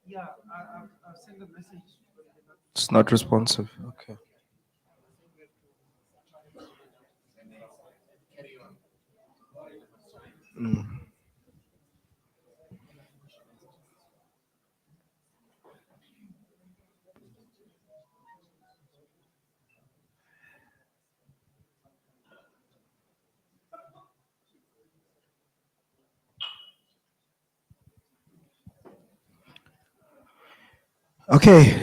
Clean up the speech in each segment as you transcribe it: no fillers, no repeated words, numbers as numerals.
Yeah, I've sent a message, but it did not. It's not responsive. Okay. Mm. Okay.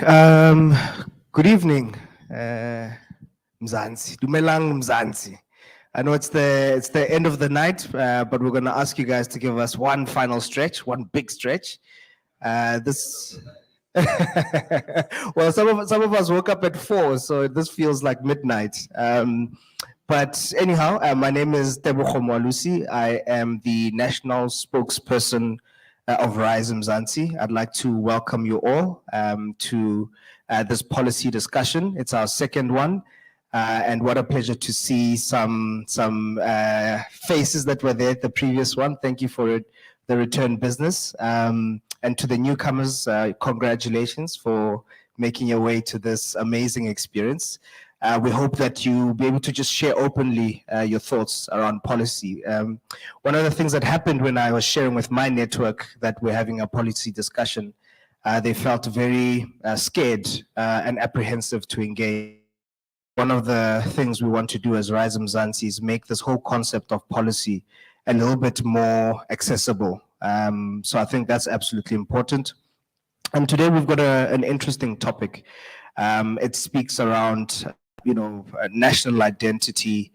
Good evening, Mzansi. Dumelang Mzansi. I know it's the end of the night, but we're gonna ask you guys to give us one final stretch, one big stretch. This. Well, some of us woke up at 4, so this feels like midnight. But anyhow, my name is Tebogo Mwalusi. I am the national spokesperson of Rise Mzansi. I'd like to welcome you all to this policy discussion. It's our second one. And what a pleasure to see some faces that were there at the previous one. Thank you for it, the return business. And to the newcomers, congratulations for making your way to this amazing experience. We hope that you'll be able to just share openly your thoughts around policy. One of the things that happened when I was sharing with my network that we're having a policy discussion, they felt very scared and apprehensive to engage. One of the things we want to do as Rise Mzansi is make this whole concept of policy a little bit more accessible. So I think that's absolutely important. And today we've got an interesting topic. It speaks around, national identity,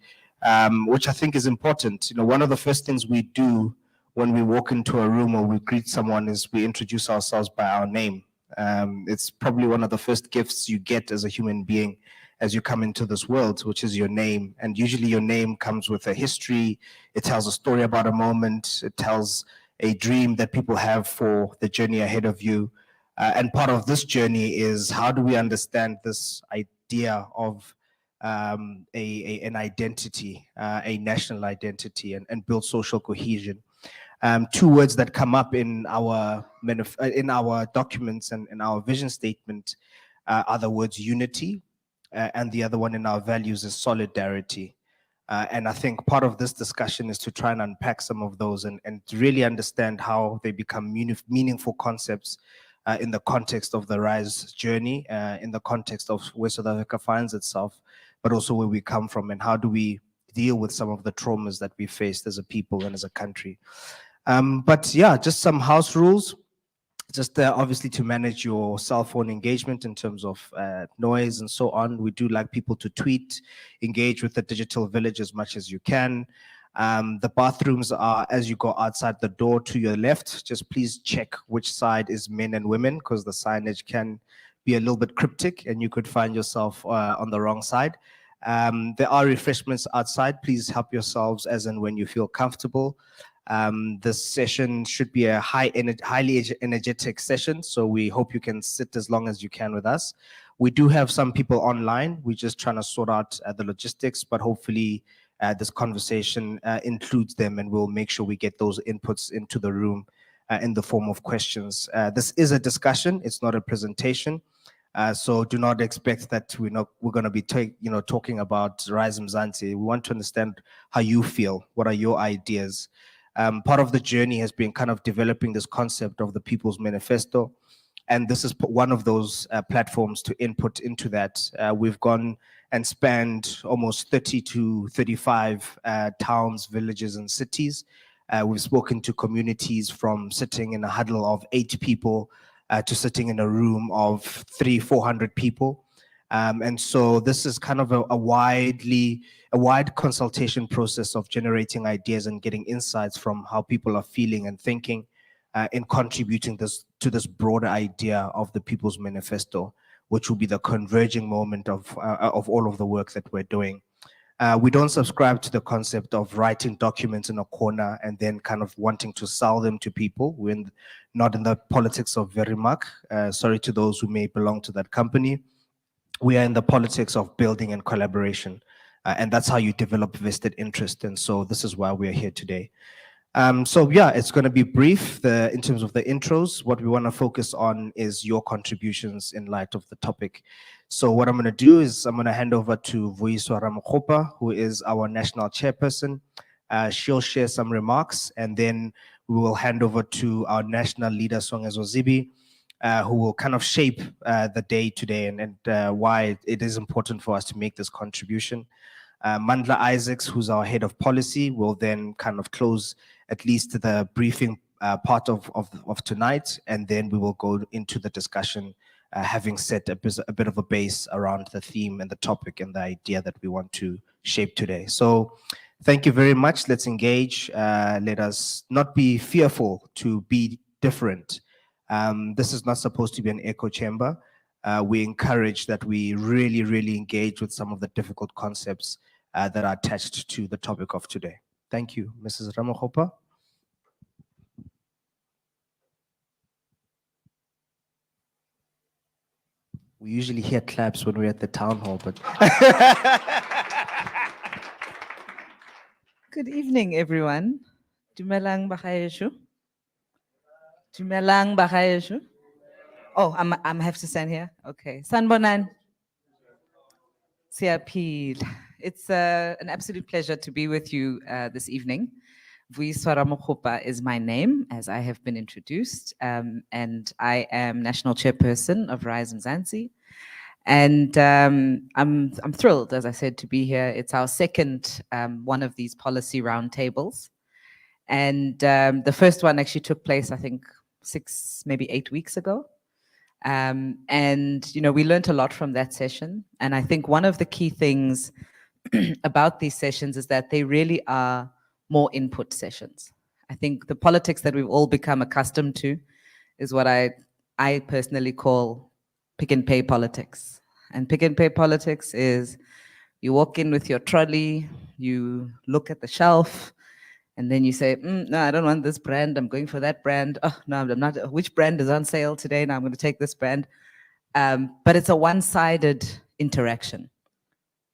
which I think is important. One of the first things we do when we walk into a room or we greet someone is we introduce ourselves by our name. It's probably one of the first gifts you get as a human being as you come into this world, which is your name. And usually your name comes with a history. It tells a story about a moment. It tells a dream that people have for the journey ahead of you. And part of this journey is how do we understand this idea of an identity, a national identity, and build social cohesion. Two words that come up in our documents and in our vision statement are the words unity, and the other one in our values is solidarity. And I think part of this discussion is to try and unpack some of those and to really understand how they become meaningful concepts in the context of the Rise journey, in the context of where South Africa finds itself, but also where we come from and how do we deal with some of the traumas that we faced as a people and as a country. But yeah, just some house rules. Just obviously to manage your cell phone engagement in terms of noise and so on. We do like people to tweet, engage with the digital village as much as you can. The bathrooms are as you go outside the door to your left. Just please check which side is men and women because the signage can be a little bit cryptic and you could find yourself on the wrong side. There are refreshments outside. Please help yourselves as and when you feel comfortable. This session should be a highly energetic session, so we hope you can sit as long as you can with us. We do have some people online. We're just trying to sort out the logistics, but hopefully this conversation includes them and we'll make sure we get those inputs into the room in the form of questions. This is a discussion, it's not a presentation. So do not expect that we're going to be talking about Rise Mzansi. We want to understand how you feel. What are your ideas? Part of the journey has been kind of developing this concept of the People's Manifesto. And this is one of those platforms to input into that. We've gone and spanned almost 30 to 35 towns, villages, and cities. We've spoken to communities from sitting in a huddle of 8 people to sitting in a room of 300-400 people. And so this is kind of a wide consultation process of generating ideas and getting insights from how people are feeling and thinking in contributing to this broader idea of the People's Manifesto, which will be the converging moment of all of the work that we're doing. We don't subscribe to the concept of writing documents in a corner and then kind of wanting to sell them to people. We're not in the politics of Verimak. Sorry to those who may belong to that company. We are in the politics of building and collaboration. And that's how you develop vested interest. And so this is why we're here today. So yeah, it's going to be brief. In terms of the intros, what we want to focus on is your contributions in light of the topic. So what I'm going to do is I'm going to hand over to Vuyiswa Ramokgopa, who is our national chairperson. She'll share some remarks, and then we will hand over to our national leader, Songezo Zibi, who will kind of shape the day today and why it is important for us to make this contribution. Mandla Isaacs, who's our head of policy, will then kind of close at least the briefing part of tonight, and then we will go into the discussion, having set a bit of a base around the theme and the topic and the idea that we want to shape today. So thank you very much. Let's engage. Let us not be fearful to be different. This is not supposed to be an echo chamber. We encourage that we really, really engage with some of the difficult concepts that are attached to the topic of today. Thank you, Mrs. Ramokgopa. We usually hear claps when we're at the town hall, but Good evening, everyone. Dumelang bakayeshu. Dumelang bakayeshu. Oh, I'm have to stand here. Okay. Sanbonan. Siapil. It's an absolute pleasure to be with you this evening. Vuyiswa Ramokgopa is my name, as I have been introduced, and I am national chairperson of Rise Mzansi. And I'm thrilled, as I said, to be here. It's our second one of these policy roundtables. And the first one actually took place, I think, 6, maybe 8 weeks ago. And, you know, we learned a lot from that session. And I think one of the key things about these sessions is that they really are more input sessions. I think the politics that we've all become accustomed to is what I personally call pick and pay politics. And pick and pay politics is you walk in with your trolley, you look at the shelf, and then you say, no, I don't want this brand, I'm going for that brand. Oh, no, I'm not, which brand is on sale today? Now I'm going to take this brand. But it's a one-sided interaction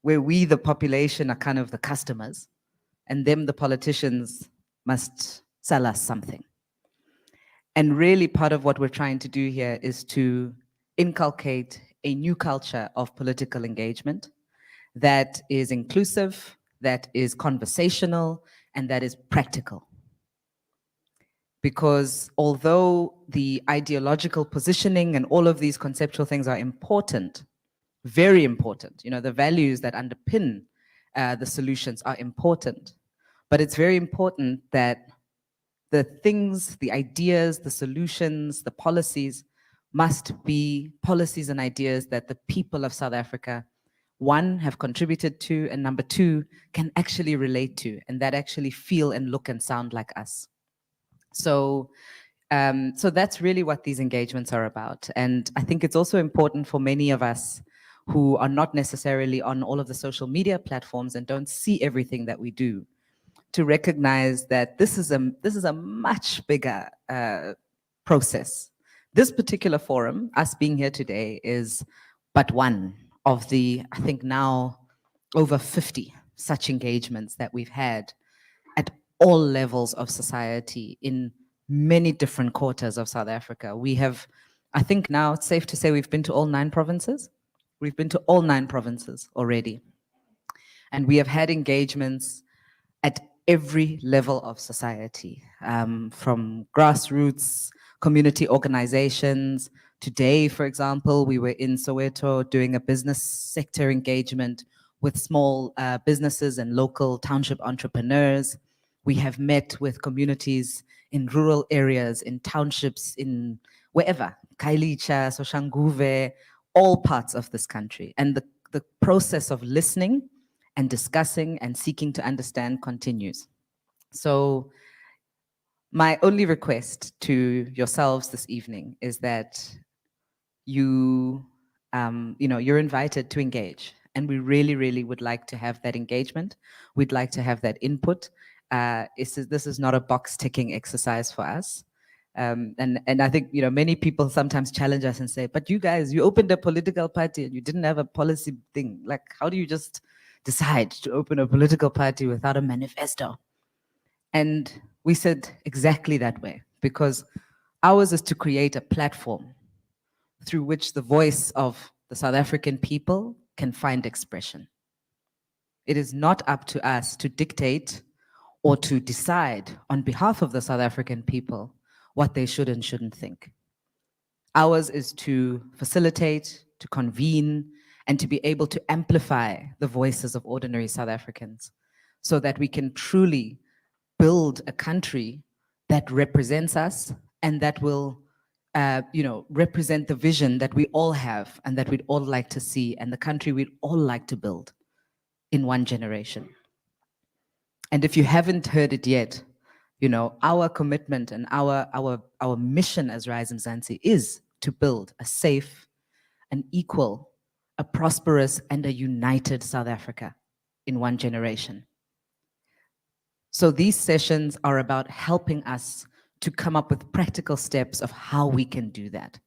where we, the population, are kind of the customers, and them, the politicians, must sell us something. And really part of what we're trying to do here is to inculcate a new culture of political engagement that is inclusive, that is conversational, and that is practical. Because although the ideological positioning and all of these conceptual things are important, very important, you know, the values that underpin the solutions are important, but it's very important that the things, the ideas, the solutions, the policies must be policies and ideas that the people of South Africa, one, have contributed to, and number two, can actually relate to, and that actually feel and look and sound like us. So that's really what these engagements are about. And I think it's also important for many of us who are not necessarily on all of the social media platforms and don't see everything that we do, to recognize that this is a much bigger process. This particular forum, us being here today, is but one of the, I think now, over 50 such engagements that we've had at all levels of society in many different quarters of South Africa. We have, I think now it's safe to say we've been to all 9 provinces. We've been to all 9 provinces already. And we have had engagements at every level of society, from grassroots, community organizations. Today, for example, we were in Soweto doing a business sector engagement with small businesses and local township entrepreneurs. We have met with communities in rural areas, in townships, in wherever, Kailicha, Soshanguve, all parts of this country. And the process of listening and discussing and seeking to understand continues. So my only request to yourselves this evening is that you're invited to engage. And we really, really would like to have that engagement. We'd like to have that input. This is not a box ticking exercise for us. And I think, you know, many people sometimes challenge us and say, but you guys, you opened a political party and you didn't have a policy thing. Like, how do you just decide to open a political party without a manifesto? And We said exactly that way, because ours is to create a platform through which the voice of the South African people can find expression. It is not up to us to dictate or to decide on behalf of the South African people what they should and shouldn't think. Ours is to facilitate, to convene, and to be able to amplify the voices of ordinary South Africans so that we can truly build a country that represents us and that will represent the vision that we all have and that we'd all like to see, and the country we'd all like to build in one generation. And if you haven't heard it yet, our commitment and our mission as Rise Mzansi is to build a safe, an equal, a prosperous, and a united South Africa in one generation. So these sessions are about helping us to come up with practical steps of how we can do that.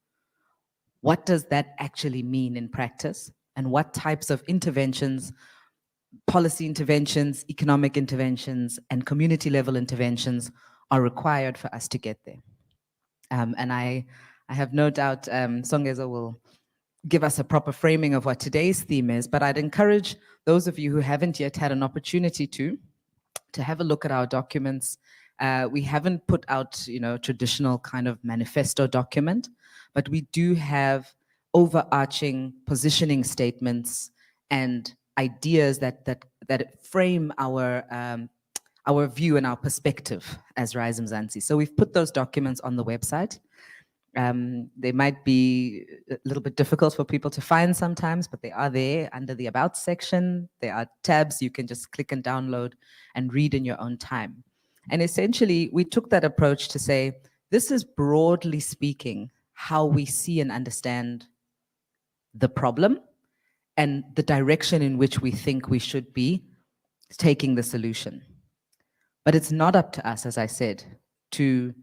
What does that actually mean in practice? And what types of interventions, policy interventions, economic interventions, and community level interventions are required for us to get there? And I have no doubt Songezo will give us a proper framing of what today's theme is, but I'd encourage those of you who haven't yet had an opportunity to have a look at our documents. We haven't put out, traditional kind of manifesto document, but we do have overarching positioning statements and ideas that frame our view and our perspective as Rise Mzansi. So we've put those documents on the website. They might be a little bit difficult for people to find sometimes, but they are there under the About section. There are tabs you can just click and download and read in your own time. And essentially, we took that approach to say, this is broadly speaking how we see and understand the problem and the direction in which we think we should be taking the solution. But it's not up to us, as I said, to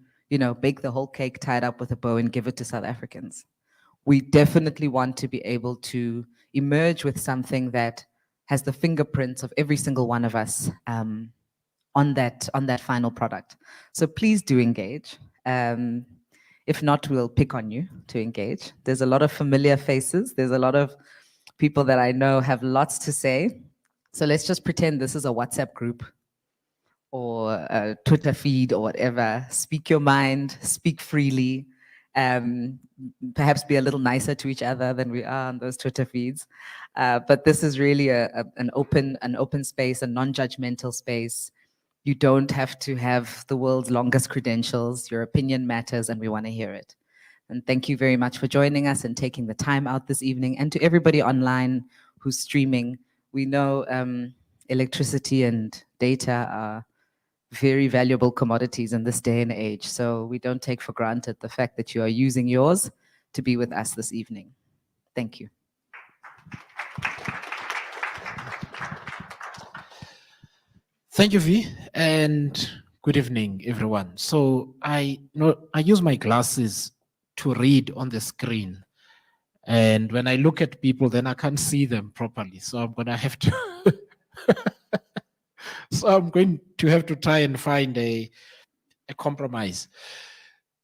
bake the whole cake, tie it up with a bow and give it to South Africans. We definitely want to be able to emerge with something that has the fingerprints of every single one of us on that final product. So please do engage. If not, we'll pick on you to engage. There's a lot of familiar faces. There's a lot of people that I know have lots to say. So let's just pretend this is a WhatsApp group or a Twitter feed or whatever. Speak your mind, speak freely, perhaps be a little nicer to each other than we are on those Twitter feeds. But this is really an open space, a non-judgmental space. You don't have to have the world's longest credentials. Your opinion matters and we want to hear it. And thank you very much for joining us and taking the time out this evening. And to everybody online who's streaming, we know electricity and data are very valuable commodities in this day and age. So we don't take for granted the fact that you are using yours to be with us this evening. Thank you. Thank you, V, and good evening, everyone. So I use my glasses to read on the screen. And when I look at people, then I can't see them properly. So I'm gonna have to so I'm going to have to try and find a compromise.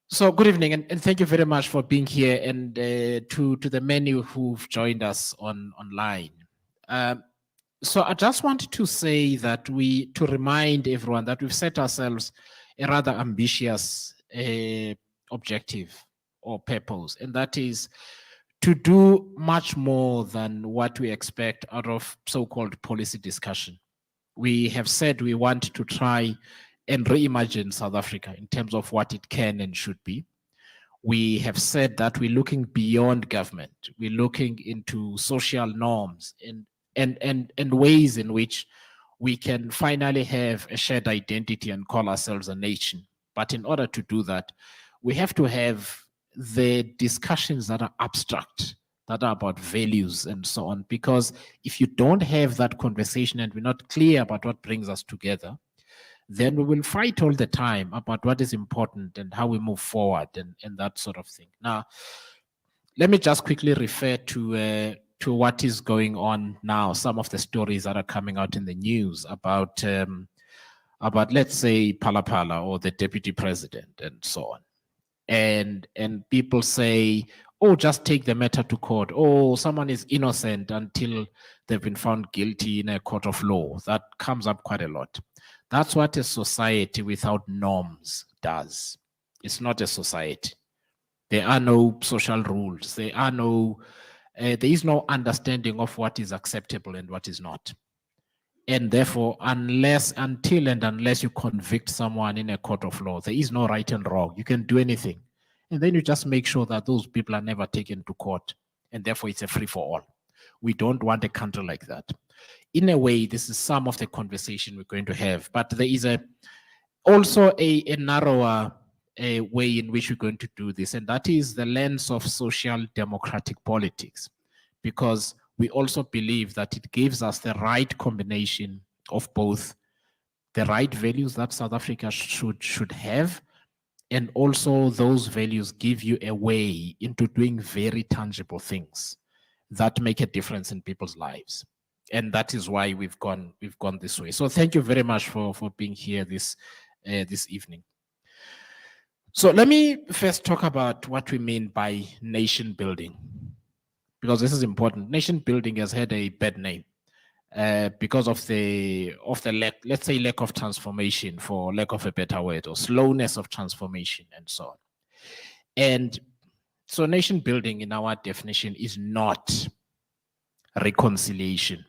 So good evening, and thank you very much for being here, and to the many who've joined us online. So I just want to say that to remind everyone that we've set ourselves a rather ambitious objective or purpose, and that is to do much more than what we expect out of so-called policy discussion. We have said we want to try and reimagine South Africa in terms of what it can and should be. We have said that we're looking beyond government. We're looking into social norms and ways in which we can finally have a shared identity and call ourselves a nation. But in order to do that, we have to have the discussions that are abstract, that are about values and so on. Because if you don't have that conversation and we're not clear about what brings us together, then we will fight all the time about what is important and how we move forward and that sort of thing. Now, let me just quickly refer to what is going on now, some of the stories that are coming out in the news about about, let's say, Palapala or the deputy president and so on. And people say, oh, just take the matter to court. Oh, someone is innocent until they've been found guilty in a court of law. That comes up quite a lot. That's what a society without norms does. It's not a society. There are no social rules. There is no understanding of what is acceptable and what is not. And therefore, unless you convict someone in a court of law, there is no right and wrong. You can do anything. And then you just make sure that those people are never taken to court. And therefore, it's a free for all. We don't want a country like that. In a way, this is some of the conversation we're going to have. But there is also a narrower way in which we're going to do this. And that is the lens of social democratic politics. Because we also believe that it gives us the right combination of both the right values that South Africa should have, and also those values give you a way into doing very tangible things that make a difference in people's lives. And that is why we've gone this way. So thank you very much for being here this evening. So let me first talk about what we mean by nation building, because this is important. Nation building has had a bad name because of the lack, let's say, lack of transformation, for lack of a better word, or slowness of transformation and so on. And so nation building in our definition is not reconciliation.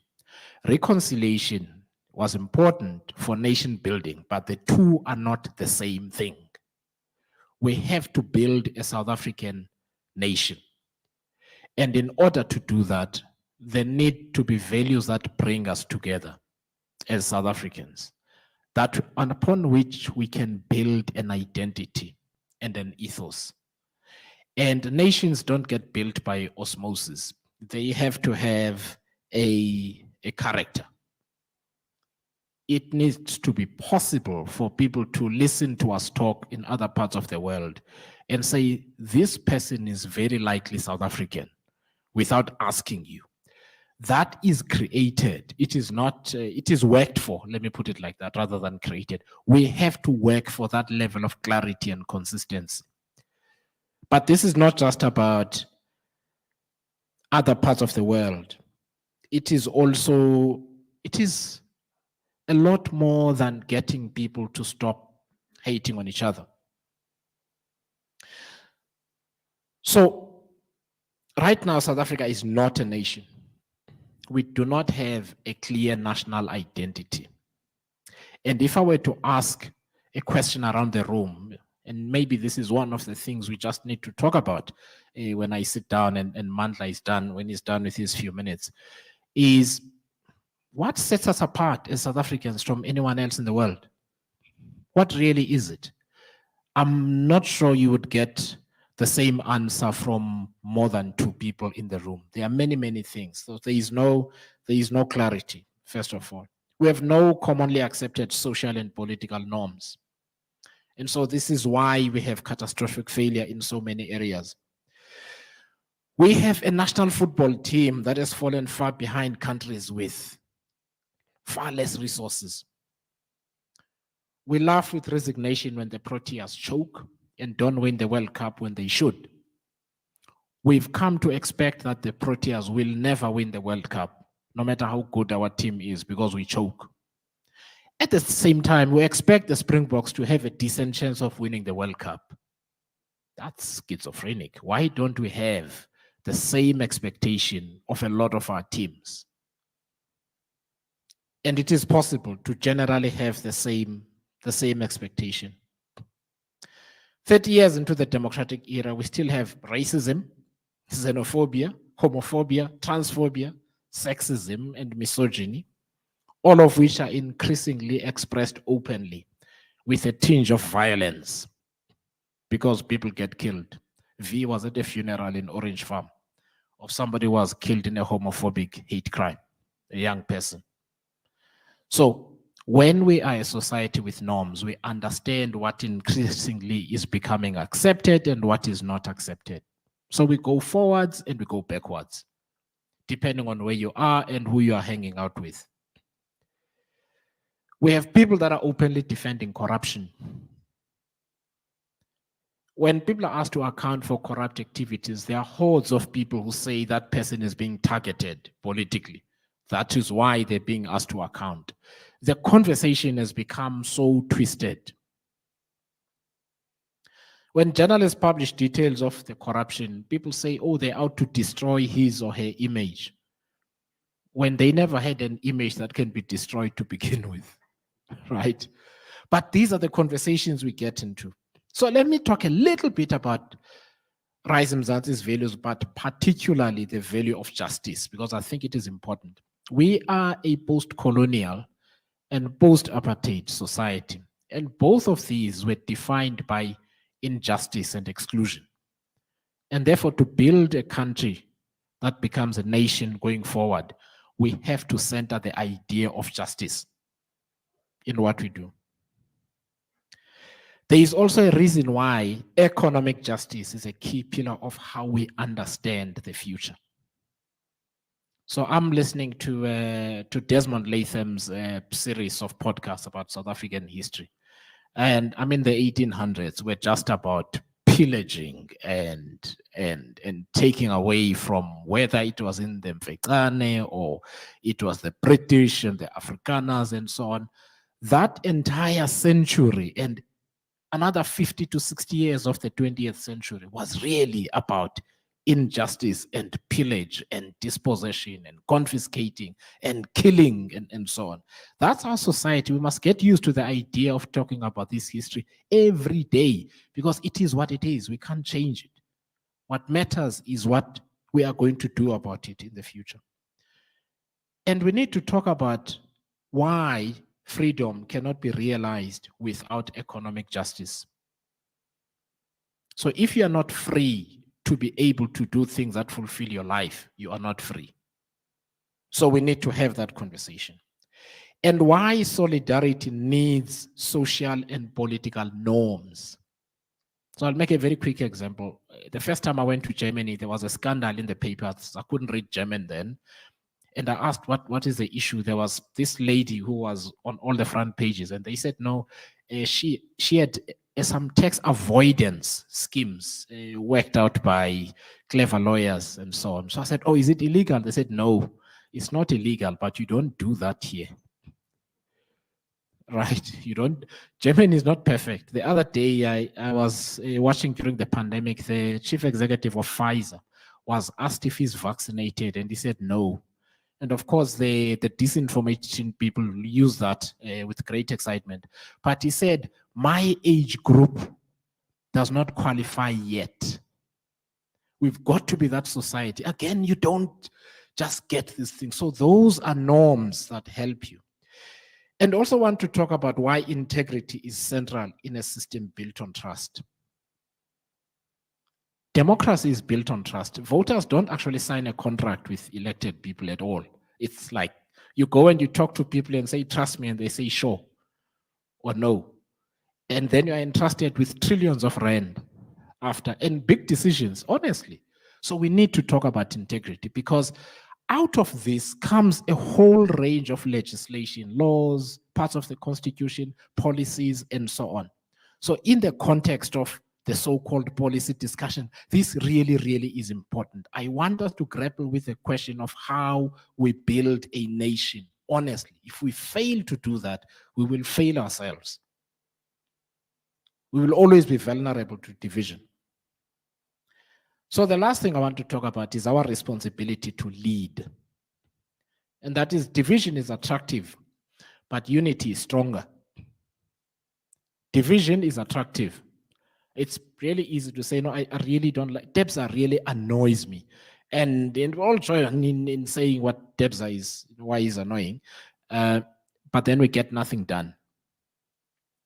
Reconciliation was important for nation building, but the two are not the same thing. We have to build a South African nation. And in order to do that, there need to be values that bring us together as South Africans, that upon which we can build an identity and an ethos. And nations don't get built by osmosis. They have to have a character. It needs to be possible for people to listen to us talk in other parts of the world and say, this person is very likely South African, without asking you. That is created. It is not, it is worked for, let me put it like that, rather than created. We have to work for that level of clarity and consistency. But this is not just about other parts of the world. It is also, it is a lot more than getting people to stop hating on each other. So right now, South Africa is not a nation. We do not have a clear national identity. And if I were to ask a question around the room, and maybe this is one of the things we just need to talk about when I sit down and Mandla is done, when he's done with his few minutes, is what sets us apart as South Africans from anyone else in the world? What really is it? I'm not sure you would get the same answer from more than two people in the room. There are many, many things. So there is no clarity, first of all. We have no commonly accepted social and political norms. And so this is why we have catastrophic failure in so many areas. We have a national football team that has fallen far behind countries with far less resources. We laugh with resignation when the Proteas choke and don't win the World Cup when they should. We've come to expect that the Proteas will never win the World Cup, no matter how good our team is, because we choke. At the same time, we expect the Springboks to have a decent chance of winning the World Cup. That's schizophrenic. Why don't we have the same expectation of a lot of our teams? And it is possible to generally have the same expectation. 30 years into the democratic era, we still have racism, xenophobia, homophobia, transphobia, sexism, and misogyny, all of which are increasingly expressed openly with a tinge of violence because people get killed. V was at a funeral in Orange Farm of somebody who was killed in a homophobic hate crime, a young person. So when we are a society with norms, we understand what increasingly is becoming accepted and what is not accepted. So we go forwards and we go backwards, depending on where you are and who you are hanging out with. We have people that are openly defending corruption. When people are asked to account for corrupt activities, there are hordes of people who say that person is being targeted politically. That is why they're being asked to account. The conversation has become so twisted. When journalists publish details of the corruption, people say, oh, they're out to destroy his or her image, when they never had an image that can be destroyed to begin with, right? But these are the conversations we get into. So let me talk a little bit about Rise Mzansi's values, but particularly the value of justice, because I think it is important. We are a post-colonial and post-apartheid society, and both of these were defined by injustice and exclusion. And therefore, to build a country that becomes a nation going forward, we have to center the idea of justice in what we do. There is also a reason why economic justice is a key pillar of how we understand the future. So I'm listening to Desmond Latham's series of podcasts about South African history. And I'm in the 1800s. We're just about pillaging and taking away from, whether it was in the Mfecane or it was the British and the Afrikaners and so on. That entire century and another 50 to 60 years of the 20th century was really about injustice and pillage and dispossession and confiscating and killing and so on. That's our society. We must get used to the idea of talking about this history every day, because it is what it is. We can't change it. What matters is what we are going to do about it in the future. And we need to talk about why freedom cannot be realized without economic justice. So if you are not free to be able to do things that fulfill your life, you are not free. So we need to have that conversation. And why solidarity needs social and political norms. So I'll make a very quick example. The first time I went to Germany, there was a scandal in the papers. I couldn't read German then. And I asked, what is the issue? There was this lady who was on all the front pages, and they said, no, she had some tax avoidance schemes worked out by clever lawyers and so on. So I said, oh, is it illegal? They said, no, it's not illegal, but you don't do that here. Right? You don't. Germany is not perfect. The other day, I was watching during the pandemic, the chief executive of Pfizer was asked if he's vaccinated, and he said no. And of course, the disinformation people use that with great excitement. But he said, my age group does not qualify yet. We've got to be that society. Again, you don't just get these things. So those are norms that help you. And also want to talk about why integrity is central in a system built on trust. Democracy is built on trust. Voters don't actually sign a contract with elected people at all. It's like you go and you talk to people and say, trust me, and they say, sure or no. And then you are entrusted with trillions of rand after, and big decisions, honestly. So we need to talk about integrity, because out of this comes a whole range of legislation, laws, parts of the constitution, policies, and so on. So in the context of the so-called policy discussion, this really, really is important. I want us to grapple with the question of how we build a nation. Honestly, if we fail to do that, we will fail ourselves. We will always be vulnerable to division. So the last thing I want to talk about is our responsibility to lead. And that is, division is attractive, but unity is stronger. Division is attractive. It's really easy to say, no, I really don't like, Debza really annoys me. And we're all join in saying what Debza is, why he's annoying. But then we get nothing done.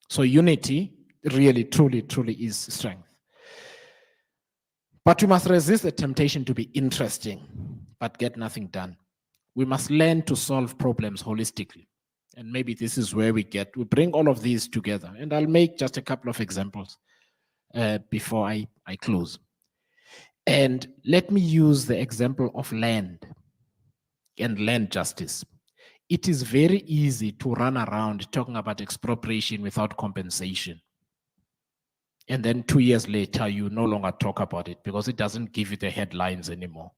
So unity really, truly, truly is strength. But we must resist the temptation to be interesting, but get nothing done. We must learn to solve problems holistically. And maybe this is where we bring all of these together. And I'll make just a couple of examples before I close. And let me use the example of land and land justice. it is very easy to run around talking about expropriation without compensation. And then 2 years later, you no longer talk about it because it doesn't give you the headlines anymore.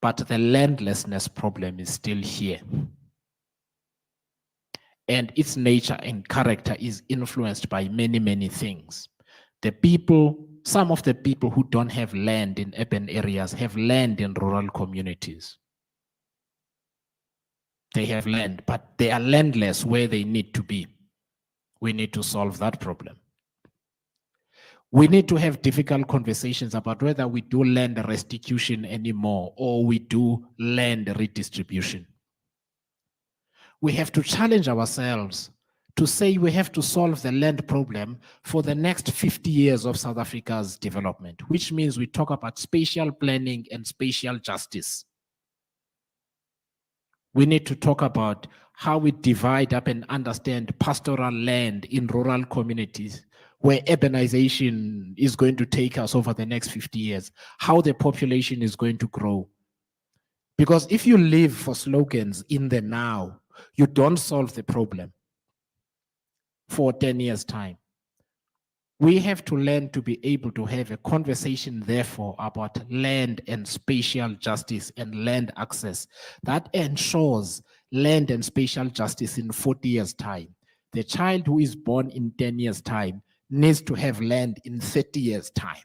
But the landlessness problem is still here. And its nature and character is influenced by many, many things. The people, some of the people who don't have land in urban areas have land in rural communities. They have land, but they are landless where they need to be. We need to solve that problem. We need to have difficult conversations about whether we do land restitution anymore or we do land redistribution. We have to challenge ourselves to say we have to solve the land problem for the next 50 years of South Africa's development, which means we talk about spatial planning and spatial justice. We need to talk about how we divide up and understand pastoral land in rural communities where urbanization is going to take us over the next 50 years, how the population is going to grow. Because if you live for slogans in the now, you don't solve the problem for 10 years' time. We have to learn to be able to have a conversation, therefore, about land and spatial justice and land access that ensures land and spatial justice in 40 years' time. The child who is born in 10 years' time needs to have land in 30 years' time.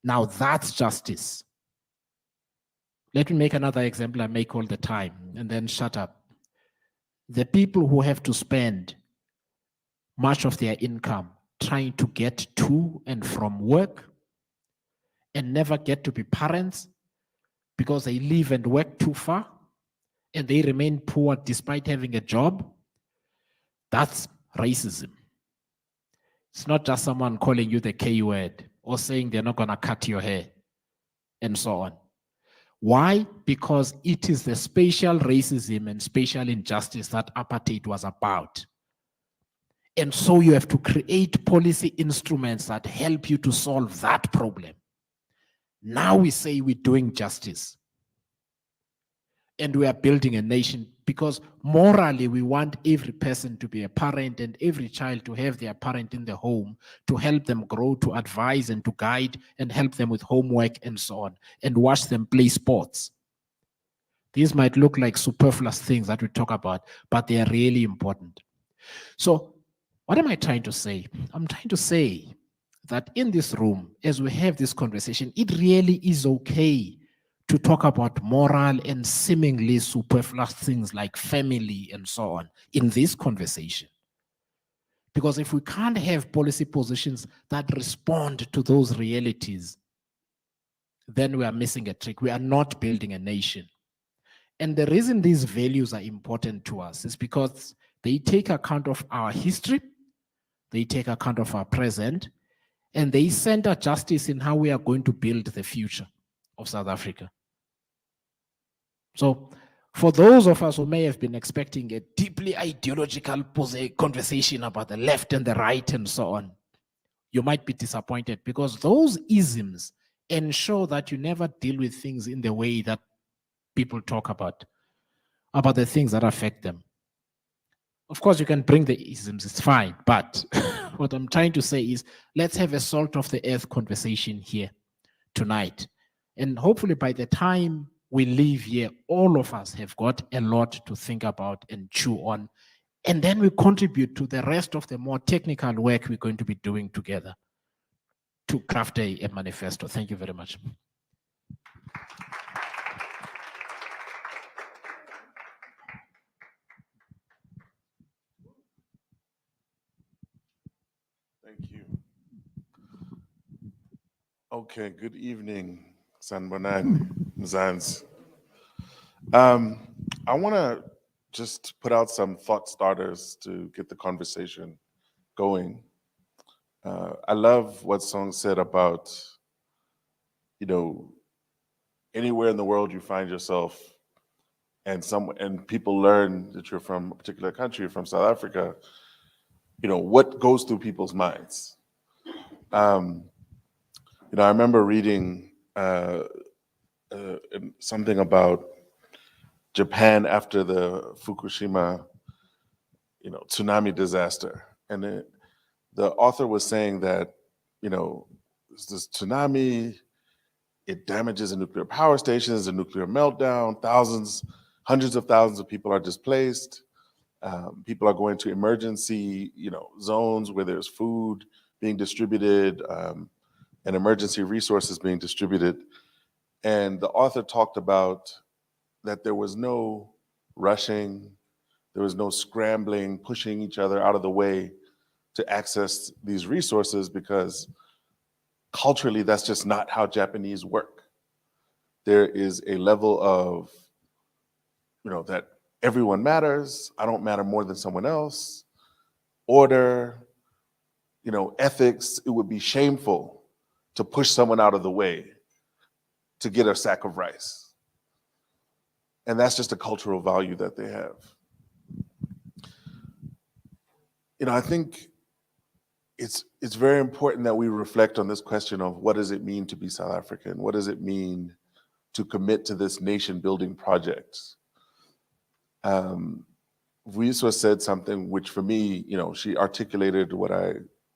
Now that's justice. Let me make another example I make all the time and then shut up. The people who have to spend much of their income trying to get to and from work and never get to be parents because they live and work too far and they remain poor despite having a job, that's racism. It's not just someone calling you the K word or saying they're not going to cut your hair and so on. Why? Because it is the spatial racism and spatial injustice that apartheid was about. And so you have to create policy instruments that help you to solve that problem. Now we say we're doing justice. And we are building a nation because morally we want every person to be a parent and every child to have their parent in the home to help them grow, to advise and to guide and help them with homework and so on, and watch them play sports. These might look like superfluous things that we talk about, but they are really important. So what am I trying to say? I'm trying to say that in this room, as we have this conversation, it really is okay to talk about moral and seemingly superfluous things like family and so on in this conversation. Because if we can't have policy positions that respond to those realities, then we are missing a trick. We are not building a nation. And the reason these values are important to us is because they take account of our history, they take account of our present, and they center justice in how we are going to build the future of South Africa. So for those of us who may have been expecting a deeply ideological conversation about the left and the right and so on, you might be disappointed because those isms ensure that you never deal with things in the way that people talk about the things that affect them. Of course, you can bring the isms, it's fine. But what I'm trying to say is let's have a salt of the earth conversation here tonight. And hopefully by the time we leave here, all of us have got a lot to think about and chew on. And then we contribute to the rest of the more technical work we're going to be doing together to craft a manifesto. Thank you very much. Thank you. Okay, good evening, Sanibonani, Mzansi. I want to just put out some thought starters to get the conversation going. I love what Song said about, anywhere in the world you find yourself and people learn that you're from a particular country, from South Africa, what goes through people's minds. I remember reading something about Japan after the Fukushima, tsunami disaster. And the author was saying that, this tsunami, it damages a nuclear power station, there's a nuclear meltdown, hundreds of thousands of people are displaced. People are going to emergency, zones where there's food being distributed and emergency resources being distributed. And the author talked about that there was no rushing, there was no scrambling, pushing each other out of the way to access these resources, because culturally, that's just not how Japanese work. There is a level of, that everyone matters, I don't matter more than someone else, order, ethics. It would be shameful to push someone out of the way to get a sack of rice. And that's just a cultural value that they have. I think it's very important that we reflect on this question of what does it mean to be South African? What does it mean to commit to this nation building project? Vuyiswa said something which for me, she articulated what I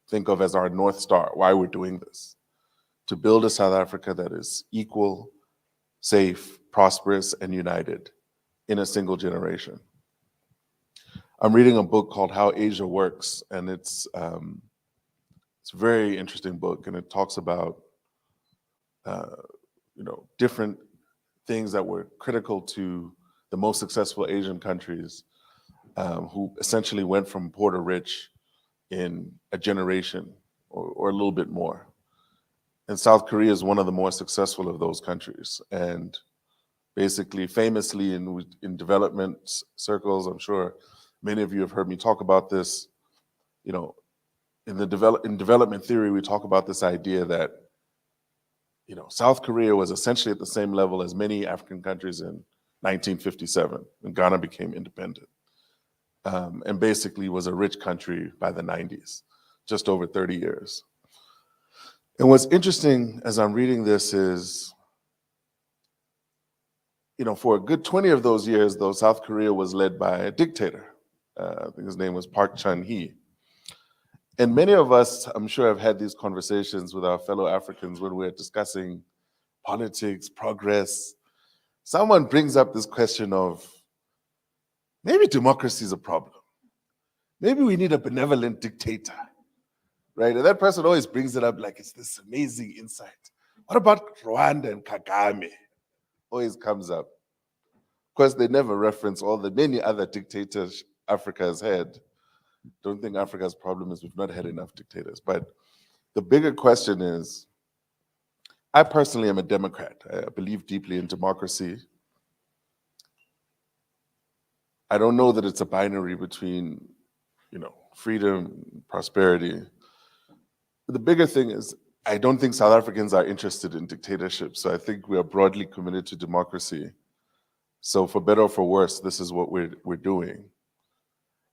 think of as our North Star, why we're doing this. To build a South Africa that is equal, safe, prosperous, and united in a single generation. I'm reading a book called How Asia Works, and it's a very interesting book, and it talks about different things that were critical to the most successful Asian countries, who essentially went from poor to rich in a generation or a little bit more. And South Korea is one of the more successful of those countries. And basically, famously in development circles, I'm sure many of you have heard me talk about this, in development theory, we talk about this idea that, South Korea was essentially at the same level as many African countries in 1957 when Ghana became independent. And basically was a rich country by the 90s, just over 30 years. And what's interesting as I'm reading this is, for a good 20 of those years, though, South Korea was led by a dictator. I think his name was Park Chung-hee. And many of us, I'm sure, have had these conversations with our fellow Africans when we're discussing politics, progress. Someone brings up this question of, maybe democracy is a problem. Maybe we need a benevolent dictator, right? And that person always brings it up like it's this amazing insight. What about Rwanda and Kagame? Always comes up. Of course, they never reference all the many other dictators Africa has had. Don't think Africa's problem is we've not had enough dictators. But the bigger question is, I personally am a Democrat. I believe deeply in democracy. I don't know that it's a binary between, freedom, prosperity. But the bigger thing is, I don't think South Africans are interested in dictatorship. So I think we are broadly committed to democracy. So for better or for worse, this is what we're doing.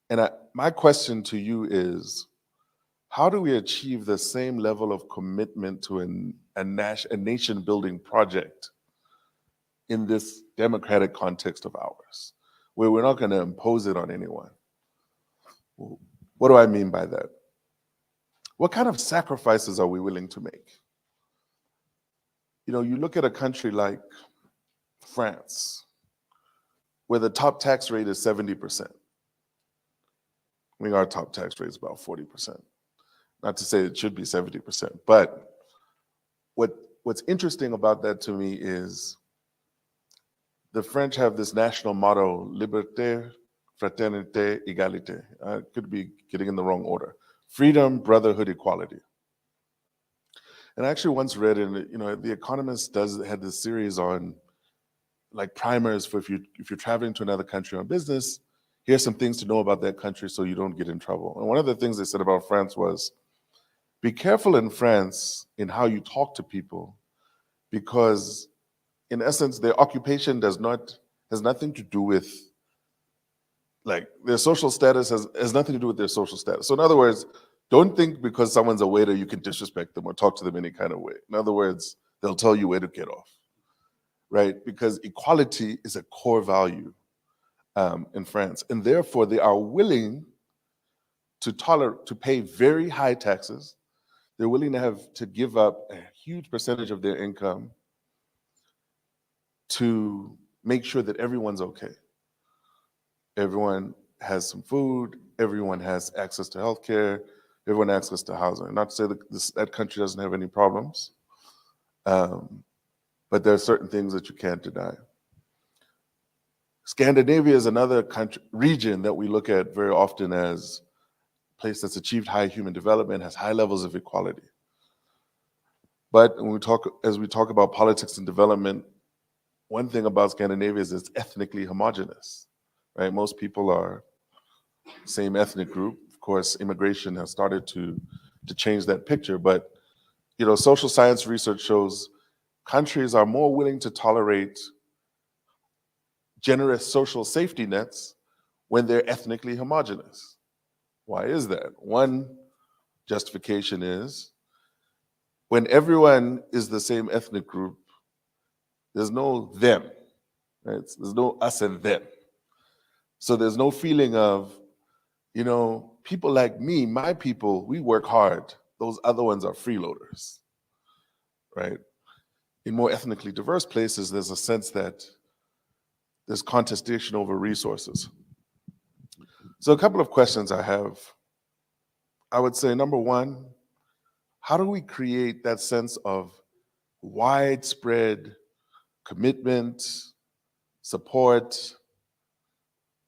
And my question to you is, how do we achieve the same level of commitment to a nation-building project in this democratic context of ours, where we're not going to impose it on anyone? What do I mean by that? What kind of sacrifices are we willing to make? You look at a country like France, where the top tax rate is 70%. I think our top tax rate is about 40%. Not to say it should be 70%, but what's interesting about that to me is the French have this national motto, liberté, fraternité, égalité. I could be getting in the wrong order. Freedom, brotherhood, equality. And I actually once read The Economist had this series on like primers for if you're traveling to another country on business, here's some things to know about that country so you don't get in trouble. And one of the things they said about France was, be careful in France in how you talk to people, because in essence, their occupation has nothing to do with, like, their social status has nothing to do with their social status. So in other words, don't think because someone's a waiter, you can disrespect them or talk to them any kind of way. In other words, they'll tell you where to get off, right? Because equality is a core value in France, and therefore they are willing to pay very high taxes. They're willing to have to give up a huge percentage of their income to make sure that everyone's okay. Everyone has some food, everyone has access to healthcare, everyone has access to housing. Not to say that that country doesn't have any problems, but there are certain things that you can't deny. Scandinavia is another region that we look at very often as a place that's achieved high human development, has high levels of equality. But when as we talk about politics and development, one thing about Scandinavia is it's ethnically homogenous, right? Most people are same ethnic group. Of course, immigration has started to change that picture, but social science research shows countries are more willing to tolerate generous social safety nets when they're ethnically homogenous. Why is that? One justification is when everyone is the same ethnic group, there's no them, right? There's no us and them. So there's no feeling of, people like me, my people, we work hard. Those other ones are freeloaders, right? In more ethnically diverse places, there's a sense that there's contestation over resources. So a couple of questions I have. I would say, number one, how do we create that sense of widespread commitment, support,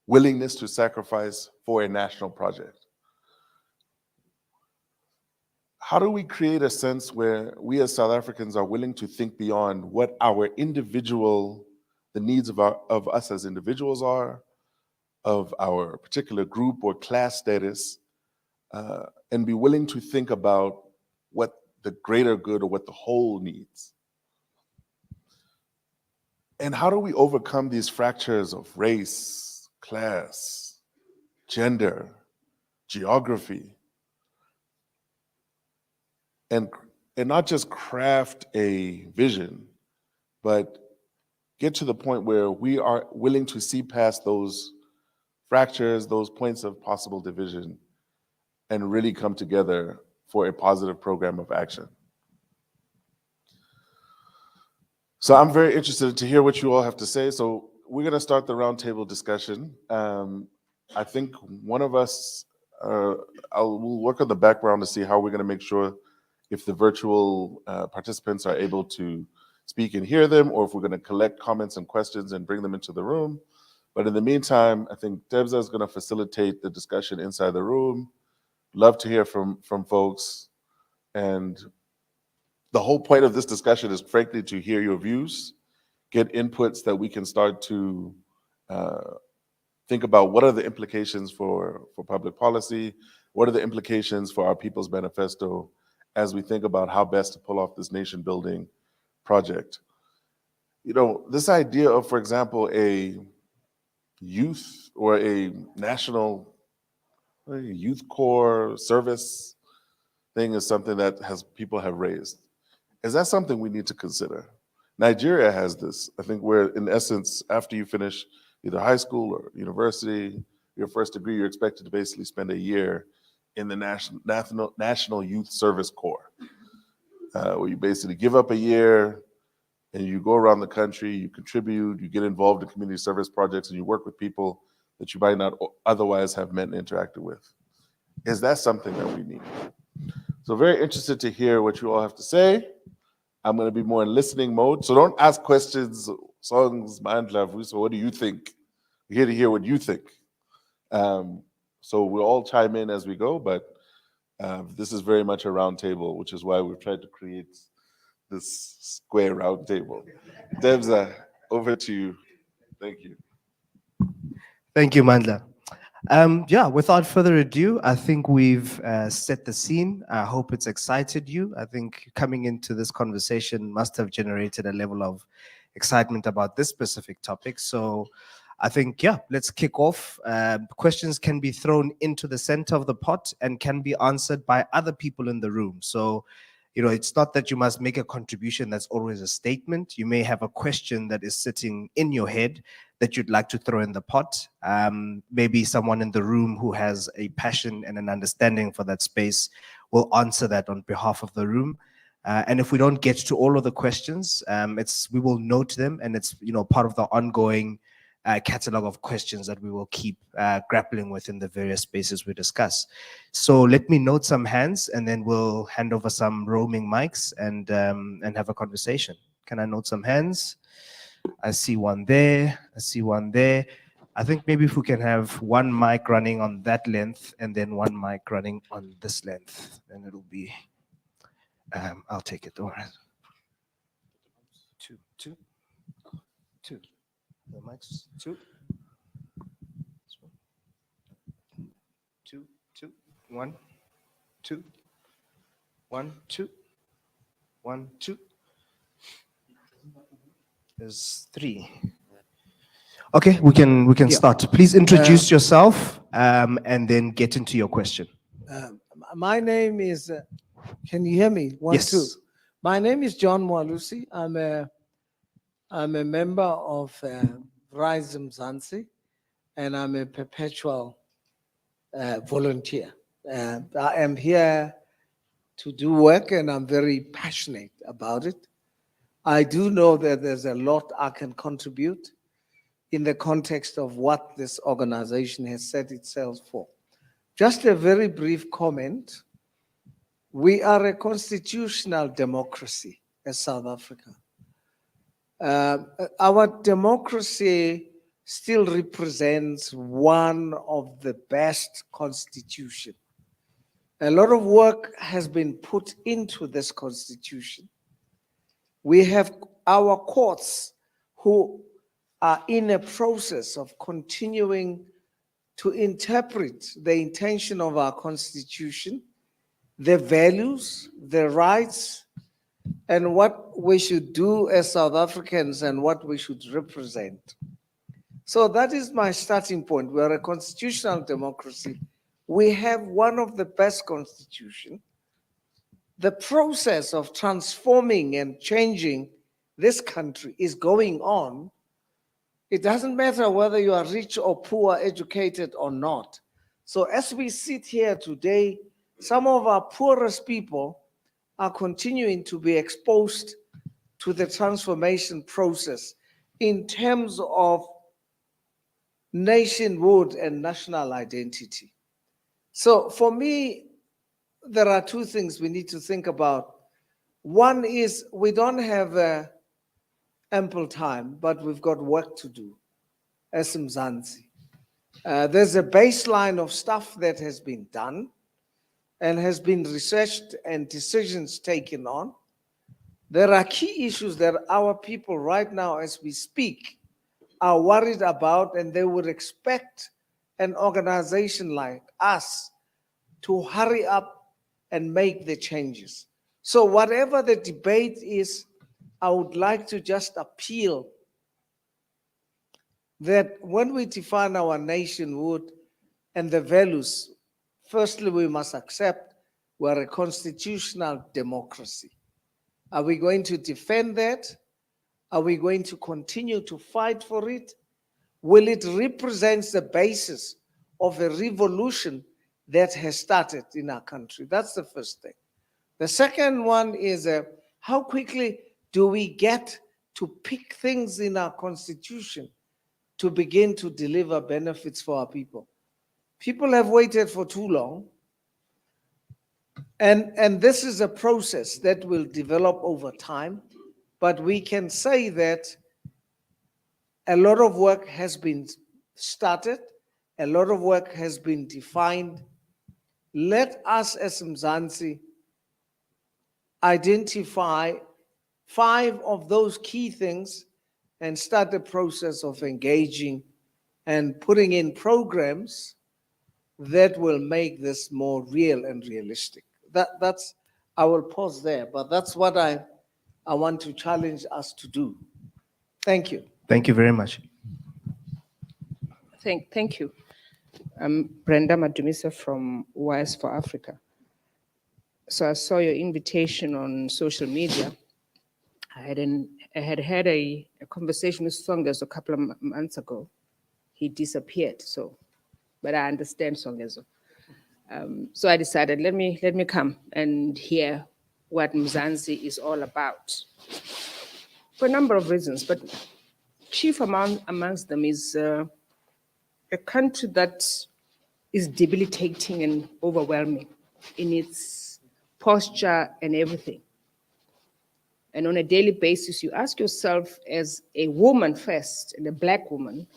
willingness to sacrifice for a national project? How do we create a sense where we as South Africans are willing to think beyond what the needs of us as individuals are, of our particular group or class status, and be willing to think about what the greater good or what the whole needs? And how do we overcome these fractures of race, class, gender, geography, and not just craft a vision, but get to the point where we are willing to see past those fractures, those points of possible division, and really come together for a positive program of action? So I'm very interested to hear what you all have to say. So we're going to start the roundtable discussion. I think one of us, we'll work on the background to see how we're going to make sure if the virtual participants are able to speak and hear them, or if we're going to collect comments and questions and bring them into the room. But in the meantime, I think Debza is going to facilitate the discussion inside the room. Love to hear from folks. And the whole point of this discussion is, frankly, to hear your views, get inputs that we can start to think about what are the implications for public policy, what are the implications for our People's Manifesto as we think about how best to pull off this nation building project. This idea of, for example, a youth or a national youth corps service thing is something that people have raised. Is that something we need to consider? Nigeria has this, I think, where in essence, after you finish either high school or university, your first degree, you're expected to basically spend a year in the National Youth Service Corps, where you basically give up a year and you go around the country, you contribute, you get involved in community service projects, and you work with people that you might not otherwise have met and interacted with. Is that something that we need? So very interested to hear what you all have to say. I'm going to be more in listening mode. So don't ask questions, songs, Mandla, so what do you think? We're here to hear what you think. So we'll all chime in as we go, but this is very much a round table, which is why we've tried to create this square round table. Debza, over to you. Thank you. Thank you, Mandla. Without further ado, I think we've set the scene. I hope it's excited you. I think coming into this conversation must have generated a level of excitement about this specific topic. So I think, let's kick off. Questions can be thrown into the center of the pot and can be answered by other people in the room. So It's not that you must make a contribution that's always a statement. You may have a question that is sitting in your head that you'd like to throw in the pot. Maybe someone in the room who has a passion and an understanding for that space will answer that on behalf of the room. And if we don't get to all of the questions, we will note them, and it's part of the ongoing catalog of questions that we will keep grappling with in the various spaces we discuss. So let me note some hands, and then we'll hand over some roaming mics and have a conversation. Can I note some hands? I see one there. I see one there. I think maybe if we can have one mic running on that length and then one mic running on this length, then it'll be. I'll take it. All right. Two. The mics. Two. Two. 1, 2. 1, 2. 1, 2. There's 3. Okay, we can start. Please introduce yourself and then get into your question. My name is, can you hear me? 1, Yes. 2. My name is John Mwalusi. I'm a member of Rise Mzansi, and I'm a perpetual volunteer. I am here to do work, and I'm very passionate about it. I do know that there's a lot I can contribute in the context of what this organization has set itself for. Just a very brief comment. We are a constitutional democracy as South Africa. Our democracy still represents one of the best constitutions. A lot of work has been put into this constitution. We have our courts who are in a process of continuing to interpret the intention of our constitution, the values, the rights, and what we should do as South Africans and what we should represent. So that is my starting point. We are a constitutional democracy. We have one of the best constitutions. The process of transforming and changing this country is going on. It doesn't matter whether you are rich or poor, educated or not. So as we sit here today, some of our poorest people are continuing to be exposed to the transformation process in terms of nationhood and national identity. So for me, there are two things we need to think about. One is we don't have ample time, but we've got work to do as Mzansi. There's a baseline of stuff that has been done and has been researched and decisions taken on. There are key issues that our people right now, as we speak, are worried about, and they would expect an organization like us to hurry up and make the changes. So whatever the debate is, I would like to just appeal that when we define our nationhood and the values, firstly, we must accept we're a constitutional democracy. Are we going to defend that? Are we going to continue to fight for it? Will it represent the basis of a revolution that has started in our country? That's the first thing. The second one is how quickly do we get to pick things in our constitution to begin to deliver benefits for our people? People have waited for too long. And this is a process that will develop over time, but we can say that a lot of work has been started, a lot of work has been defined. Let us as Mzansi identify 5 of those key things and start the process of engaging and putting in programs that will make this more real and realistic. I will pause there, but that's what I want to challenge us to do. Thank you. Thank you very much. Thank you. I'm Brenda Madumisa from Wise for Africa. So I saw your invitation on social media. I had had a conversation with Songezo a couple of months ago. He disappeared, so, but I understand Songezo. So I decided, let me come and hear what Mzansi is all about. For a number of reasons, but chief amongst them is a country that is debilitating and overwhelming in its posture and everything. And on a daily basis, you ask yourself as a woman first, and a Black woman,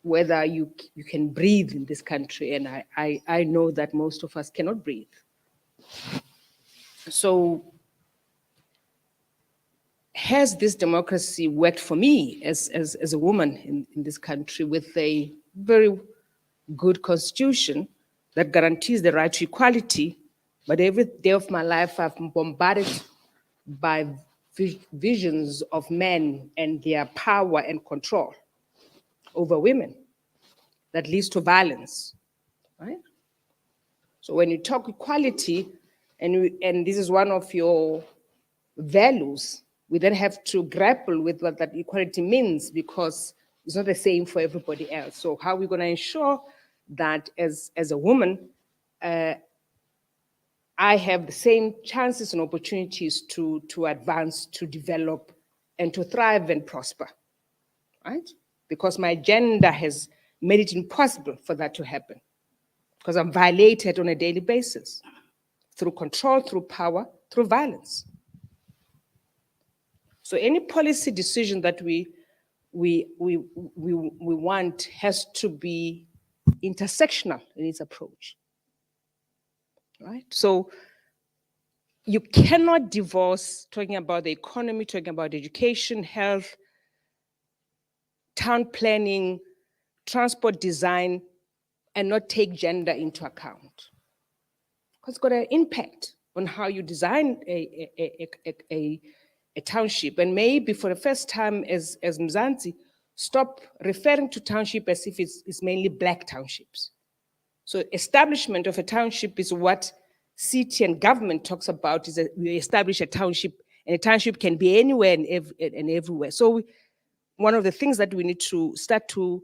whether you can breathe in this country. And I know that most of us cannot breathe. So has this democracy worked for me as a woman in this country with a very good constitution that guarantees the right to equality, but every day of my life I've been bombarded by visions of men and their power and control over women that leads to violence, right? So when you talk equality, and this is one of your values, we then have to grapple with what that equality means, because it's not the same for everybody else. So how are we going to ensure that as a woman, I have the same chances and opportunities to advance, to develop, and to thrive and prosper, right? Because my gender has made it impossible for that to happen, because I'm violated on a daily basis through control, through power, through violence. So any policy decision that we want has to be intersectional in its approach, right? So you cannot divorce talking about the economy, talking about education, health, town planning, transport design, and not take gender into account. Because it's got an impact on how you design a township. And maybe for the first time as Mzansi, stop referring to township as if it's mainly Black townships. So establishment of a township is what city and government talks about, is that we establish a township, and a township can be anywhere and everywhere. So one of the things that we need to start to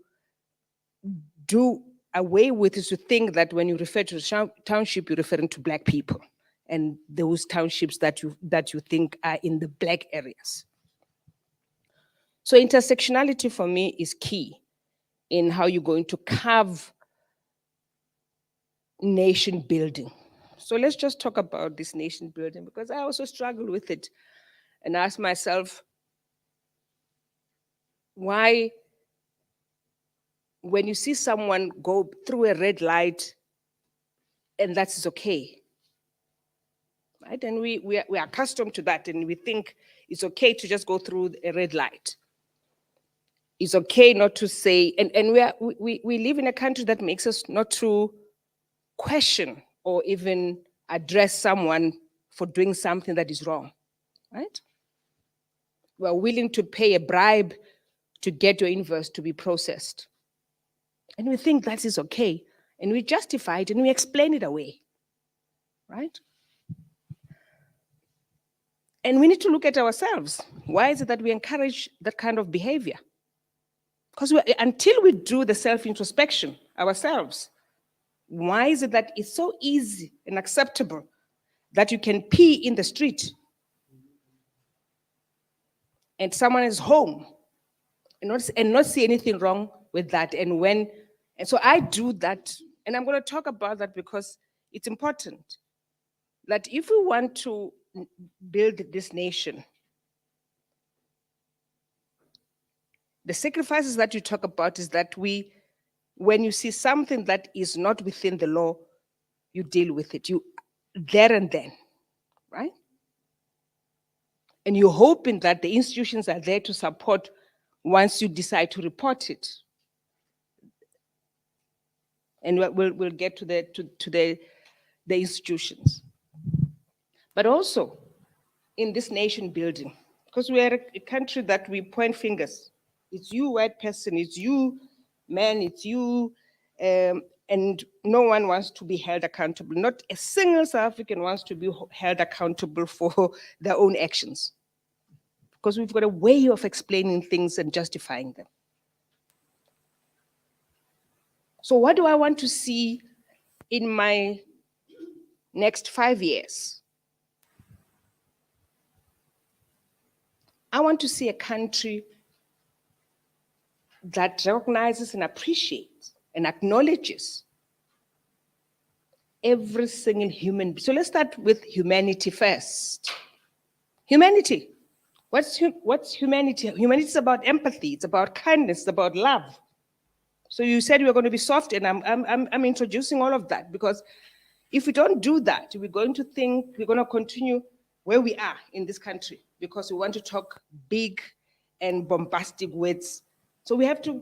do away with is to think that when you refer to a township, you're referring to Black people and those townships that you think are in the Black areas. So intersectionality for me is key in how you're going to carve nation building. So let's just talk about this nation building, because I also struggle with it and ask myself, why, when you see someone go through a red light, and that's okay, right? And we are accustomed to that, and we think it's okay to just go through a red light. It's okay not to say, and we live in a country that makes us not to question or even address someone for doing something that is wrong, right? We're willing to pay a bribe to get your invoice to be processed. And we think that is okay. And we justify it and we explain it away, right? And we need to look at ourselves. Why is it that we encourage that kind of behavior? Because until we do the self-introspection ourselves, why is it that it's so easy and acceptable that you can pee in the street and someone is home and not see anything wrong with that? And so I do that, and I'm going to talk about that because it's important that if we want to build this nation, the sacrifices that you talk about is that when you see something that is not within the law, you deal with it, you there and then, right? And you're hoping that the institutions are there to support once you decide to report it. And we'll get to the institutions. But also in this nation building, because we are a country that we point fingers. It's you, white person, it's you, man, it's you. And And no one wants to be held accountable. Not a single South African wants to be held accountable for their own actions, because we've got a way of explaining things and justifying them. So what do I want to see in my next 5 years? I want to see a country that recognizes and appreciates and acknowledges every single human. So let's start with humanity first. Humanity. What's humanity? Humanity is about empathy. It's about kindness. It's about love. So you said we're going to be soft, and I'm introducing all of that, because if we don't do that, we're going to think we're going to continue where we are in this country, because we want to talk big and bombastic words. So we have to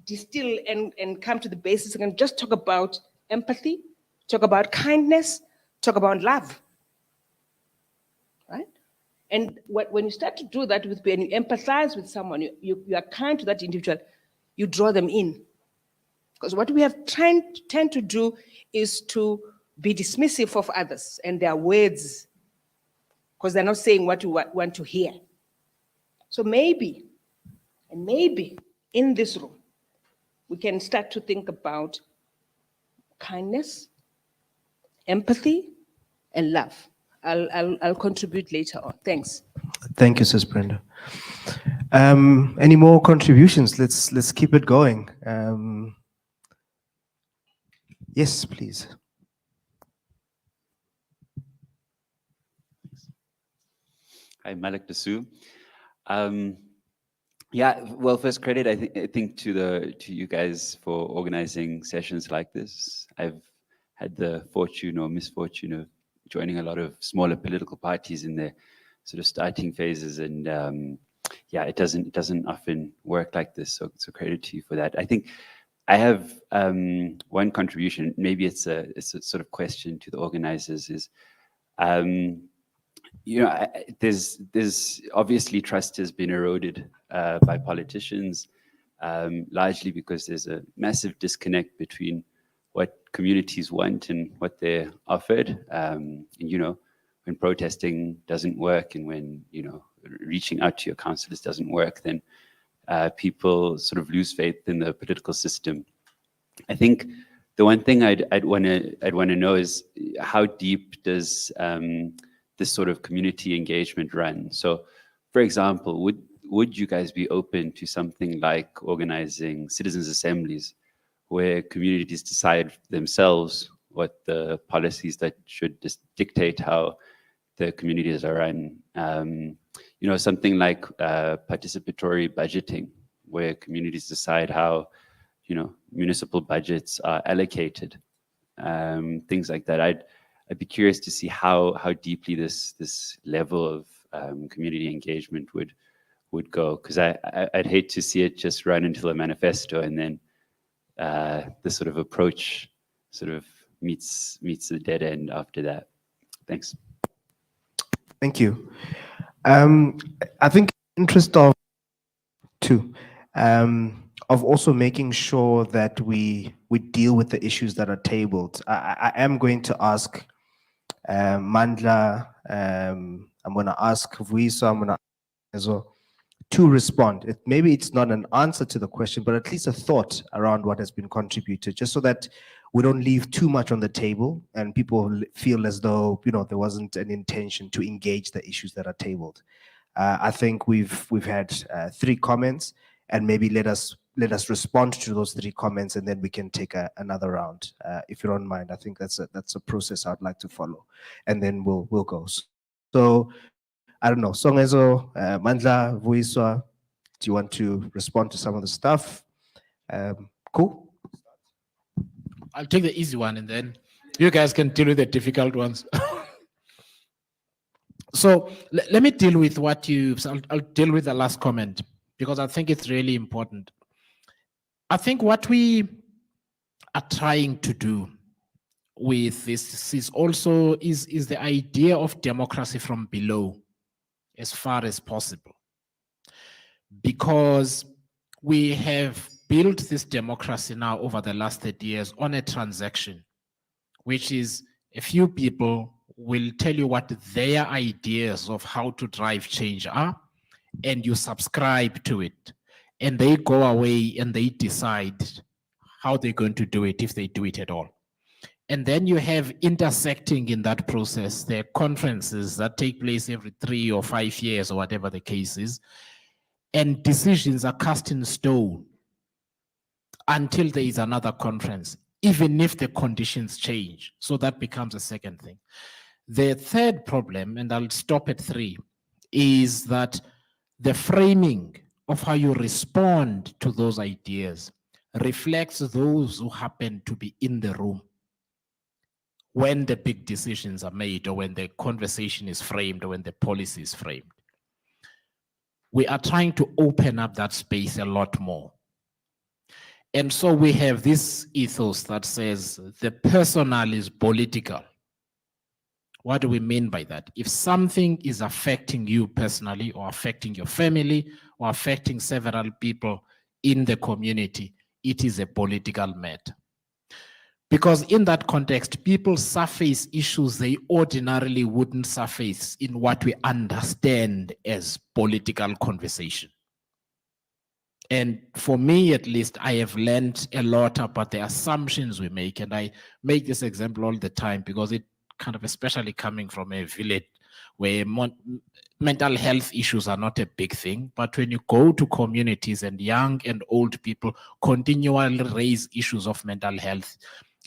distill and come to the basics and just talk about empathy, talk about kindness, talk about love, right? And when you start to do that, when you empathize with someone, you are kind to that individual, you draw them in. Because what we have tend to do is to be dismissive of others and their words, because they're not saying what you want to hear. So maybe in this room, we can start to think about kindness, empathy, and love. I'll contribute later on. Thanks. Thank you, Sis Brenda. Any more contributions? Let's keep it going. Yes, please. Hi, Malik Dasu. Yeah, well, first credit I think to you guys for organizing sessions like this. I've had the fortune or misfortune of joining a lot of smaller political parties in their sort of starting phases, and yeah, it doesn't often work like this. So credit to you for that. I think I have one contribution. Maybe it's a sort of question to the organizers. Is you know, there's obviously trust has been eroded by politicians, largely because there's a massive disconnect between what communities want and what they're offered. And, you know, when protesting doesn't work, and when, you know, reaching out to your councillors doesn't work, then people sort of lose faith in the political system. I think the one thing I'd want to know is, how deep does this sort of community engagement run? So, for example, would you guys be open to something like organizing citizens' assemblies, where communities decide themselves what the policies that should dictate how the communities are run? You know, something like participatory budgeting, where communities decide how, you know, municipal budgets are allocated, things like that. I'd be curious to see how deeply this level of community engagement would go, because I'd hate to see it just run until a manifesto, and then this sort of approach sort of meets the dead end after that. Thanks. Thank you. I think in the interest of of also making sure that we deal with the issues that are tabled, I am going to ask Mandla, I'm going to ask Vuiso, I'm going to ask as well, to respond. Maybe it's not an answer to the question, but at least a thought around what has been contributed, just so that we don't leave too much on the table and people feel as though, you know, there wasn't an intention to engage the issues that are tabled. I think we've had 3 comments, and maybe let us respond to those 3 comments, and then we can take another round, if you don't mind. I think that's a process I'd like to follow, and then we'll go. So I don't know, Songezo, Mandla, Vuiswa, do you want to respond to some of the stuff? Cool. I'll take the easy one, and then you guys can deal with the difficult ones. So let me deal with what I'll deal with the last comment, because I think it's really important. I think what we are trying to do with this is also is the idea of democracy from below, as far as possible, because we have built this democracy now over the last 30 years on a transaction, which is a few people will tell you what their ideas of how to drive change are, and you subscribe to it. And they go away and they decide how they're going to do it, if they do it at all. And then you have intersecting in that process, there are conferences that take place every 3 or 5 years or whatever the case is, and decisions are cast in stone until there is another conference, even if the conditions change. So that becomes a second thing. The third problem, and I'll stop at 3, is that the framing of how you respond to those ideas reflects those who happen to be in the room when the big decisions are made, or when the conversation is framed, or when the policy is framed. We are trying to open up that space a lot more. And so we have this ethos that says the personal is political. What do we mean by that? If something is affecting you personally, or affecting your family, or affecting several people in the community, it is a political matter. Because in that context, people surface issues they ordinarily wouldn't surface in what we understand as political conversation. And for me, at least, I have learned a lot about the assumptions we make. And I make this example all the time because it kind of, especially coming from a village where mental health issues are not a big thing. But when you go to communities and young and old people continually raise issues of mental health,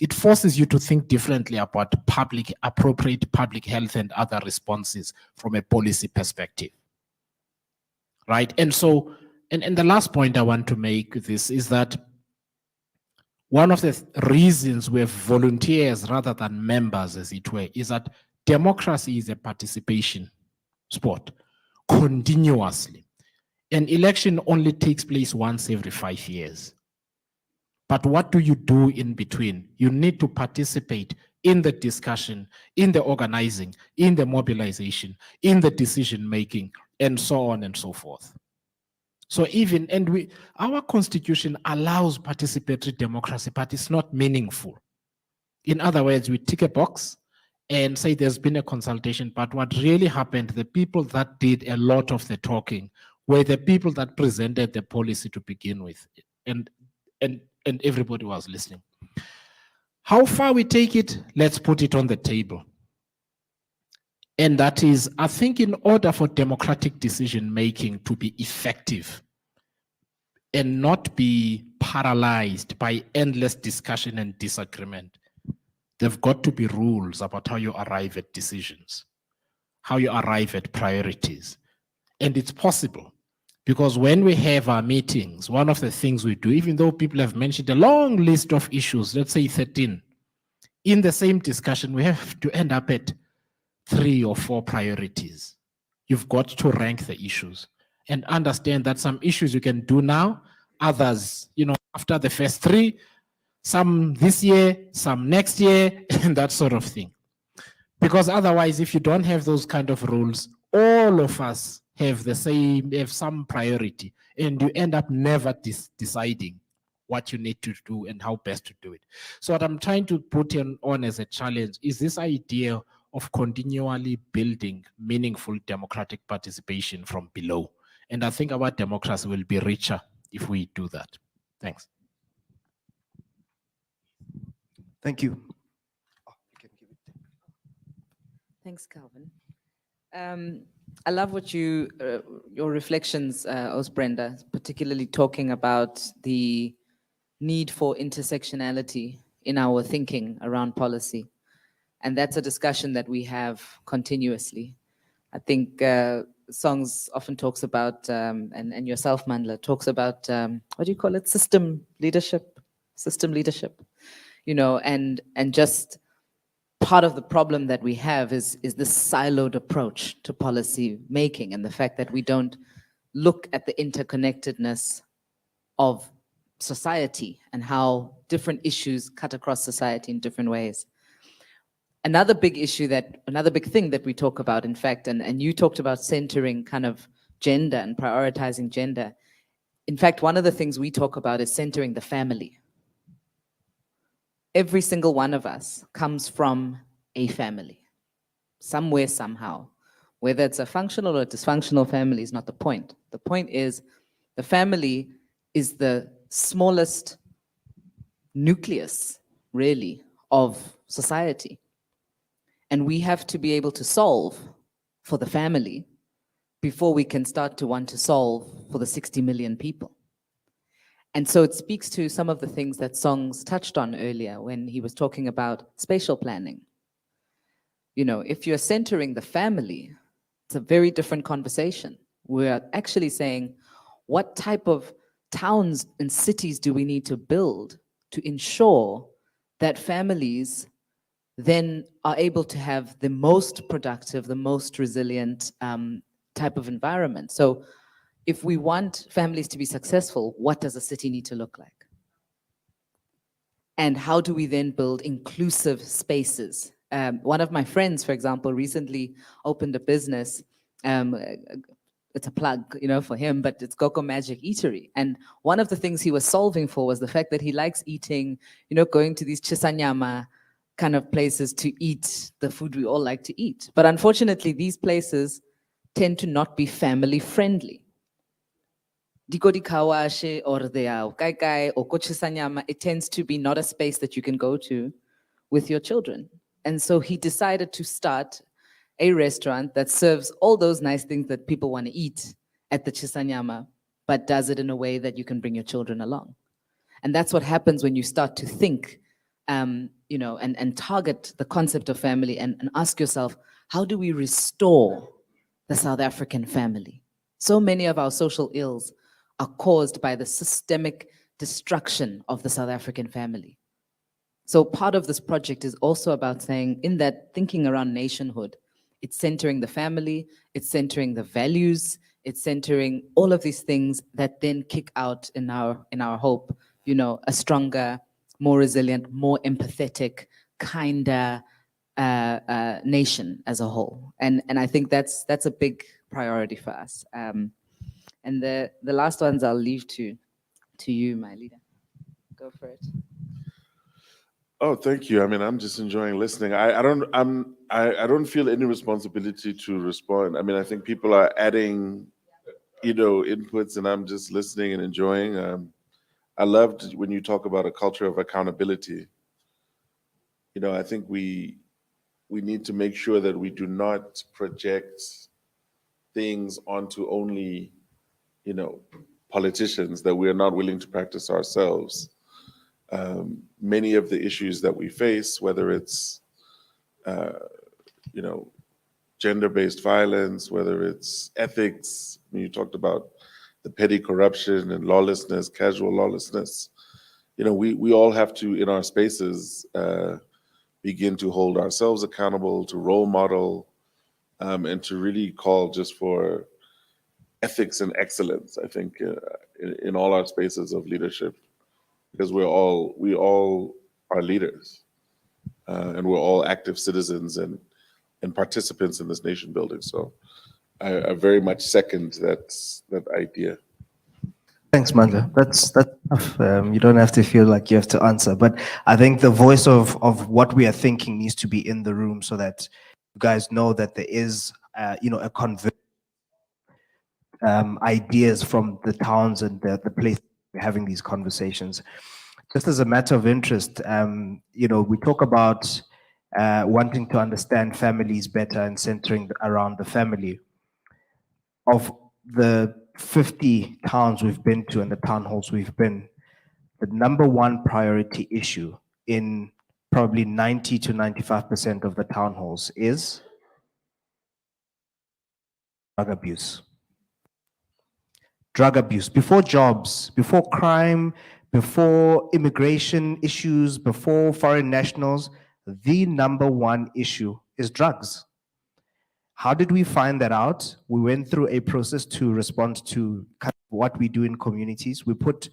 it forces you to think differently about appropriate public health and other responses from a policy perspective, right? And so, and the last point I want to make this is that one of the reasons we have volunteers rather than members, as it were, is that democracy is a participation sport continuously. An election only takes place once every 5 years. But what do you do in between? You need to participate in the discussion, in the organizing, in the mobilization, in the decision making, and so on and so forth. So our constitution allows participatory democracy, but it's not meaningful. In other words, we tick a box and say there's been a consultation, but what really happened, the people that did a lot of the talking were the people that presented the policy to begin with. And everybody was listening. How far we take it, let's put it on the table. And that is, I think in order for democratic decision-making to be effective and not be paralyzed by endless discussion and disagreement, there've got to be rules about how you arrive at decisions, how you arrive at priorities. And it's possible. Because when we have our meetings, one of the things we do, even though people have mentioned a long list of issues, let's say 13, in the same discussion, we have to end up at 3 or 4 priorities. You've got to rank the issues and understand that some issues you can do now, others, after the first 3, some this year, some next year, and that sort of thing. Because otherwise, if you don't have those kind of rules, all of us have some priority, and you end up never deciding what you need to do and how best to do it. So what I'm trying to put on as a challenge is this idea of continually building meaningful democratic participation from below. And I think our democracy will be richer if we do that. Thanks. Thank you. Thanks, Calvin. I love what your reflections, Brenda, particularly talking about the need for intersectionality in our thinking around policy. And that's a discussion that we have continuously. I think Songs often talks about, and yourself, Mandla, talks about, what do you call it? System leadership, and just part of the problem that we have is this siloed approach to policy making, and the fact that we don't look at the interconnectedness of society and how different issues cut across society in different ways. Another big thing that we talk about, in fact, and you talked about centering kind of gender and prioritizing gender. In fact, one of the things we talk about is centering the family. Every single one of us comes from a family, somewhere, somehow. Whether it's a functional or a dysfunctional family is not the point. The point is the family is the smallest nucleus, really, of society. And we have to be able to solve for the family before we can start to want to solve for the 60 million people. And so it speaks to some of the things that Songs touched on earlier when he was talking about spatial planning. You know, if you're centering the family, it's a very different conversation. We're actually saying, what type of towns and cities do we need to build to ensure that families then are able to have the most productive, the most resilient type of environment? So if we want families to be successful, what does a city need to look like? And how do we then build inclusive spaces? One of my friends, for example, recently opened a business. It's a plug, you know, for him, but it's Coco Magic Eatery. And one of the things he was solving for was the fact that he likes eating, you know, going to these chisanyama kind of places to eat the food we all like to eat. But unfortunately, these places tend to not be family friendly. Dikodi Kawashe or the Kaikai or Kochisanyama, it tends to be not a space that you can go to with your children. And so he decided to start a restaurant that serves all those nice things that people want to eat at the Chisanyama, but does it in a way that you can bring your children along. And that's what happens when you start to think, you know, and target the concept of family and ask yourself, how do we restore the South African family? So many of our social ills are caused by the systemic destruction of the South African family. So part of this project is also about saying, in that thinking around nationhood, it's centering the family, it's centering the values, it's centering all of these things that then kick out in our hope, you know, a stronger, more resilient, more empathetic, kinder nation as a whole. And I think that's a big priority for us. And the last ones I'll leave to you, my leader. Go for it. Oh, thank you. I mean, I'm just enjoying listening. I don't feel any responsibility to respond. I mean, I think people are adding, you know, inputs, and I'm just listening and enjoying. I loved when you talk about a culture of accountability. You know, I think we need to make sure that we do not project things onto only, you know, politicians that we are not willing to practice ourselves. Many of the issues that we face, whether it's, you know, gender-based violence, whether it's ethics, when you talked about the petty corruption and lawlessness, casual lawlessness, you know, we all have to, in our spaces, begin to hold ourselves accountable, to role model, and to really call just for ethics and excellence, I think, in all our spaces of leadership, because we all are leaders, and we're all active citizens and participants in this nation building. So I very much second that idea. Thanks, Mandla. That's tough. You don't have to feel like you have to answer, but I think the voice of what we are thinking needs to be in the room so that you guys know that there is, you know, a ideas from the towns and the place we're having these conversations. Just as a matter of interest, you know, we talk about wanting to understand families better and centering around the family. Of the 50 towns we've been to and the town halls we've been, the number one priority issue in probably 90 to 95% of the town halls is drug abuse. Drug abuse, before jobs, before crime, before immigration issues, before foreign nationals, the number one issue is drugs. How did we find that out? We went through a process to respond to what we do in communities. We put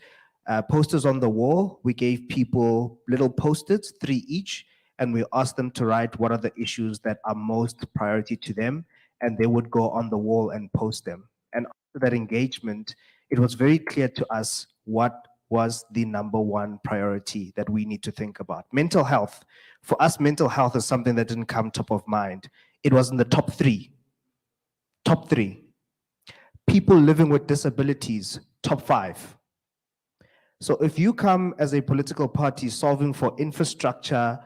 posters on the wall. We gave people little post-its, 3 each, and we asked them to write what are the issues that are most priority to them, and they would go on the wall and post them. And after that engagement, it was very clear to us what was the number one priority that we need to think about. Mental health. For us, mental health is something that didn't come top of mind. It was in the top three. Top three. People living with disabilities, top 5. So if you come as a political party solving for infrastructure,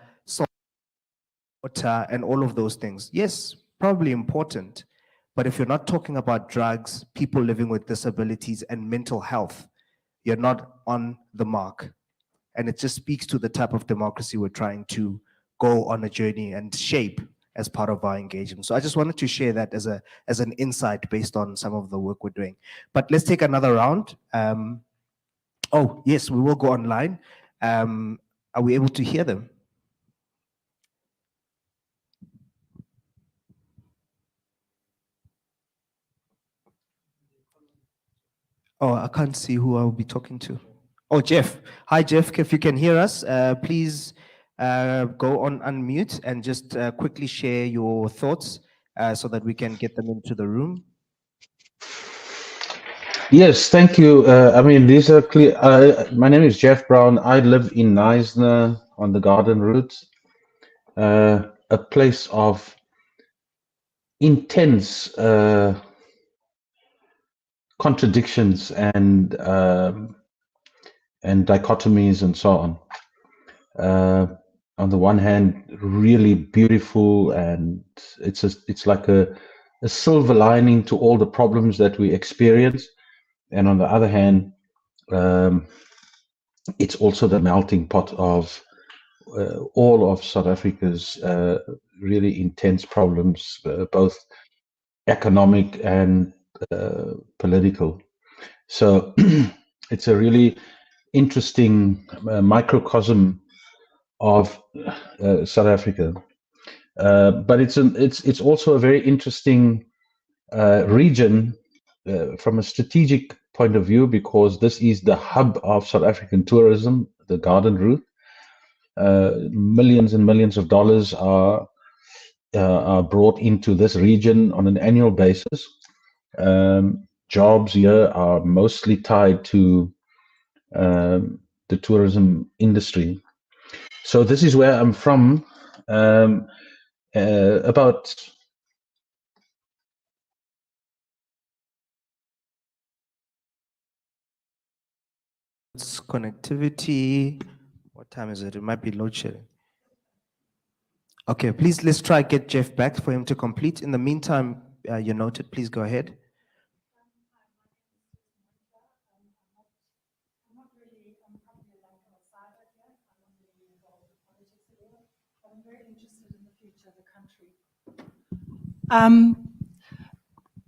water, and all of those things, yes, probably important. But if you're not talking about drugs, people living with disabilities, and mental health, you're not on the mark. And it just speaks to the type of democracy we're trying to go on a journey and shape as part of our engagement. So I just wanted to share that as an insight based on some of the work we're doing. But let's take another round. Oh, yes, we will go online. Are we able to hear them? Oh, I can't see who I'll be talking to. Oh, Jeff. Hi, Jeff. If you can hear us, please go on unmute and just quickly share your thoughts so that we can get them into the room. Yes, thank you. I mean, these are clear. My name is Jeff Brown. I live in Knysna on the Garden Route, a place of intense contradictions and dichotomies and so on the one hand, really beautiful, and it's like a silver lining to all the problems that we experience. And on the other hand, it's also the melting pot of all of South Africa's really intense problems, both economic and political. So it's a really interesting microcosm of South Africa. But it's also a very interesting region from a strategic point of view, because this is the hub of South African tourism, the Garden Route. Millions and millions of dollars are brought into this region on an annual basis. Jobs here are mostly tied to the tourism industry. So this is where I'm from. About It's connectivity. What time is it? It might be load shedding. Okay, please, let's try get Jeff back for him to complete. In the meantime, you're noted. Please go ahead.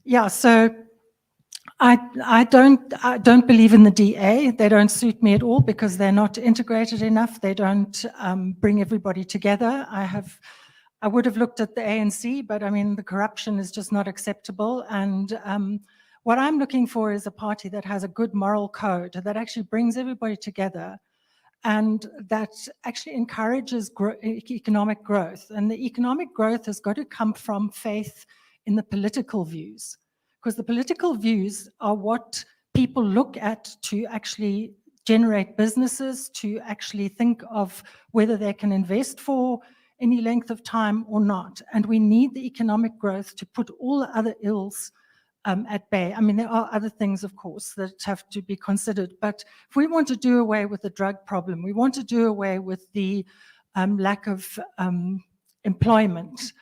Yeah, so I don't believe in the DA. They don't suit me at all because they're not integrated enough. They don't bring everybody together. I would have looked at the ANC, but I mean, the corruption is just not acceptable. And what I'm looking for is a party that has a good moral code, that actually brings everybody together, and that actually encourages economic growth. And the economic growth has got to come from faith in the political views, because the political views are what people look at to actually generate businesses, to actually think of whether they can invest for any length of time or not. And we need the economic growth to put all the other ills at bay. I mean, there are other things, of course, that have to be considered. But if we want to do away with the drug problem, we want to do away with the lack of employment,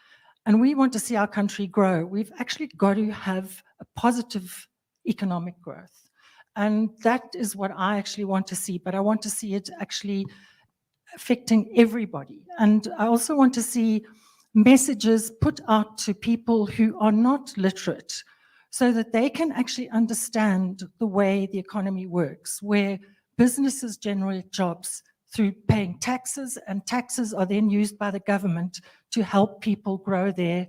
and we want to see our country grow, we've actually got to have a positive economic growth. And that is what I actually want to see, but I want to see it actually affecting everybody. And I also want to see messages put out to people who are not literate, so that they can actually understand the way the economy works, where businesses generate jobs through paying taxes, and taxes are then used by the government to help people grow their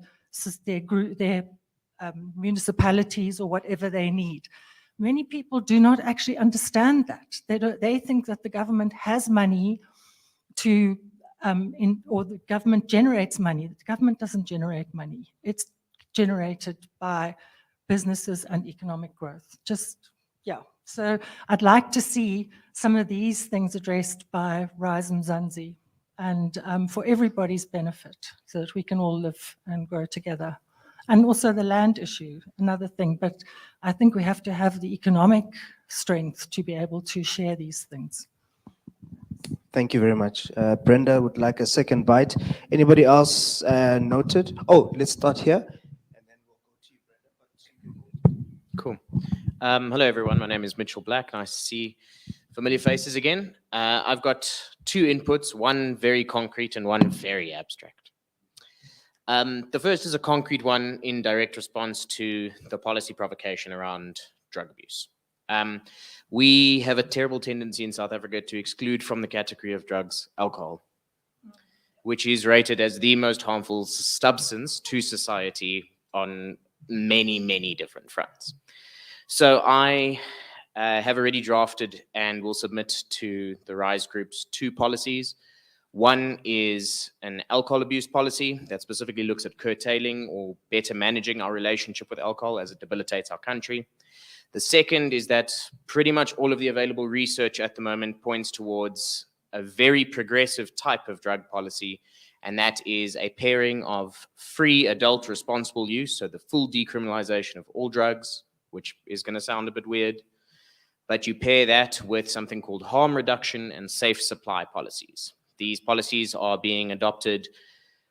municipalities or whatever they need. Many people do not actually understand that. They think that the government has money to, or the government generates money. The government doesn't generate money. It's generated by businesses and economic growth. Just, yeah, So I'd like to see some of these things addressed by Rise Mzansi, and for everybody's benefit, so that we can all live and grow together. And also the land issue, another thing, but I think we have to have the economic strength to be able to share these things. Thank you very much. Brenda would like a second bite. Anybody else noted? Oh, let's start here. Cool. Hello, everyone. My name is Mitchell Black. Nice to see familiar faces again. I've got two inputs, one very concrete and one very abstract. The first is a concrete one in direct response to the policy provocation around drug abuse. We have a terrible tendency in South Africa to exclude from the category of drugs alcohol, which is rated as the most harmful substance to society on many, many different fronts. So I have already drafted and will submit to the RISE groups two policies. One is an alcohol abuse policy that specifically looks at curtailing or better managing our relationship with alcohol as it debilitates our country. The second is that pretty much all of the available research at the moment points towards a very progressive type of drug policy, and that is a pairing of free adult responsible use, so the full decriminalization of all drugs, which is going to sound a bit weird, but you pair that with something called harm reduction and safe supply policies. These policies are being adopted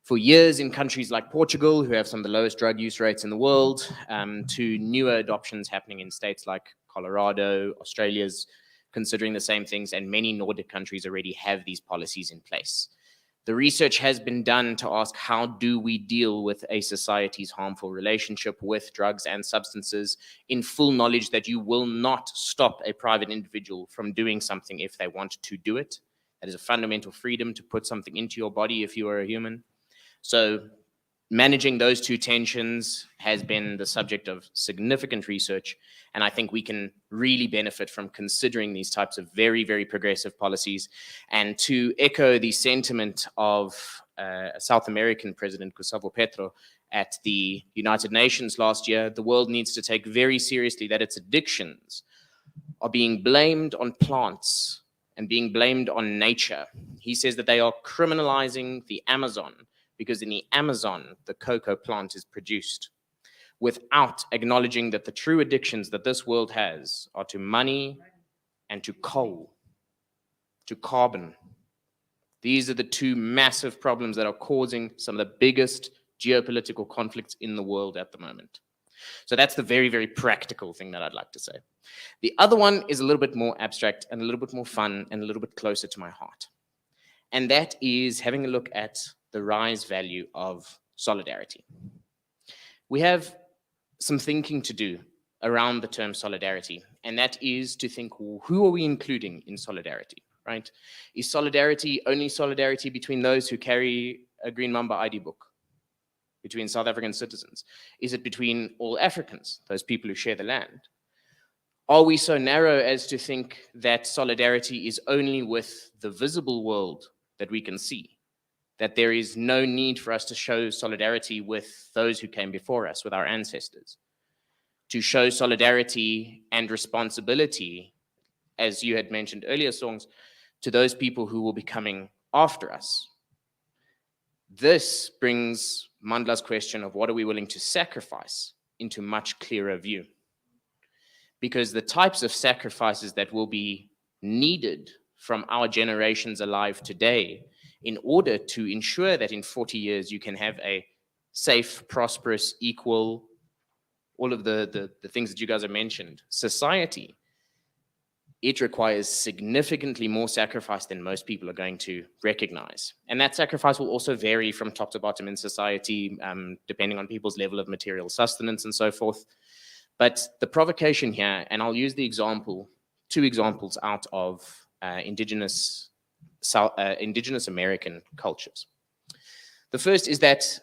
for years in countries like Portugal, who have some of the lowest drug use rates in the world, to newer adoptions happening in states like Colorado. Australia's considering the same things, and many Nordic countries already have these policies in place. The research has been done to ask, how do we deal with a society's harmful relationship with drugs and substances, in full knowledge that you will not stop a private individual from doing something if they want to do it. That is a fundamental freedom to put something into your body if you are a human. So managing those two tensions has been the subject of significant research, and I think we can really benefit from considering these types of very, very progressive policies. And to echo the sentiment of South American President Gustavo Petro at the United Nations last year, the world needs to take very seriously that its addictions are being blamed on plants and being blamed on nature. He says that they are criminalizing the Amazon, because in the Amazon, the cocoa plant is produced, without acknowledging that the true addictions that this world has are to money and to coal, to carbon. These are the two massive problems that are causing some of the biggest geopolitical conflicts in the world at the moment. So that's the very, very practical thing that I'd like to say. The other one is a little bit more abstract and a little bit more fun and a little bit closer to my heart. And that is having a look at the RISE value of solidarity. We have some thinking to do around the term solidarity, and that is to think, well, who are we including in solidarity, right? Is solidarity only solidarity between those who carry a Green Mamba ID book, between South African citizens? Is it between all Africans, those people who share the land? Are we so narrow as to think that solidarity is only with the visible world that we can see, that there is no need for us to show solidarity with those who came before us, with our ancestors, to show solidarity and responsibility, as you had mentioned earlier, Songs, to those people who will be coming after us? This brings Mandla's question of what are we willing to sacrifice into much clearer view. Because the types of sacrifices that will be needed from our generations alive today in order to ensure that in 40 years you can have a safe, prosperous, equal, all of the things that you guys have mentioned, society, it requires significantly more sacrifice than most people are going to recognize. And that sacrifice will also vary from top to bottom in society, depending on people's level of material sustenance and so forth. But the provocation here, and I'll use the example, two examples out of indigenous American cultures. The first is that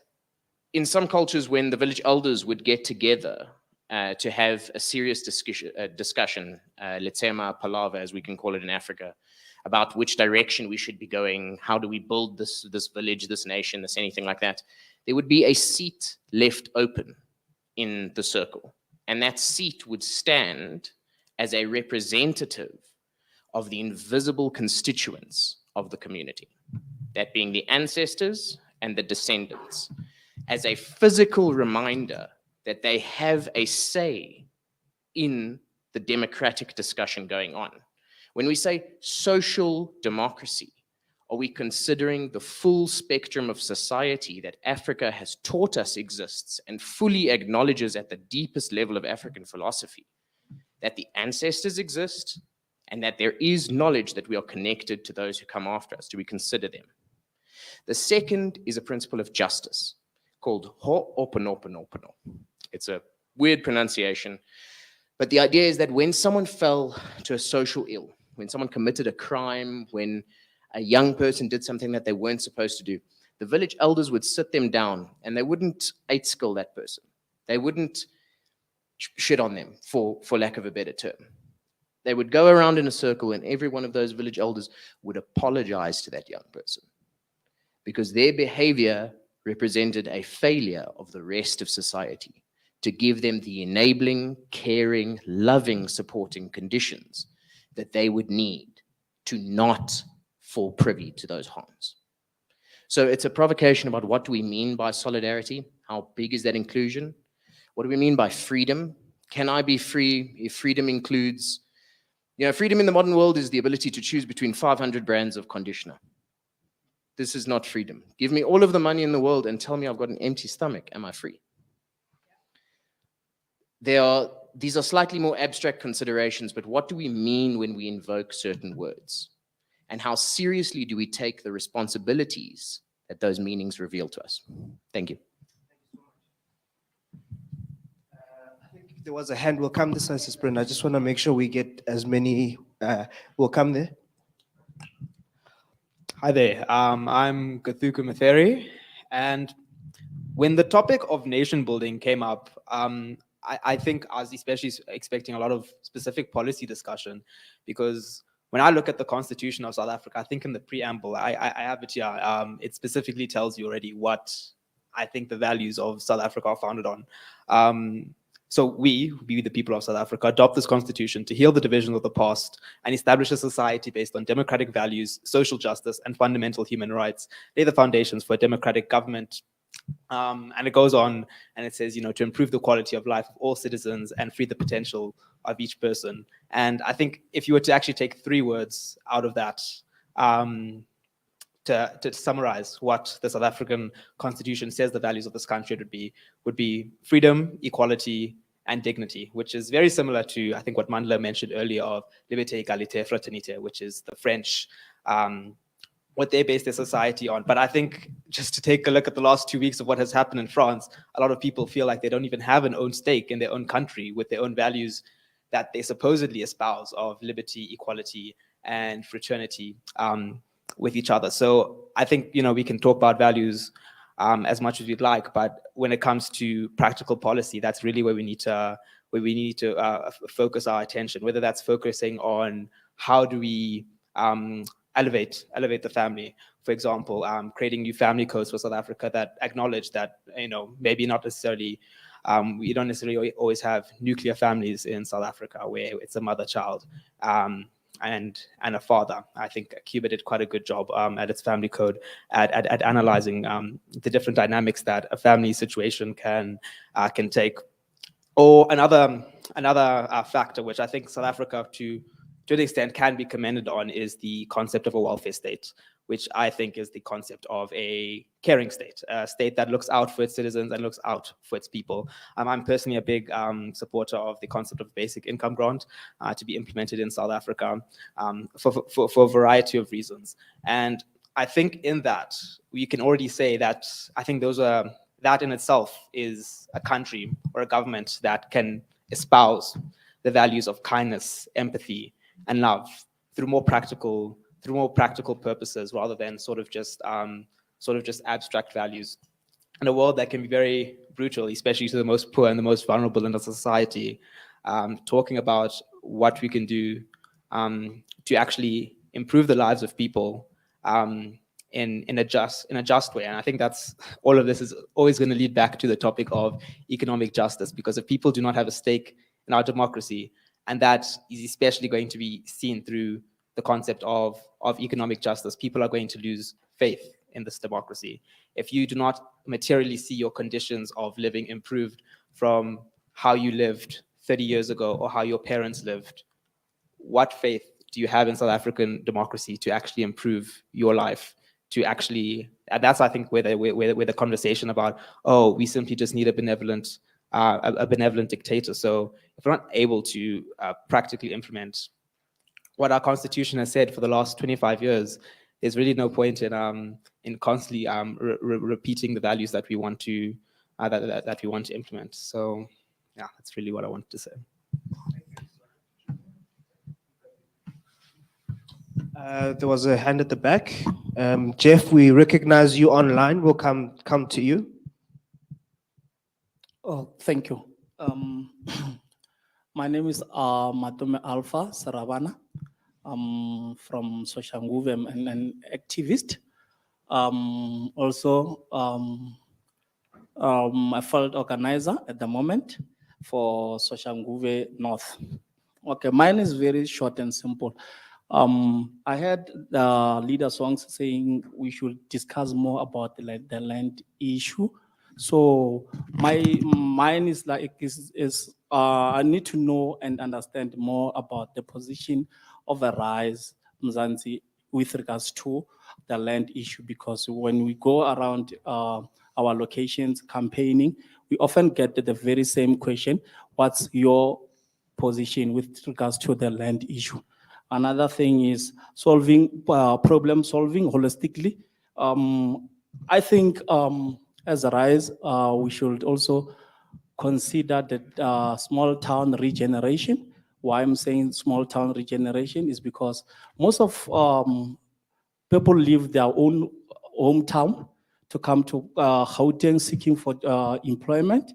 in some cultures, when the village elders would get together to have a serious discussion, let's say a palaver, as we can call it in Africa, about which direction we should be going, how do we build this village, this nation, this anything like that, there would be a seat left open in the circle. And that seat would stand as a representative of the invisible constituents of the community, that being the ancestors and the descendants, as a physical reminder that they have a say in the democratic discussion going on. When we say social democracy, are we considering the full spectrum of society that Africa has taught us exists and fully acknowledges at the deepest level of African philosophy that the ancestors exist and that there is knowledge that we are connected to those who come after us? Do we consider them? The second is a principle of justice called ho'oponoponopono. It's a weird pronunciation, but the idea is that when someone fell to a social ill, when someone committed a crime, when a young person did something that they weren't supposed to do, the village elders would sit them down and they wouldn't skill that person. They wouldn't shit on them, for lack of a better term. They would go around in a circle and every one of those village elders would apologize to that young person because their behavior represented a failure of the rest of society to give them the enabling, caring, loving, supporting conditions that they would need to not fall privy to those harms. So it's a provocation about what do we mean by solidarity? How big is that inclusion? What do we mean by freedom? Can I be free if freedom includes, freedom in the modern world is the ability to choose between 500 brands of conditioner. This is not freedom. Give me all of the money in the world and tell me I've got an empty stomach. Am I free? These are slightly more abstract considerations, but what do we mean when we invoke certain words? And how seriously do we take the responsibilities that those meanings reveal to us? Thank you. I think if there was a hand, we'll come this side, Sprint. I just want to make sure we get as many. We'll come there. Hi there, I'm Gathuku Matheri, and when the topic of nation building came up, I think I was especially expecting a lot of specific policy discussion, because when I look at the Constitution of South Africa, I think in the preamble, I have it here, it specifically tells you already what I think the values of South Africa are founded on. So we, the people of South Africa, adopt this constitution to heal the divisions of the past and establish a society based on democratic values, social justice, and fundamental human rights. Lay the foundations for a democratic government. And it goes on and it says, to improve the quality of life of all citizens and free the potential of each person. And I think if you were to actually take 3 words out of that, to summarize what the South African Constitution says the values of this country would be freedom, equality, and dignity, which is very similar to, I think, what Mandela mentioned earlier of liberté, égalité, fraternité, which is the French, what they base their society on. But I think just to take a look at the last 2 weeks of what has happened in France, a lot of people feel like they don't even have an own stake in their own country with their own values that they supposedly espouse of liberty, equality, and fraternity with each other. So I think, we can talk about values as much as we'd like, but when it comes to practical policy, that's really where we need to focus our attention, whether that's focusing on how do we elevate the family. For example, creating new family codes for South Africa that acknowledge that, maybe not necessarily, we don't necessarily always have nuclear families in South Africa where it's a mother-child and a father. I think Cuba did quite a good job at its family code at analyzing the different dynamics that a family situation can take. Or another factor, which I think South Africa to an extent can be commended on, is the concept of a welfare state, which I think is the concept of a caring state, a state that looks out for its citizens and looks out for its people. I'm personally a big supporter of the concept of basic income grant to be implemented in South Africa for a variety of reasons. And I think in that, we can already say that I think that in itself is a country or a government that can espouse the values of kindness, empathy, and love through more practical purposes rather than sort of just abstract values. In a world that can be very brutal, especially to the most poor and the most vulnerable in the society, talking about what we can do to actually improve the lives of people in a just way. And I think that's all of this is always going to lead back to the topic of economic justice, because if people do not have a stake in our democracy And that is especially going to be seen through the concept of economic justice. People are going to lose faith in this democracy. If you do not materially see your conditions of living improved from how you lived 30 years ago or how your parents lived, what faith do you have in South African democracy to actually improve your life? To actually, and that's I think where the conversation about, oh, we simply just need a benevolent dictator. So if we're not able to practically implement what our constitution has said for the last 25 years, there's really no point in constantly repeating the values that we want to that we want to implement. So yeah, that's really what I wanted to say. There was a hand at the back. Jeff, we recognize you online. We'll come to you. Oh, thank you. My name is Matume Alpha Saravana. I'm from Soshanguve. I'm an activist. Also, a field organizer at the moment for Soshanguve North. Okay, mine is very short and simple. I heard the leader songs saying we should discuss more about the land issue. So mine is like I need to know and understand more about the position of a Rise Mzansi with regards to the land issue, because when we go around our locations campaigning, we often get the very same question: what's your position with regards to the land issue? Another thing is problem solving holistically. I think as a Rise, we should also consider the small town regeneration. Why I'm saying small town regeneration is because most of people leave their own hometown to come to Gauteng seeking for employment.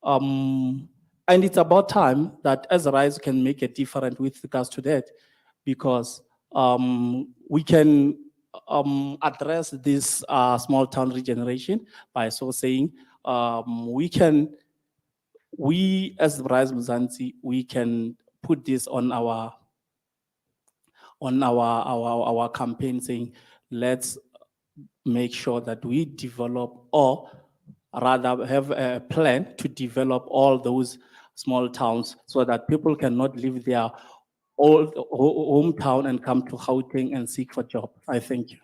And it's about time that as a Rise can make a difference with regards to that, because we can address this small town regeneration by so saying we as Rise Mzansi, we can put this on our campaign, saying let's make sure that we develop, or rather have a plan to develop all those small towns so that people cannot leave their old hometown and come to Gauteng and seek for job. I thank you.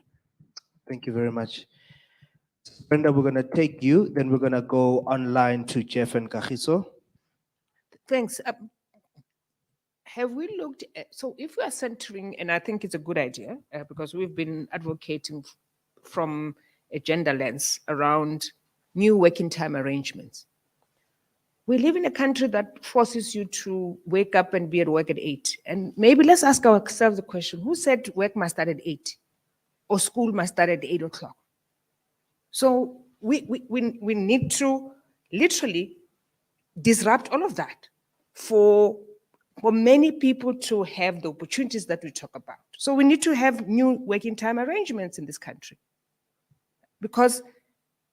Thank you very much. Brenda, we're going to take you, then we're going to go online to Jeff and Kagiso. Thanks. Have we looked at, so if we are centering, and I think it's a good idea, because we've been advocating from a gender lens around new working time arrangements. We live in a country that forces you to wake up and be at work at 8. And maybe let's ask ourselves the question, who said work must start at 8 or school must start at 8 o'clock? So we need to literally disrupt all of that for many people to have the opportunities that we talk about. So we need to have new working time arrangements in this country. Because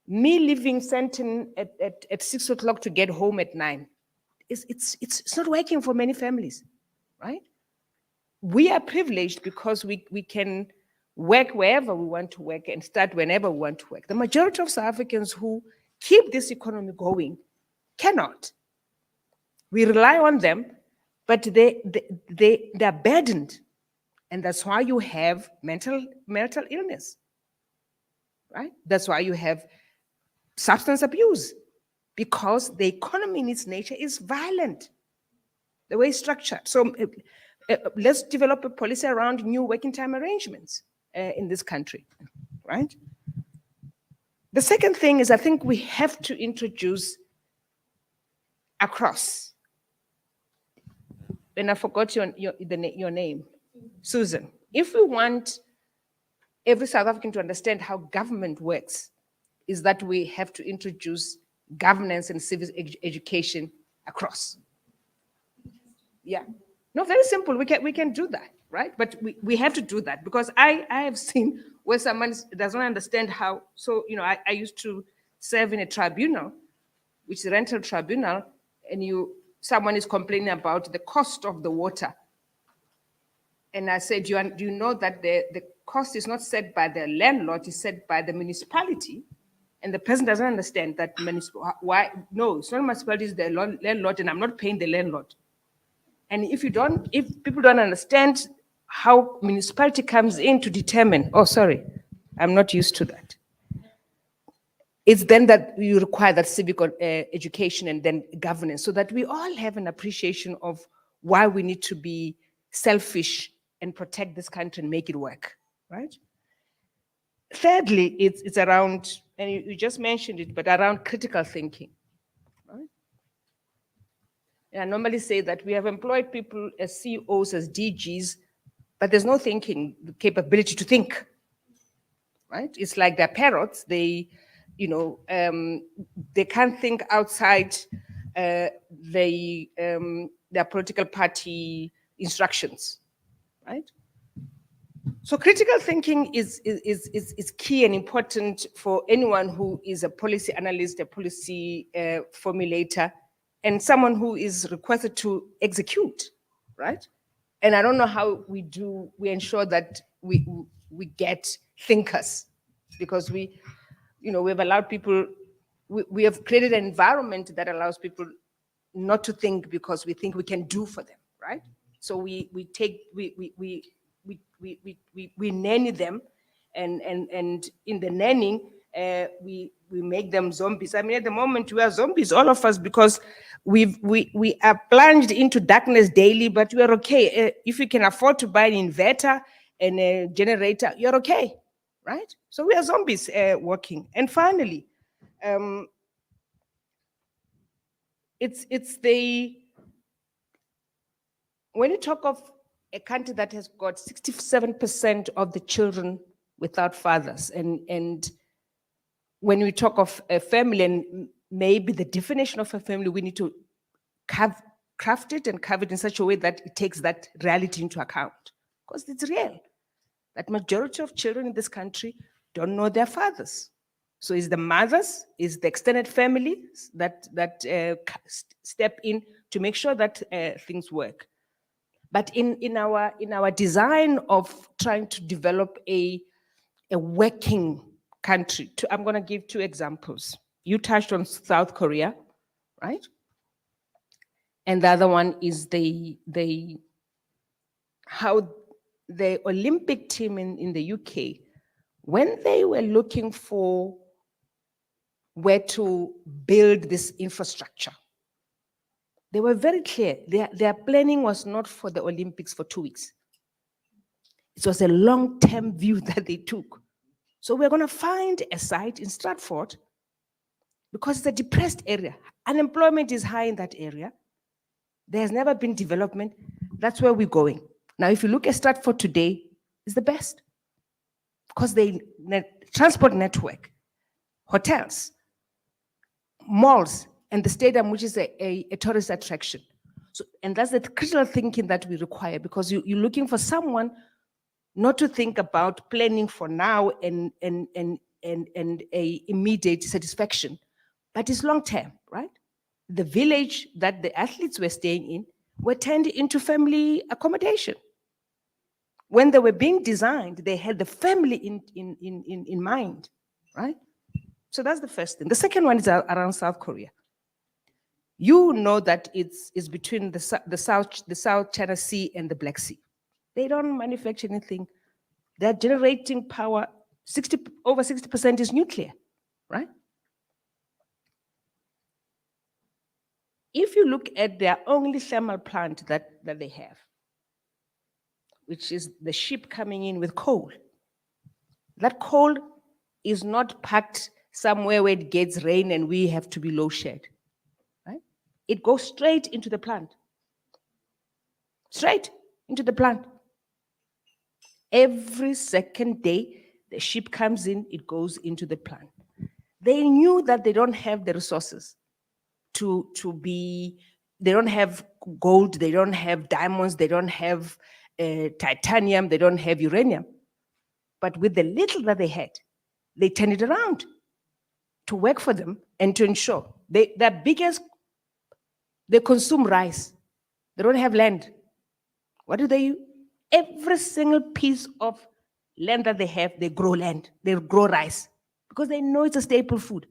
me leaving Sentin at 6 o'clock to get home at 9, it's not working for many families, right? We are privileged because we can work wherever we want to work and start whenever we want to work. The majority of South Africans who keep this economy going cannot. We rely on them, but they're burdened. And that's why you have mental illness, right? That's why you have substance abuse, because the economy in its nature is violent, the way it's structured. So let's develop a policy around new working time arrangements in this country, right? The second thing is I think we have to introduce across, and I forgot your name, Susan. If we want every South African to understand how government works, is that we have to introduce governance and civic education across. Yeah, no, very simple. We can do that, right? But we have to do that, because I have seen where someone doesn't understand how. So I used to serve in a tribunal, which is a rental tribunal, and you someone is complaining about the cost of the water. And I said, do you know that the cost is not set by the landlord, it's set by the municipality? And the person doesn't understand that why? No, it's not municipality, it's the landlord, and I'm not paying the landlord. And if people don't understand how municipality comes in to determine, oh, sorry, I'm not used to that. It's then that you require that civic education and then governance, so that we all have an appreciation of why we need to be selfish and protect this country and make it work, right? Thirdly, it's around, and you just mentioned it, but around critical thinking, right? And I normally say that we have employed people as CEOs, as DGs, but there's no thinking, the capability to think, right? It's like they're parrots. They, they can't think outside their political party instructions, right? So critical thinking is key and important for anyone who is a policy analyst, a policy formulator, and someone who is requested to execute, right? And I don't know how we ensure that we get thinkers, because we've allowed people, we have created an environment that allows people not to think because we think we can do for them, right? So we nanny them, and in the nannying, we make them zombies. I mean, at the moment we are zombies, all of us, because we are plunged into darkness daily, but we are okay. If you can afford to buy an inverter and a generator, you're okay, right? So we are zombies working. And finally, when you talk of a country that has got 67% of the children without fathers, and when we talk of a family, and maybe the definition of a family, we need to craft it and cover it in such a way that it takes that reality into account, because it's real that majority of children in this country don't know their fathers. So it's the mothers, it's the extended family that step in to make sure that things work. But in our design of trying to develop a working country, I'm going to give two examples. You touched on South Korea, right? And the other one is how the Olympic team in the UK, when they were looking for where to build this infrastructure, they were very clear. Their planning was not for the Olympics for 2 weeks. It was a long-term view that they took. So we're going to find a site in Stratford because it's a depressed area. Unemployment is high in that area. There's never been development. That's where we're going. Now, if you look at Stratford today, it's the best because transport network, hotels, malls, and the stadium, which is a tourist attraction. So, and that's the critical thinking that we require, because you're looking for someone not to think about planning for now and a immediate satisfaction, but it's long term, right? The village that the athletes were staying in were turned into family accommodation. When they were being designed, they had the family in mind, right? So that's the first thing. The second one is around South Korea. You know that it's between the South China Sea and the Black Sea. They don't manufacture anything. They're generating power. Over 60% is nuclear, right? If you look at their only thermal plant that they have, which is the ship coming in with coal, that coal is not packed somewhere where it gets rain and we have to be low shed, right? It goes straight into the plant. Straight into the plant. Every second day, the ship comes in, it goes into the plant. They knew that they don't have the resources they don't have gold, they don't have diamonds, they don't have titanium, they don't have uranium. But with the little that they had, they turned it around to work for them and to ensure their biggest They consume rice. They don't have land. What do they do? Every single piece of land that they have, they grow land. They grow rice because they know it's a staple food.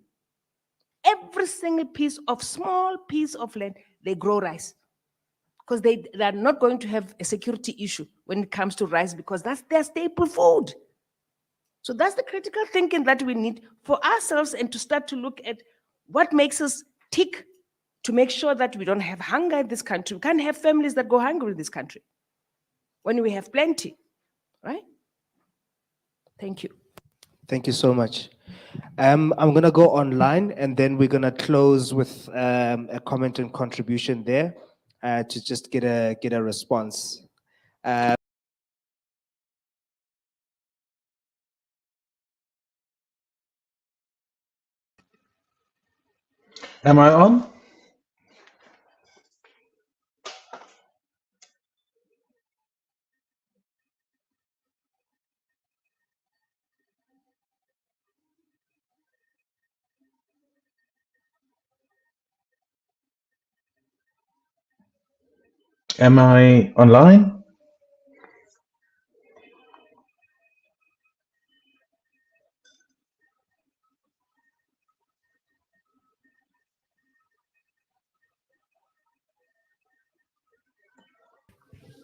Every single small piece of land, they grow rice because they are not going to have a security issue when it comes to rice because that's their staple food. So that's the critical thinking that we need for ourselves and to start to look at what makes us tick to make sure that we don't have hunger in this country. We can't have families that go hungry in this country when we have plenty, right? Thank you. Thank you so much. I'm going to go online and then we're going to close with a comment and contribution there to just get a response. Am I on? Am I online?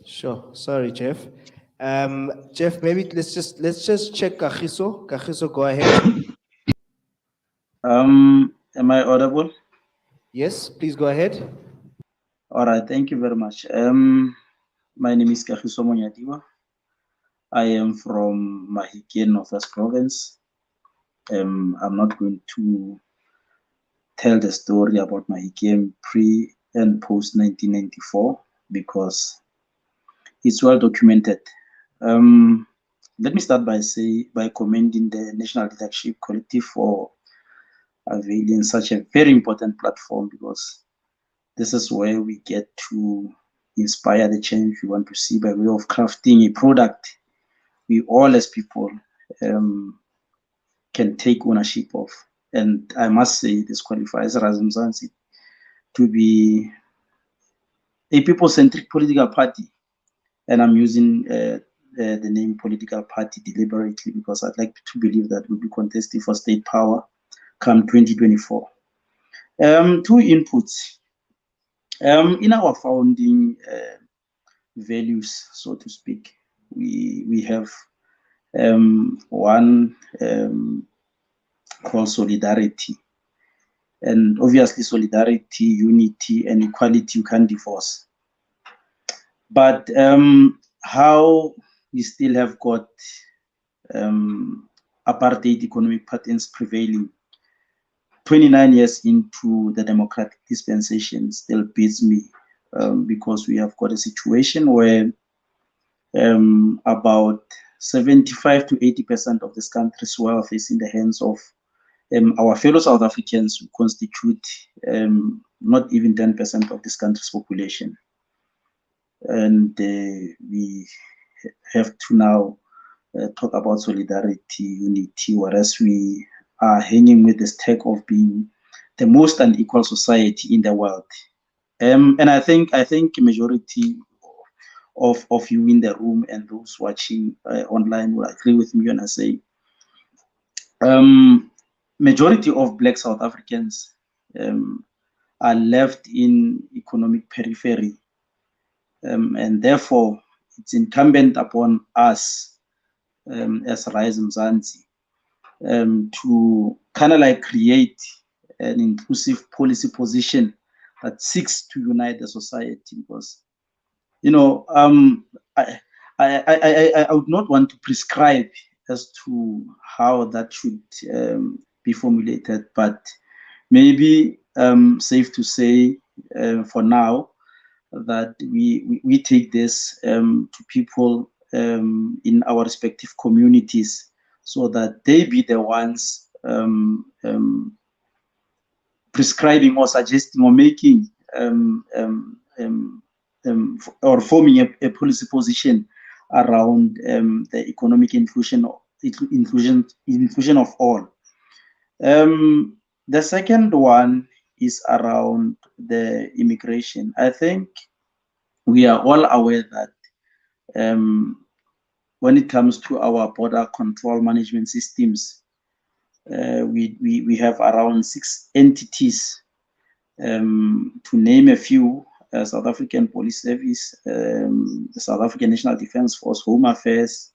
Sure. Sorry, Jeff. Jeff, maybe let's just check Kagiso. Kagiso, go ahead. Am I audible? Yes, please go ahead. All right, thank you very much. My name is Kagiso Monyadiwa. I am from Mahikeng, Northwest Province. I'm not going to tell the story about Mahikeng pre and post 1994 because it's well documented. Let me start by commending the National Leadership Collective for availing such a very important platform because this is where we get to inspire the change we want to see by way of crafting a product we all as people can take ownership of. And I must say this qualifies Mzansi to be a people-centric political party. And I'm using the name political party deliberately because I'd like to believe that we'll be contesting for state power come 2024. Two inputs. In our founding values, so to speak, we have one called solidarity. And obviously solidarity, unity, and equality you can't divorce. But how we still have got apartheid economic patterns prevailing 29 years into the democratic dispensation still beats me because we have got a situation where about 75 to 80% of this country's wealth is in the hands of our fellow South Africans who constitute not even 10% of this country's population. And we have to now talk about solidarity, unity, whereas we are hanging with this tag of being the most unequal society in the world. And I think majority of you in the room and those watching online will agree with me when I say majority of Black South Africans are left in economic periphery. And therefore, it's incumbent upon us as Rise Mzansi to kind of like create an inclusive policy position that seeks to unite the society because, you know, I would not want to prescribe as to how that should be formulated, but maybe safe to say for now that we take this to people in our respective communities so that they be the ones prescribing or suggesting or making or forming a policy position around the economic inclusion of all. The second one is around the immigration. I think we are all aware that when it comes to our border control management systems, we have around 6 entities. To name a few, South African Police Service, the South African National Defence Force, Home Affairs,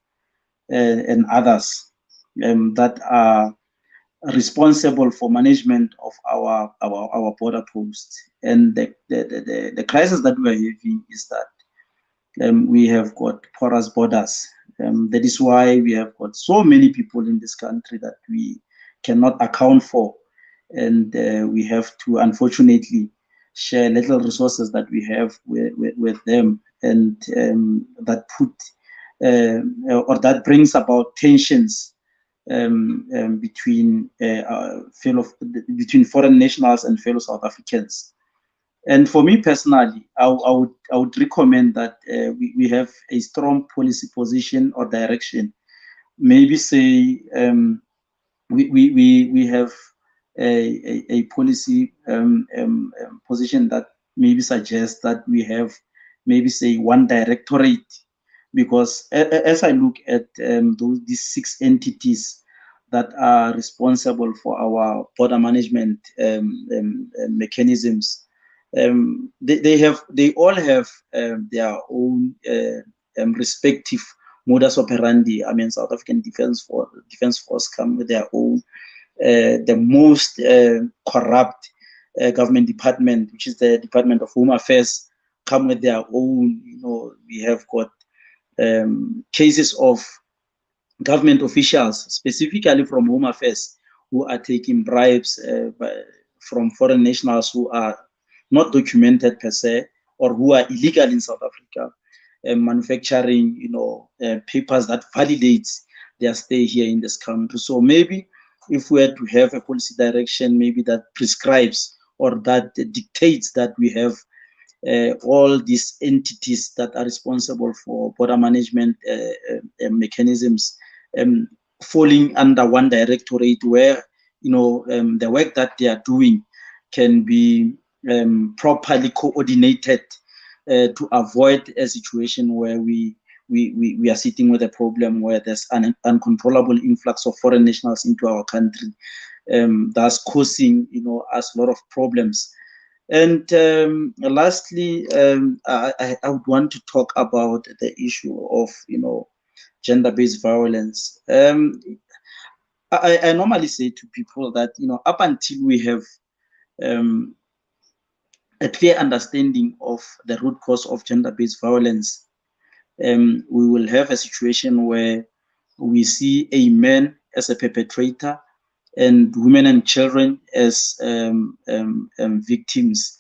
and others that are responsible for management of our border posts. And the crisis that we are having is that we have got porous borders. That is why we have got so many people in this country that we cannot account for. And we have to, unfortunately, share little resources that we have with them, and that put or that brings about tensions between between foreign nationals and fellow South Africans. And for me personally, I would recommend that we have a strong policy position or direction. Maybe say we have a policy position that maybe suggests that we have maybe say one directorate, because as I look at these 6 entities that are responsible for our border management mechanisms, they all have their own respective modus operandi. I mean, South African Defence Force come with their own. The most corrupt government department, which is the Department of Home Affairs, come with their own. You know, we have got cases of government officials, specifically from Home Affairs, who are taking bribes from foreign nationals who are not documented per se, or who are illegal in South Africa, manufacturing, papers that validates their stay here in this country. So maybe if we had to have a policy direction, maybe that prescribes or that dictates that we have all these entities that are responsible for border management mechanisms falling under one directorate, where the work that they are doing can be properly coordinated to avoid a situation where we are sitting with a problem where there's an uncontrollable influx of foreign nationals into our country, thus causing us a lot of problems. And lastly, I would want to talk about the issue of gender-based violence. I normally say to people that up until we have a clear understanding of the root cause of gender-based violence, we will have a situation where we see a man as a perpetrator and women and children as victims.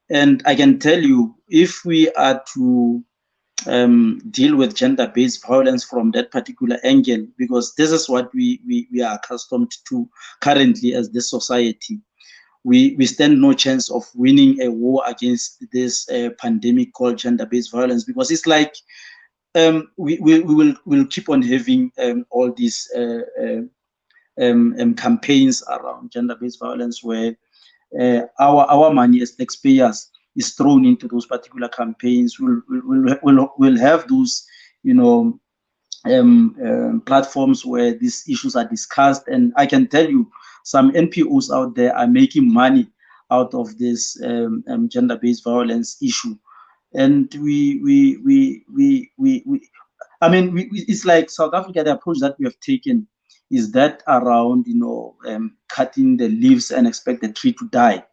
And I can tell you, if we are to deal with gender-based violence from that particular angle, because this is what we are accustomed to currently as this society, we stand no chance of winning a war against this pandemic called gender-based violence, because it's like we'll keep on having all these campaigns around gender-based violence, where our money as taxpayers is thrown into those particular campaigns. We'll have those platforms where these issues are discussed, and I can tell you some NPOs out there are making money out of this gender-based violence issue. And it's like South Africa, the approach that we have taken is that around cutting the leaves and expect the tree to die.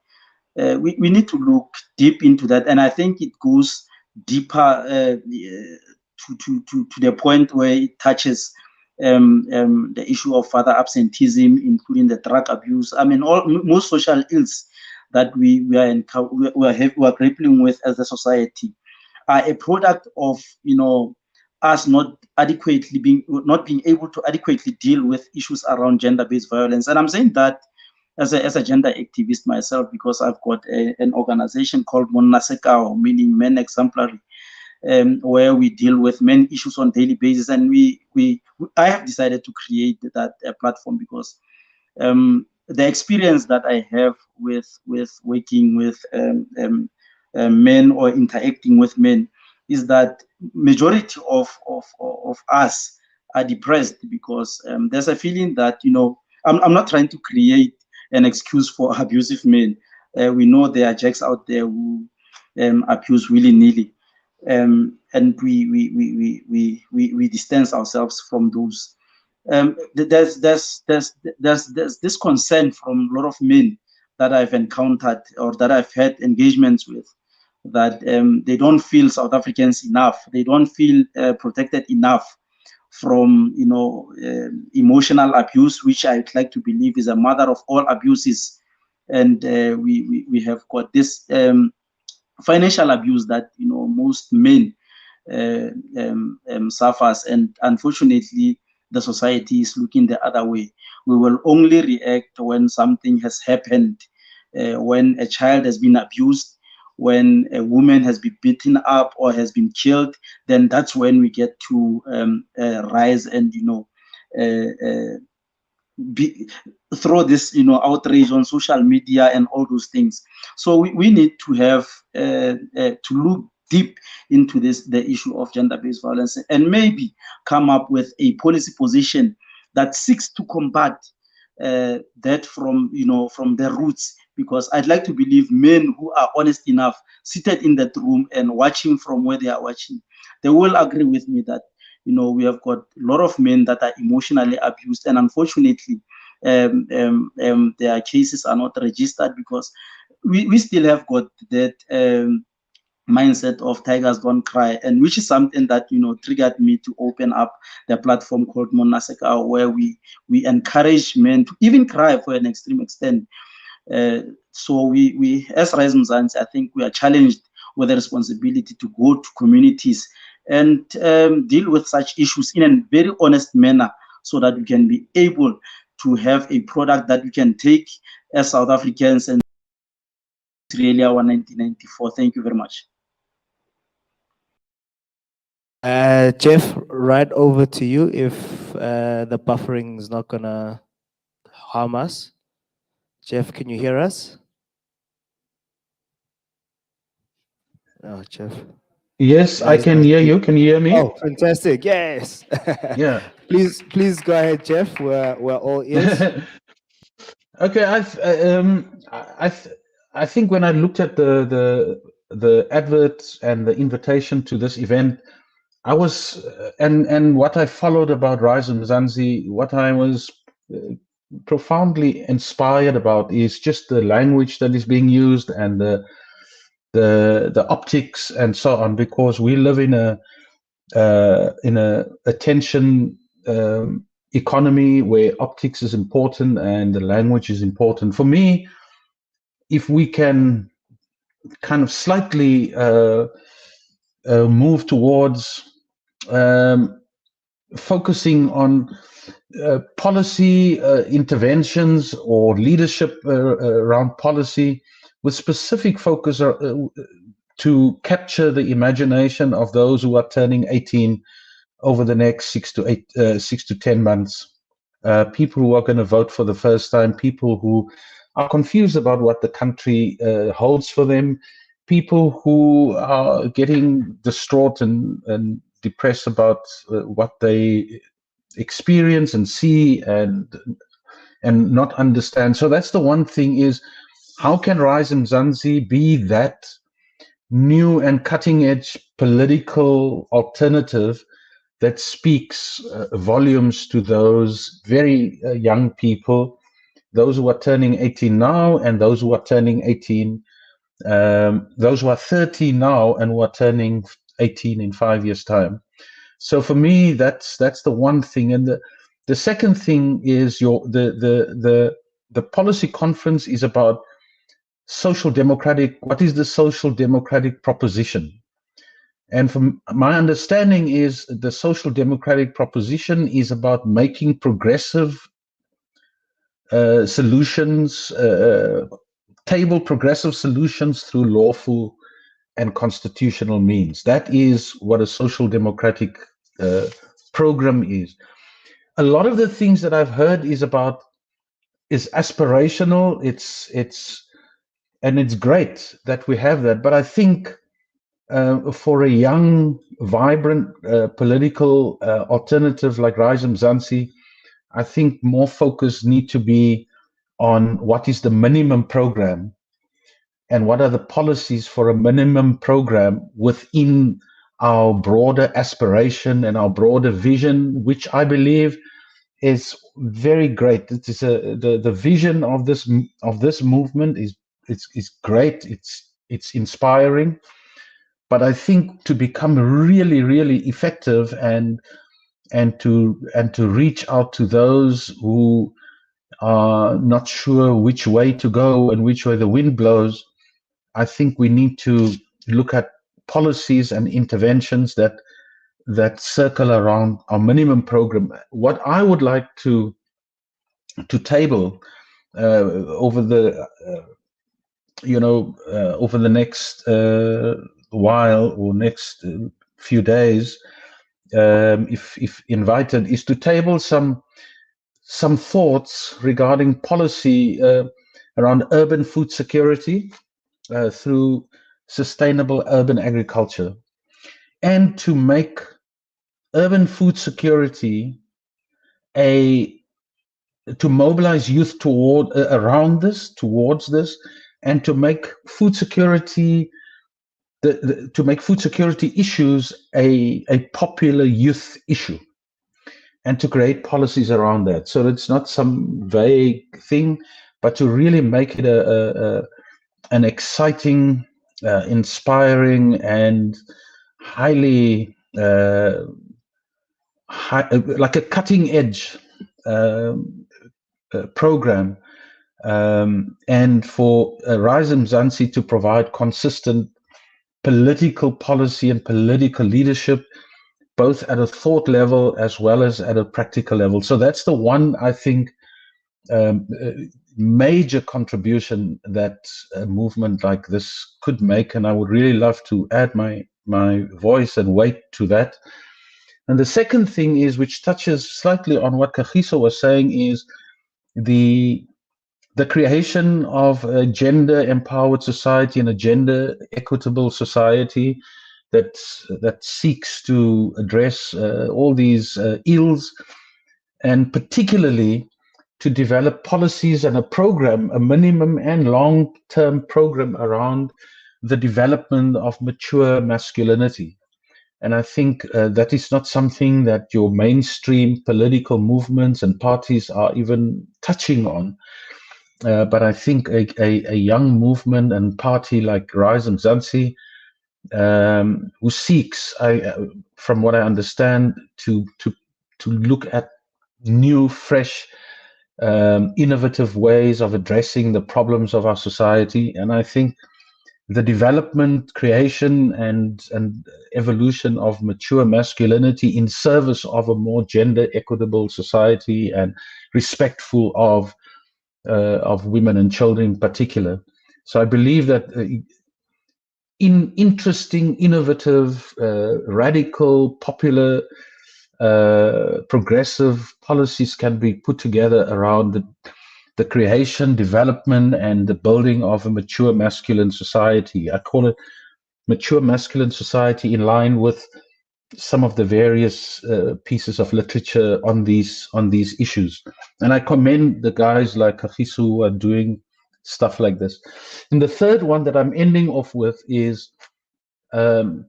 We need to look deep into that, and I think it goes deeper to the point where it touches the issue of father absenteeism, including the drug abuse. I mean, most social ills that we are grappling with as a society are a product of us not being able to adequately deal with issues around gender-based violence. And I'm saying that as a gender activist myself, because I've got an organization called Monna Sekao, meaning Men Exemplary, where we deal with men issues on a daily basis. And I have decided to create that platform because the experience that I have with working with men or interacting with men is that majority of us are depressed because there's a feeling that, you know, I'm not trying to create an excuse for abusive men. We know there are jacks out there who abuse willy-nilly, and we distance ourselves from those. There's this concern from a lot of men that I've encountered or that I've had engagements with, that they don't feel South Africans enough. They don't feel protected enough from, you know, emotional abuse, which I'd like to believe is a mother of all abuses. And we have got this financial abuse that, you know, most men suffers, and unfortunately the society is looking the other way. We will only react when something has happened, when a child has been abused, when a woman has been beaten up or has been killed. Then that's when we get to rise and, you know, throw this, you know, outrage on social media and all those things. So we need to have to look deep into this, the issue of gender-based violence, and maybe come up with a policy position that seeks to combat that from, you know, from the roots. Because I'd like to believe men who are honest enough, seated in that room and watching from where they are watching, they will agree with me that, you know, we have got a lot of men that are emotionally abused, and unfortunately their cases are not registered because we still have got that mindset of tigers don't cry, and which is something that, you know, triggered me to open up the platform called Monaseka, where we encourage men to even cry for an extreme extent. So we as Rise Mzansi, I think we are challenged with the responsibility to go to communities and deal with such issues in a very honest manner, so that we can be able to have a product that we can take as South Africans and Australia 1994. Thank you very much. Jeff, right over to you if the buffering is not gonna harm us. Jeff, can you hear us? Oh, Jeff. Yes, I can hear you. Can you hear me? Oh, fantastic! Yes. Yeah. Please go ahead, Jeff. We're all ears. Okay, I think when I looked at the adverts and the invitation to this event, I was and what I followed about Rise Mzansi, what I was profoundly inspired about is just the language that is being used and the optics and so on, because we live in a attention economy where optics is important and the language is important. For me, if we can kind of slightly move towards focusing on policy interventions or leadership around policy with specific focus to capture the imagination of those who are turning 18 over the next 6 to 10 months. People who are going to vote for the first time, people who are confused about what the country holds for them, people who are getting distraught and depressed about what they experience and see and not understand. So that's the one thing, is how can Rise Mzansi be that new and cutting edge political alternative that speaks volumes to those very young people, those who are turning 18 now and those who are turning 18, those who are 30 now and who are turning 18 in 5 years' time. So for me, that's the one thing. And the second thing is the policy conference is about social democratic. What is the social democratic proposition? And from my understanding is the social democratic proposition is about making progressive solutions, table progressive solutions through lawful and constitutional means. That is what a social democratic program is. A lot of the things that I've heard is about is aspirational. And it's great that we have that. But I think for a young, vibrant political alternative like Rise Mzansi, I think more focus need to be on what is the minimum program and what are the policies for a minimum program within our broader aspiration and our broader vision, which I believe is very great. It is the vision of this movement is great. It's inspiring, but I think to become really effective and to reach out to those who are not sure which way to go and which way the wind blows, I think we need to look at policies and interventions that circle around our minimum program. What I would like to table over the over the next while or next few days, if invited, is to table some thoughts regarding policy around urban food security through sustainable urban agriculture, and to make urban food security to mobilize youth towards this, and to make food security issues a popular youth issue, and to create policies around that. So it's not some vague thing, but to really make it an exciting, inspiring, and highly like a cutting edge program, and for Rise Mzansi to provide consistent political policy and political leadership, both at a thought level as well as at a practical level. So that's the one, I think, major contribution that a movement like this could make, and I would really love to add my voice and weight to that. And the second thing is, which touches slightly on what Kagiso was saying, is the creation of a gender-empowered society and a gender-equitable society that seeks to address all these ills, and particularly to develop policies and a program, a minimum and long-term program around the development of mature masculinity. And I think that is not something that your mainstream political movements and parties are even touching on. But I think a young movement and party like Rise Mzansi, who seeks, from what I understand, to look at new, fresh, innovative ways of addressing the problems of our society. And I think the development, creation, and evolution of mature masculinity in service of a more gender equitable society and respectful of women and children in particular. So I believe that interesting, innovative, radical, popular, progressive policies can be put together around the creation, development, and the building of a mature masculine society. I call it mature masculine society in line with some of the various pieces of literature on these issues. And I commend the guys like Kagiso who are doing stuff like this. And the third one that I'm ending off with is there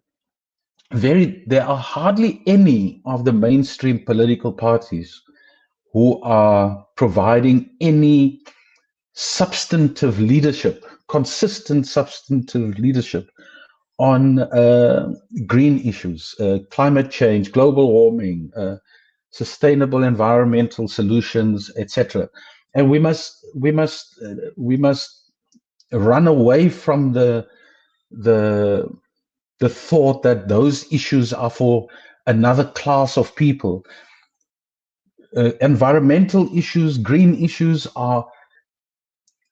are hardly any of the mainstream political parties who are providing any substantive leadership, consistent substantive leadership on green issues, climate change, global warming, sustainable environmental solutions, etc. And we must run away from the thought that those issues are for another class of people. Environmental issues, green issues are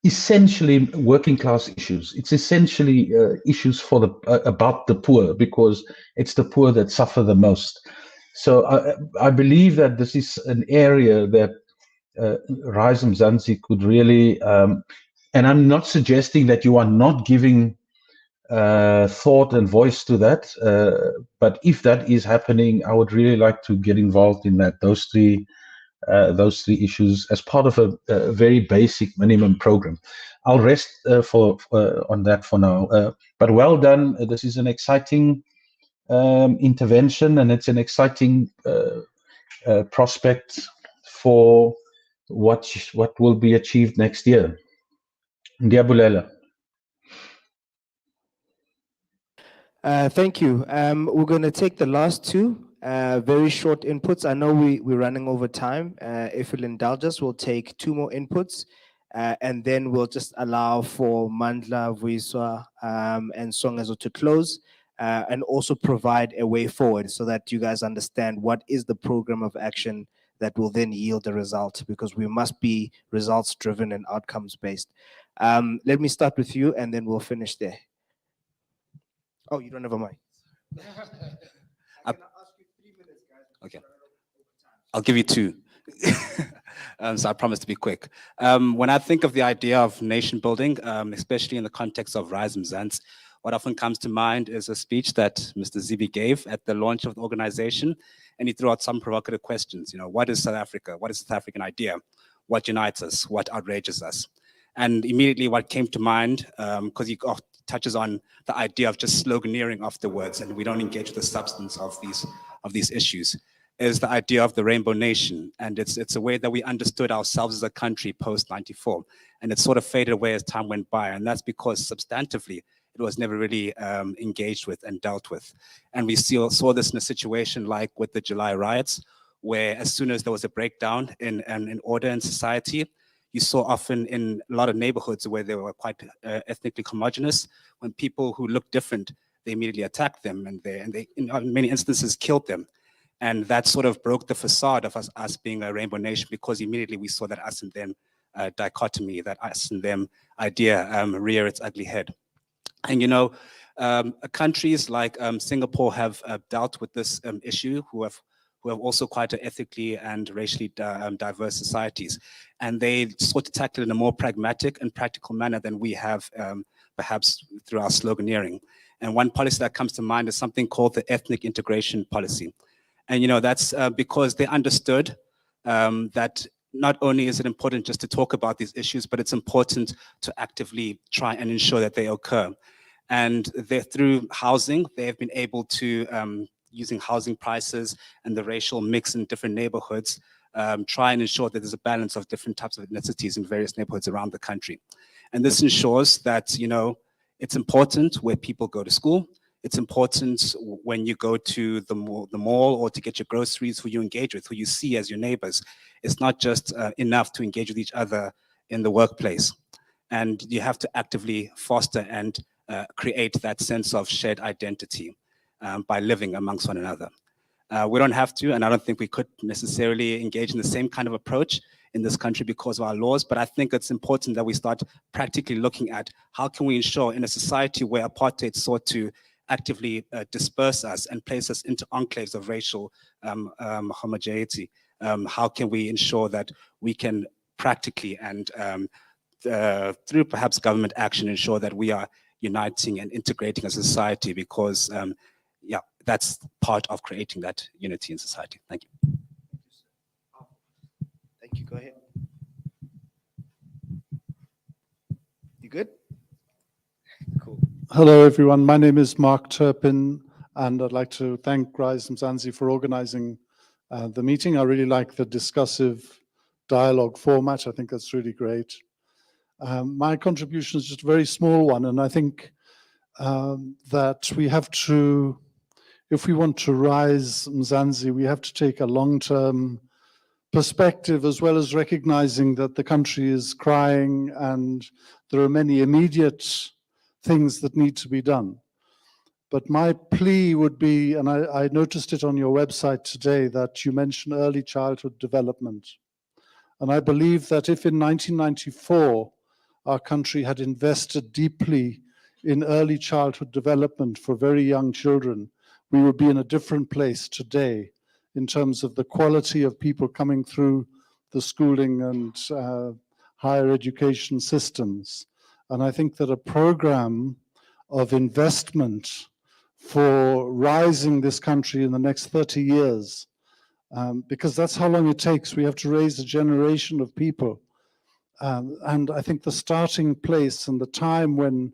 essentially working class issues. It's essentially issues for about the poor, because it's the poor that suffer the most. So I believe that this is an area that Rise Mzansi could really, and I'm not suggesting that you are not giving thought and voice to that, but if that is happening, I would really like to get involved in that. Those three issues as part of a very basic minimum program. I'll rest on that for now. But well done. This is an exciting intervention, and it's an exciting prospect for what will be achieved next year. Ndiabulela. Thank you. We're going to take the last two very short inputs. I know we're running over time. If you'll indulge us, we'll take two more inputs, and then we'll just allow for Mandla, Vuiswa, and Songezo to close, and also provide a way forward so that you guys understand what is the program of action that will then yield a result, because we must be results driven and outcomes based. Let me start with you, and then we'll finish there. Oh, you don't have a mic. Okay. I'll give you two. So I promise to be quick. When I think of the idea of nation building, especially in the context of Rise Mzansi, what often comes to mind is a speech that Mr. Zibi gave at the launch of the organization, and he threw out some provocative questions. You know, what is South Africa? What is the South African idea? What unites us? What outrages us? And immediately what came to mind, because he touches on the idea of just sloganeering afterwards, and we don't engage with the substance of these issues, is the idea of the Rainbow Nation. And it's a way that we understood ourselves as a country post-94. And it sort of faded away as time went by. And that's because substantively, it was never really engaged with and dealt with. And we saw this in a situation like with the July riots, where as soon as there was a breakdown in order in society, you saw often in a lot of neighborhoods where they were quite ethnically homogenous, when people who looked different, they immediately attacked them, and they in many instances killed them. And that sort of broke the facade of us being a rainbow nation, because immediately we saw that us and them dichotomy, that us and them idea rear its ugly head. And you know, countries like Singapore have dealt with this issue, who have also quite ethically and racially diverse societies. And they sort of tackle it in a more pragmatic and practical manner than we have, perhaps through our sloganeering. And one policy that comes to mind is something called the ethnic integration policy. And you know, that's because they understood that not only is it important just to talk about these issues, but it's important to actively try and ensure that they occur. And through housing, they have been able to, using housing prices and the racial mix in different neighborhoods, try and ensure that there's a balance of different types of ethnicities in various neighborhoods around the country. And this ensures that, you know, it's important where people go to school. It's important when you go to the mall or to get your groceries, who you engage with, who you see as your neighbors. It's not just enough to engage with each other in the workplace. And you have to actively foster and create that sense of shared identity by living amongst one another. We don't have to, and I don't think we could necessarily engage in the same kind of approach in this country because of our laws, but I think it's important that we start practically looking at how can we ensure in a society where apartheid sought to actively disperse us and place us into enclaves of racial homogeneity, how can we ensure that we can practically and through perhaps government action ensure that we are uniting and integrating as a society, because yeah, that's part of creating that unity in society. Thank you. Thank you. Go ahead. You good? Cool. Hello, everyone. My name is Mark Turpin, and I'd like to thank Rise Mzansi for organizing the meeting. I really like the discussive dialogue format. I think that's really great. My contribution is just a very small one, and I think that we have to, if we want to rise Mzansi, we have to take a long-term perspective, as well as recognizing that the country is crying and there are many immediate things that need to be done. But my plea would be, and I noticed it on your website today, that you mention early childhood development. And I believe that if in 1994 our country had invested deeply in early childhood development for very young children, we would be in a different place today in terms of the quality of people coming through the schooling and higher education systems. And I think that a program of investment for rising this country in the next 30 years, because that's how long it takes. We have to raise a generation of people. And I think the starting place and the time when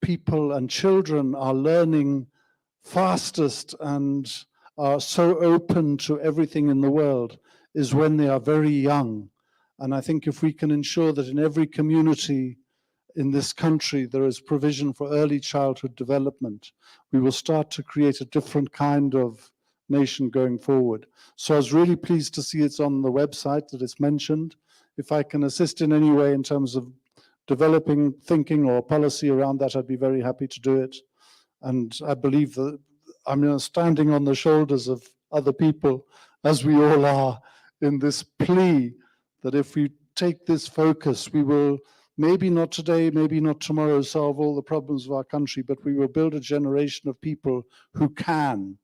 people and children are learning fastest and are so open to everything in the world is when they are very young. And I think if we can ensure that in every community in this country there is provision for early childhood development, we will start to create a different kind of nation going forward. So I was really pleased to see it's on the website, that it's mentioned. If I can assist in any way in terms of developing thinking or policy around that, I'd be very happy to do it. And I believe that I'm standing on the shoulders of other people, as we all are, in this plea that if we take this focus, we will maybe not today, maybe not tomorrow, solve all the problems of our country, but we will build a generation of people who can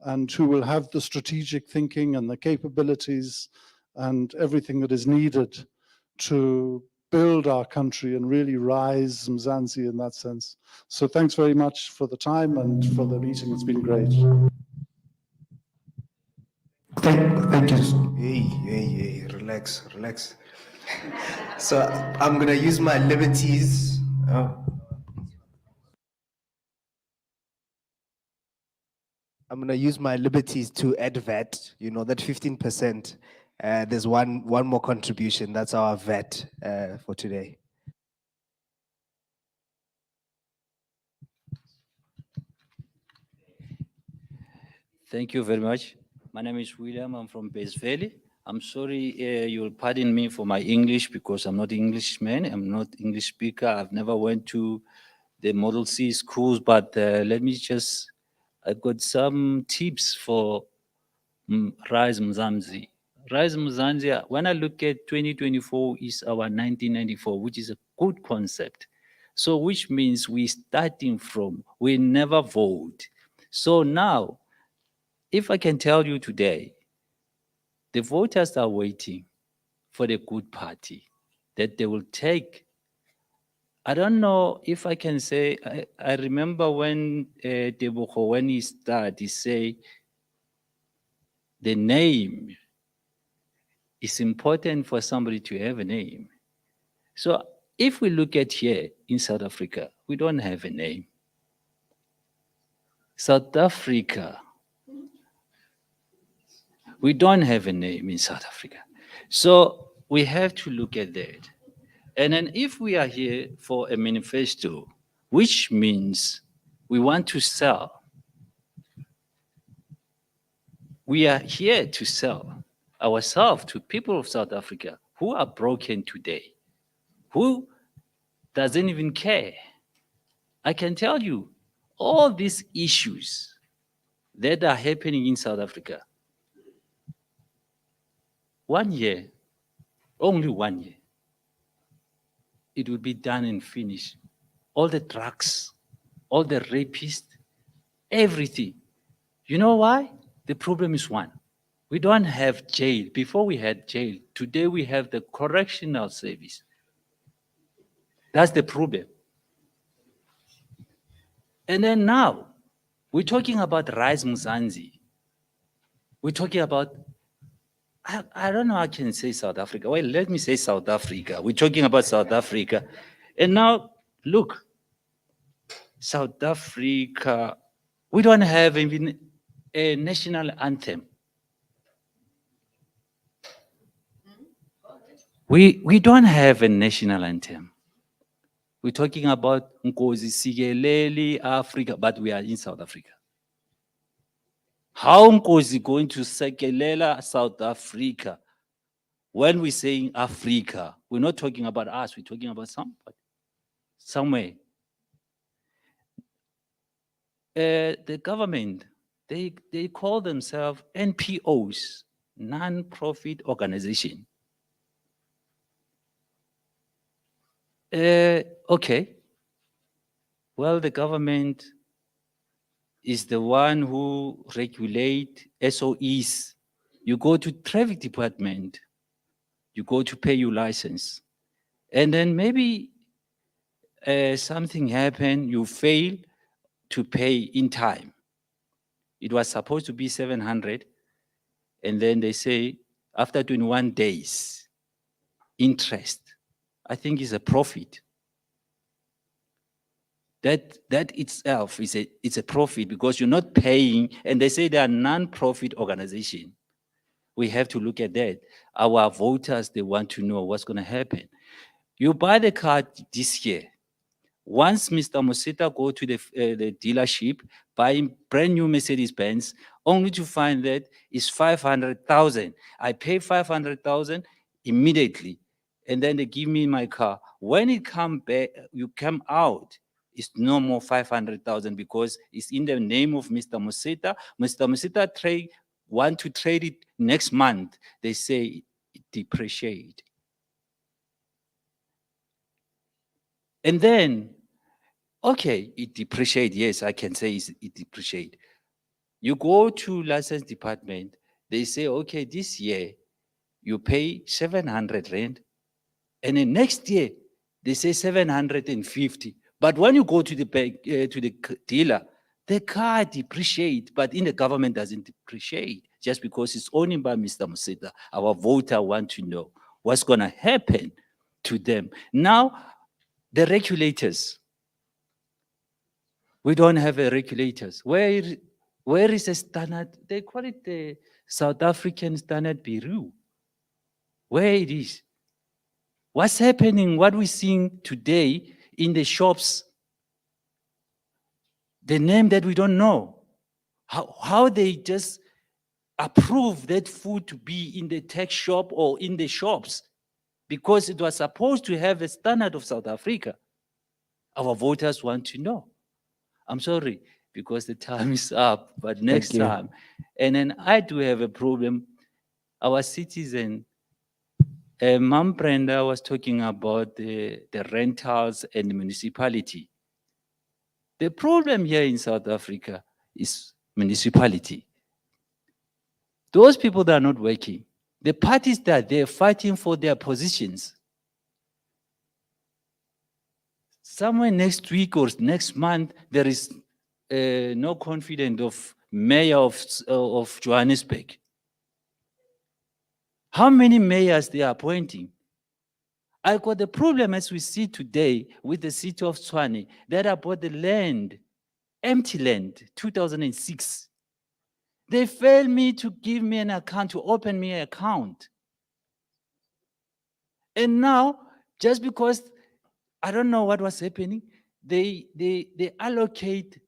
and who will have the strategic thinking and the capabilities and everything that is needed to build our country and really rise Mzansi in that sense. So thanks very much for the time and for the meeting. It's been great. Thank you. Hey, relax. So I'm gonna use my liberties. I'm gonna use my liberties to add VAT. You know that 15%. There's one more contribution. That's our VAT for today. Thank you very much. My name is William. I'm from Base Valley. I'm sorry, you'll pardon me for my English because I'm not Englishman. I'm not English speaker. I've never went to the Model C schools, but let me just, I've got some tips for Rise Mzansi. Rise Mzansi, when I look at 2024 is our 1994, which is a good concept. So which means we're starting from, we never vote. So now, if I can tell you today, the voters are waiting for the good party that they will take. I don't know if I can say, I remember when Tebogo, when he started, he say, the name is important for somebody to have a name. So if we look at here in South Africa, we don't have a name. South Africa, we don't have a name in South Africa. So we have to look at that. And then if we are here for a manifesto, which means we want to sell, we are here to sell ourselves to people of South Africa who are broken today, who doesn't even care. I can tell you all these issues that are happening in South Africa. 1 year, only 1 year, it will be done and finished. All the drugs, all the rapists, everything. You know why? The problem is one. We don't have jail. Before we had jail. Today we have the correctional service. That's the problem. And then now, we're talking about Rise Mzansi. We're talking about, I don't know how I can say South Africa. Well, let me say South Africa. We're talking about South Africa. And now, look, South Africa, we don't have even a national anthem. We don't have a national anthem. We're talking about Nkosi Sikeleli, Africa, but we are in South Africa. How Nkosi going to Sikelela South Africa? When we're saying Africa, we're not talking about us, we're talking about somebody, somewhere. The government, they call themselves NPOs, non-profit organization. Okay. Well, the government is the one who regulate SOEs. You go to traffic department, You go to pay your license. And then maybe something happened, you fail to pay in time. It was supposed to be 700. And then they say, after 21 days, interest, I think is a profit. That itself is it's a profit because you're not paying, and they say they are non-profit organization. We have to look at that. Our voters, they want to know what's going to happen. You buy the car this year. Once Mr. Musita go to the dealership, buying brand new Mercedes-Benz, only to find that it's 500,000. I pay 500,000 immediately, and then they give me my car. When it come back, you come out, it's no more 500,000 because it's in the name of Mr. Musita. Mr. Musita want to trade it next month. They say it depreciate. And then, okay, it depreciate. Yes, I can say it depreciate. You go to license department, they say, okay, this year you pay 700 rand, and then next year they say 750. But when you go to the bank, to the dealer, the car depreciate, but in the government doesn't depreciate just because it's owned by Mr. Musita. Our voter want to know what's going to happen to them. Now, the regulators, we don't have a regulators. Where is a standard? They call it the South African Standard Bureau. Where it is? What's happening? What we're seeing today in the shops? The name that we don't know. How they just approve that food to be in the tech shop or in the shops because it was supposed to have a standard of South Africa. Our voters want to know. I'm sorry, because the time is up, but next time. And then I do have a problem. Our citizen, Ma'am Brenda was talking about the rentals and the municipality. The problem here in South Africa is municipality. Those people that are not working, the parties that they're fighting for their positions. Somewhere next week or next month, there is no confidence of mayor of Johannesburg. How many mayors they are appointing? I got the problem as we see today with the city of Tshwane that I bought the land, empty land, 2006. They failed me to give me an account, to open me an account. And now, just because I don't know what was happening, they allocate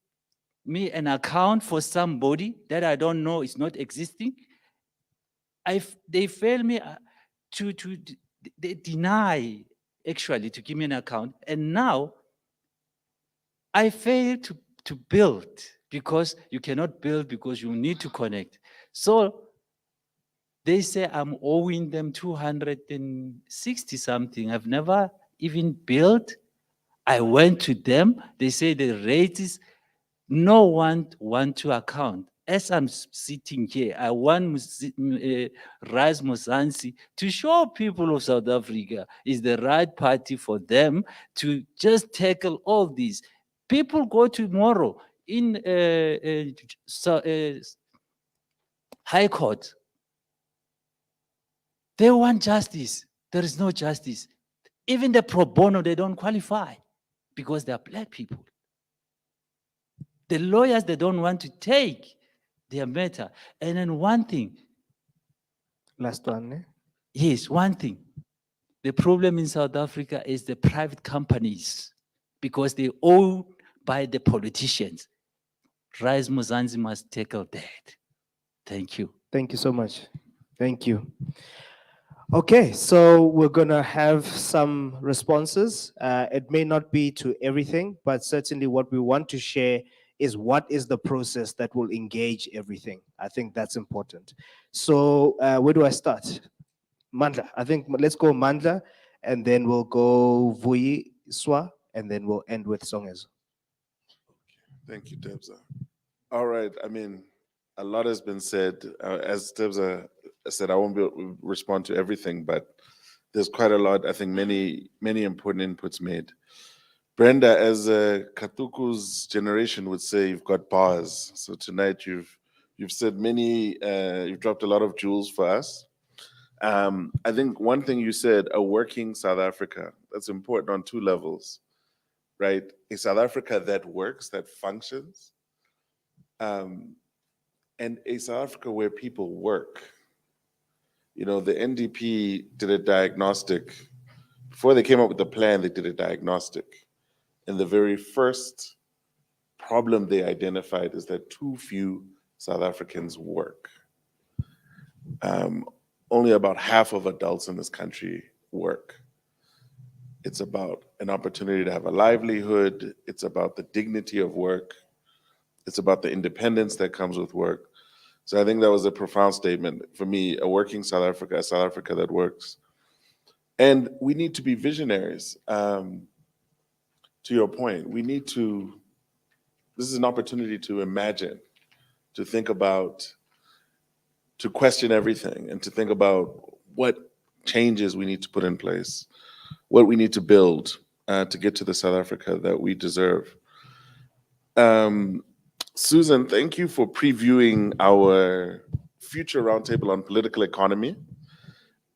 me an account for somebody that I don't know is not existing. They fail me they deny actually to give me an account. And now I fail to build because you cannot build because you need to connect. So they say I'm owing them 260 something. I've never even built. I went to them. They say the rate is no one want to account. As I'm sitting here, I want Rise Mzansi to show people of South Africa is the right party for them to just tackle all these. People go tomorrow in High Court. They want justice. There is no justice. Even the pro bono, they don't qualify because they are black people. The lawyers, they don't want to take their matter. And then one thing. Last one. Yes, one thing. The problem in South Africa is the private companies because they owned by the politicians. Rise Mzansi must tackle that. Thank you. Thank you so much. Thank you. Okay, so we're gonna have some responses. It may not be to everything, but certainly what we want to share is what is the process that will engage everything. I think that's important. So where do I start? Mandla, I think let's go Mandla, and then we'll go Vuyi Swa, and then we'll end with Songezo. Thank you, Debza. All right, I mean, a lot has been said. As Debza I said I won't be able to respond to everything, but there's quite a lot. I think many important inputs made. Brenda, as Katuku's generation would say, you've got bars. So tonight you've said many. You've dropped a lot of jewels for us. I think one thing you said, a working South Africa, that's important on two levels, right? A South Africa that works, that functions, and a South Africa where people work. You know, the NDP did a diagnostic. Before they came up with the plan, they did a diagnostic. And the very first problem they identified is that too few South Africans work. Only about half of adults in this country work. It's about an opportunity to have a livelihood. It's about the dignity of work. It's about the independence that comes with work. So I think that was a profound statement for me, a working South Africa, a South Africa that works. And we need to be visionaries. To your point, this is an opportunity to imagine, to think about, to question everything, and to think about what changes we need to put in place, what we need to build to get to the South Africa that we deserve. Susan, thank you for previewing our future roundtable on political economy.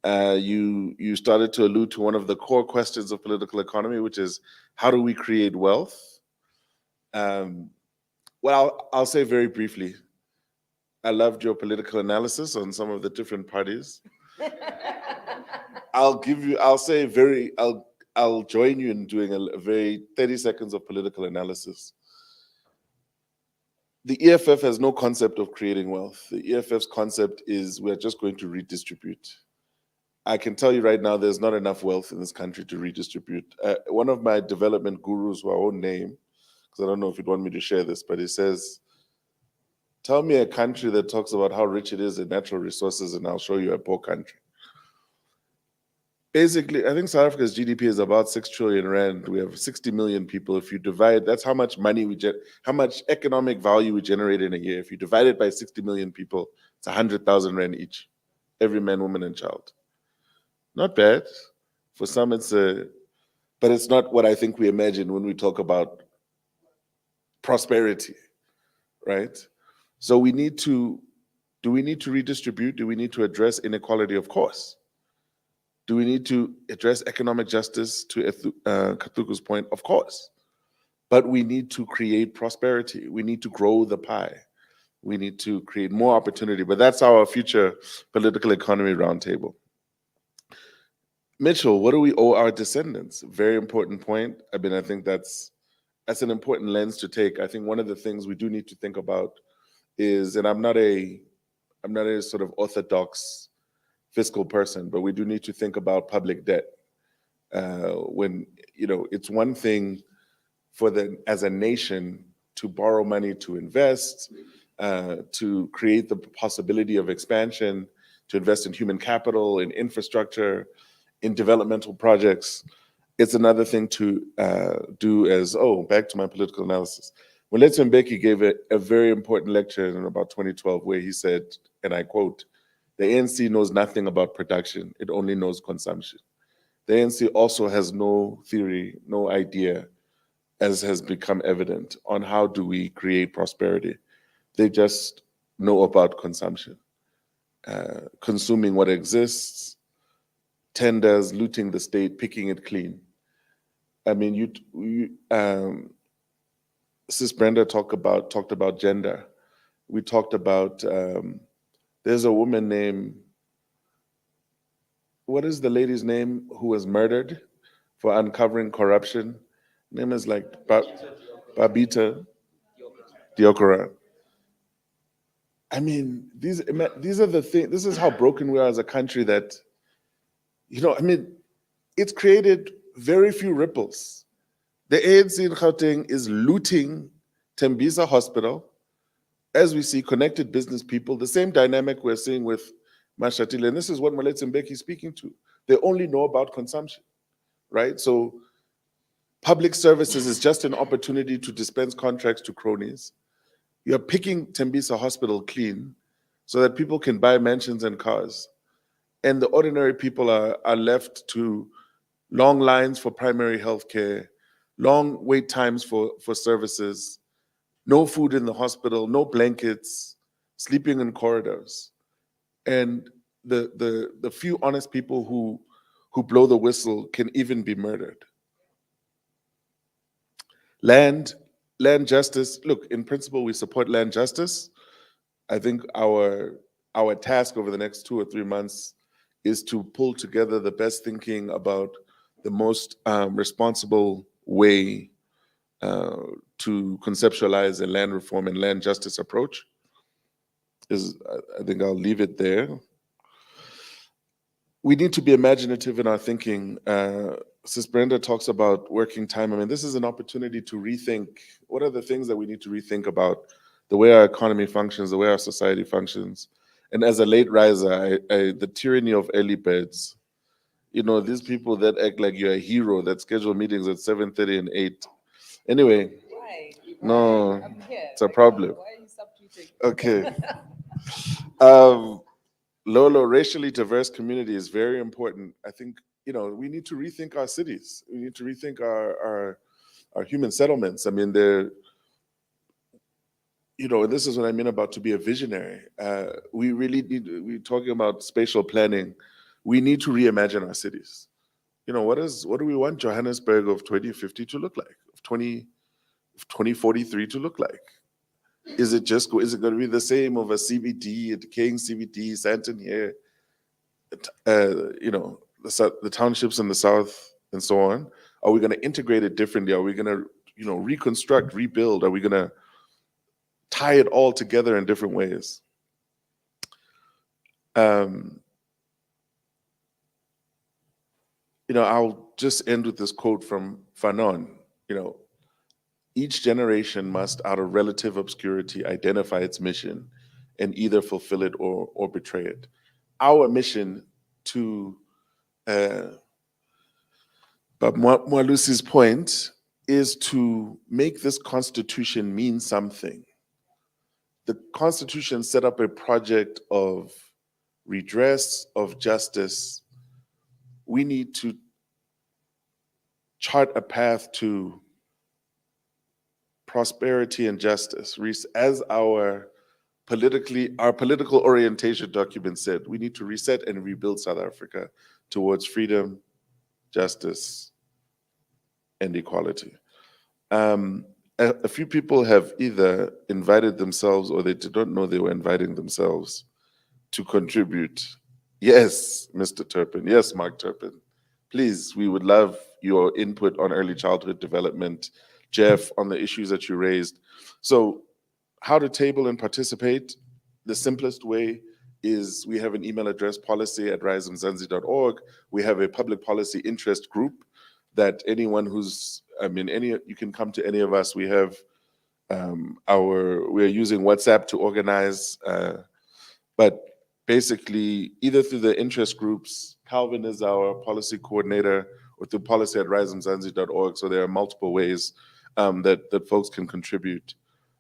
You started to allude to one of the core questions of political economy, which is how do we create wealth? Well, I'll say very briefly, I loved your political analysis on some of the different parties. I'll join you in doing a very 30 seconds of political analysis. The EFF has no concept of creating wealth. The EFF's concept is we're just going to redistribute. I can tell you right now, there's not enough wealth in this country to redistribute. One of my development gurus, who I won't name, because I don't know if you'd want me to share this, but he says, tell me a country that talks about how rich it is in natural resources and I'll show you a poor country. Basically, I think South Africa's GDP is about 6 trillion rand. We have 60 million people. If you divide, that's how much money how much economic value we generate in a year. If you divide it by 60 million people, it's 100,000 rand each, every man, woman, and child. Not bad. For some, but it's not what I think we imagine when we talk about prosperity, right? So do we need to redistribute? Do we need to address inequality? Of course. Do we need to address economic justice, to Katuku's point? Of course. But we need to create prosperity. We need to grow the pie. We need to create more opportunity. But that's our future political economy roundtable. Mitchell, what do we owe our descendants? Very important point. I mean, I think that's an important lens to take. I think one of the things we do need to think about is, and I'm not a sort of orthodox fiscal person, but we do need to think about public debt. When, it's one thing as a nation to borrow money to invest, to create the possibility of expansion, to invest in human capital, in infrastructure, in developmental projects. It's another thing to do back to my political analysis. Moletsi Mbeki gave a very important lecture in about 2012 where he said, and I quote, the ANC knows nothing about production, it only knows consumption. The ANC also has no theory, no idea, as has become evident, on how do we create prosperity. They just know about consumption, consuming what exists, tenders, looting the state, picking it clean. I mean, Sis Brenda talked about gender. We talked about, there's a woman named, what is the lady's name who was murdered for uncovering corruption? Name is like Babita Diokora. I mean, these are the things, this is how broken we are as a country that, it's created very few ripples. The ANC in Gauteng is looting Tembisa Hospital. As we see, connected business people, the same dynamic we're seeing with Mashatile, and this is what Moletsi Mbeki is speaking to. They only know about consumption, right? So public services is just an opportunity to dispense contracts to cronies. You're picking Tembisa Hospital clean so that people can buy mansions and cars. And the ordinary people are left to long lines for primary health care, long wait times for services, no food in the hospital, no blankets, sleeping in corridors. And the few honest people who blow the whistle can even be murdered. Land justice, look, in principle, we support land justice. I think our task over the next 2 or 3 months is to pull together the best thinking about the most responsible way to conceptualize a land reform and land justice approach. I think I'll leave it there. We need to be imaginative in our thinking. Sis Brenda talks about working time. I mean, this is an opportunity to rethink what are the things that we need to rethink about the way our economy functions, the way our society functions. And as a late riser, the tyranny of early birds, you know, these people that act like you're a hero that schedule meetings at 7:30 and 8. Anyway, no, it's a problem. Okay. Lolo, racially diverse community is very important. I think, you know, we need to rethink our cities. We need to rethink our human settlements. I mean, you know, this is what I mean about to be a visionary. We really need, we're talking about spatial planning. We need to reimagine our cities. You know, what do we want Johannesburg of 2050 to look like, of 2043 to look like? Is it going to be the same of a CBD, a decaying CBD, Santon here, you know, the townships in the south and so on? Are we going to integrate it differently? Are we going to, you know, reconstruct, rebuild? Are we going to tie it all together in different ways? You know, I'll just end with this quote from Fanon. You know, each generation must, out of relative obscurity, identify its mission and either fulfill it or betray it. Our mission to, but Mwalusi's point, is to make this constitution mean something. The constitution set up a project of redress, of justice. We need to chart a path to prosperity and justice. As our political orientation document said, we need to reset and rebuild South Africa towards freedom, justice, and equality. A few people have either invited themselves or they did not know they were inviting themselves to contribute. Yes, Mr. Turpin. Yes, Mark Turpin. Please, we would love your input on early childhood development. Jeff, on the issues that you raised. So how to table and participate? The simplest way is we have an email address, policy@risemzansi.org. We have a public policy interest group that anyone who's, you can come to any of us. We have we're using WhatsApp to organize, but basically either through the interest groups, Calvin is our policy coordinator, or through policy@risemzansi.org. So there are multiple ways that folks can contribute.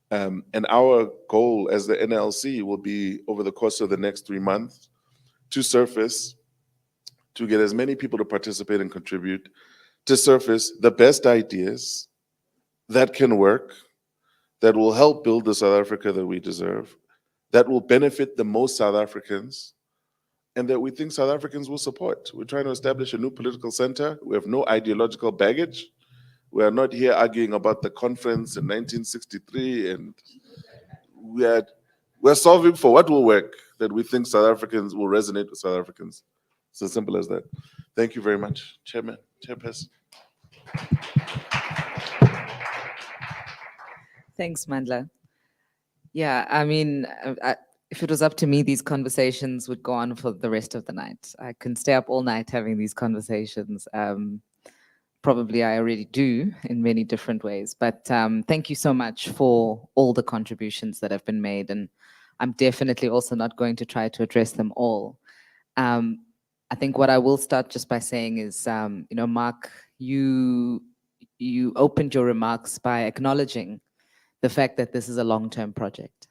And our goal as the NLC will be over the course of the next 3 months to surface, to get as many people to participate and contribute, to surface the best ideas that can work, that will help build the South Africa that we deserve, that will benefit the most South Africans, and that we think South Africans will support. We're trying to establish a new political center. We have no ideological baggage. We are not here arguing about the conference in 1963, and we're solving for what will work, that we think South Africans will resonate with South Africans. It's as simple as that. Thank you very much, Chairman, Chairperson. Thanks, Mandla. Yeah, I mean, if it was up to me, these conversations would go on for the rest of the night. I can stay up all night having these conversations. Probably I already do in many different ways, but thank you so much for all the contributions that have been made. And I'm definitely also not going to try to address them all. I think what I will start just by saying is, you know, Mark, you opened your remarks by acknowledging the fact that this is a long-term project.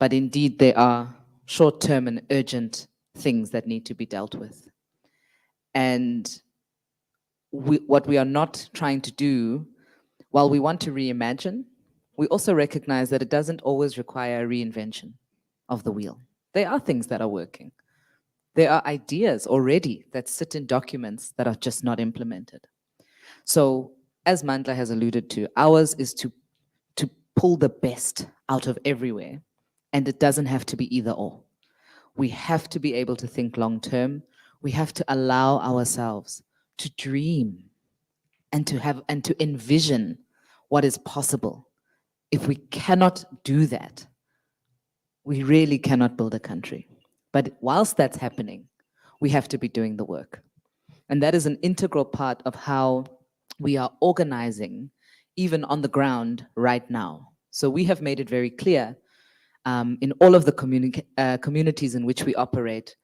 but indeed there are short-term and urgent things that need to be dealt with. And what we are not trying to do, while we want to reimagine, we also recognize that it doesn't always require a reinvention of the wheel. There are things that are working. There are ideas already that sit in documents that are just not implemented. So as Mandla has alluded to, ours is to pull the best out of everywhere. And it doesn't have to be either or. We have to be able to think long term. We have to allow ourselves to dream and to envision what is possible. If we cannot do that, we really cannot build a country. But whilst that's happening, we have to be doing the work. And that is an integral part of how we are organizing, even on the ground right now. So we have made it very clear in all of the communities in which we operate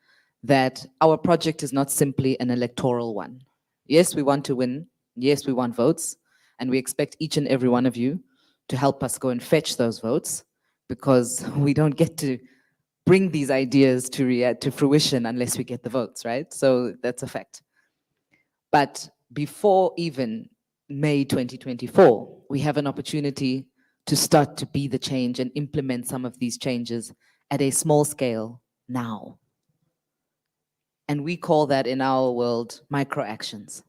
that our project is not simply an electoral one. Yes, we want to win. Yes, we want votes. And we expect each and every one of you to help us go and fetch those votes, because we don't get to bring these ideas to fruition unless we get the votes, right? So that's a fact. But before even May 2024, we have an opportunity to start to be the change and implement some of these changes at a small scale now. And we call that in our world micro actions.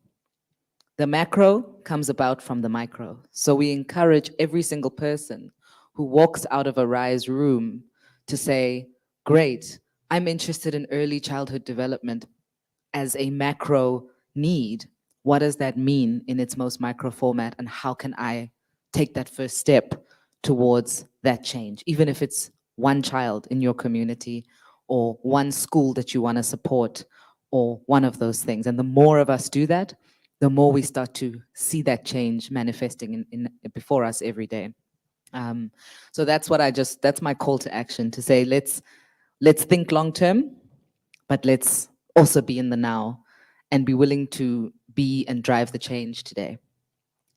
The macro comes about from the micro. So we encourage every single person who walks out of a RISE room to say, great, I'm interested in early childhood development as a macro need. What does that mean in its most micro format, and how can I take that first step towards that change, even if it's one child in your community or one school that you want to support or one of those things. And the more of us do that, the more we start to see that change manifesting before us every day. So that's that's my call to action, to say, let's think long term, but let's also be in the now and be willing to be and drive the change today.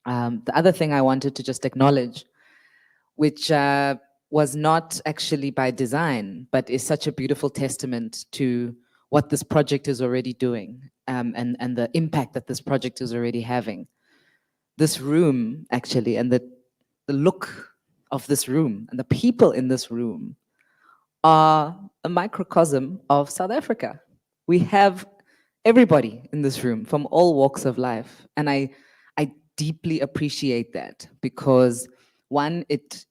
The other thing I wanted to just acknowledge, which was not actually by design, but is such a beautiful testament to what this project is already doing, and the impact that this project is already having. This room, actually, and the look of this room and the people in this room are a microcosm of South Africa. We have everybody in this room from all walks of life. And I deeply appreciate that, because one, it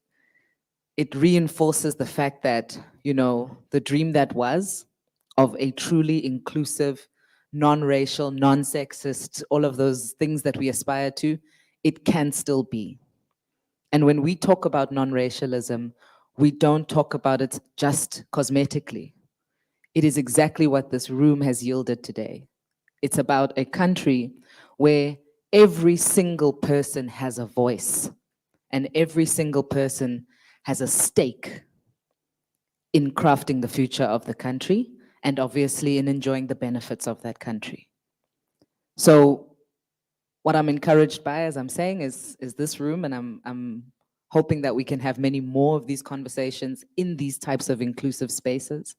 reinforces the fact that, you know, the dream that was of a truly inclusive, non-racial, non-sexist, all of those things that we aspire to, it can still be. And when we talk about non-racialism, we don't talk about it just cosmetically. It is exactly what this room has yielded today. It's about a country where every single person has a voice and every single person has a stake in crafting the future of the country, and obviously in enjoying the benefits of that country. So what I'm encouraged by, as I'm saying, is this room, and I'm hoping that we can have many more of these conversations in these types of inclusive spaces,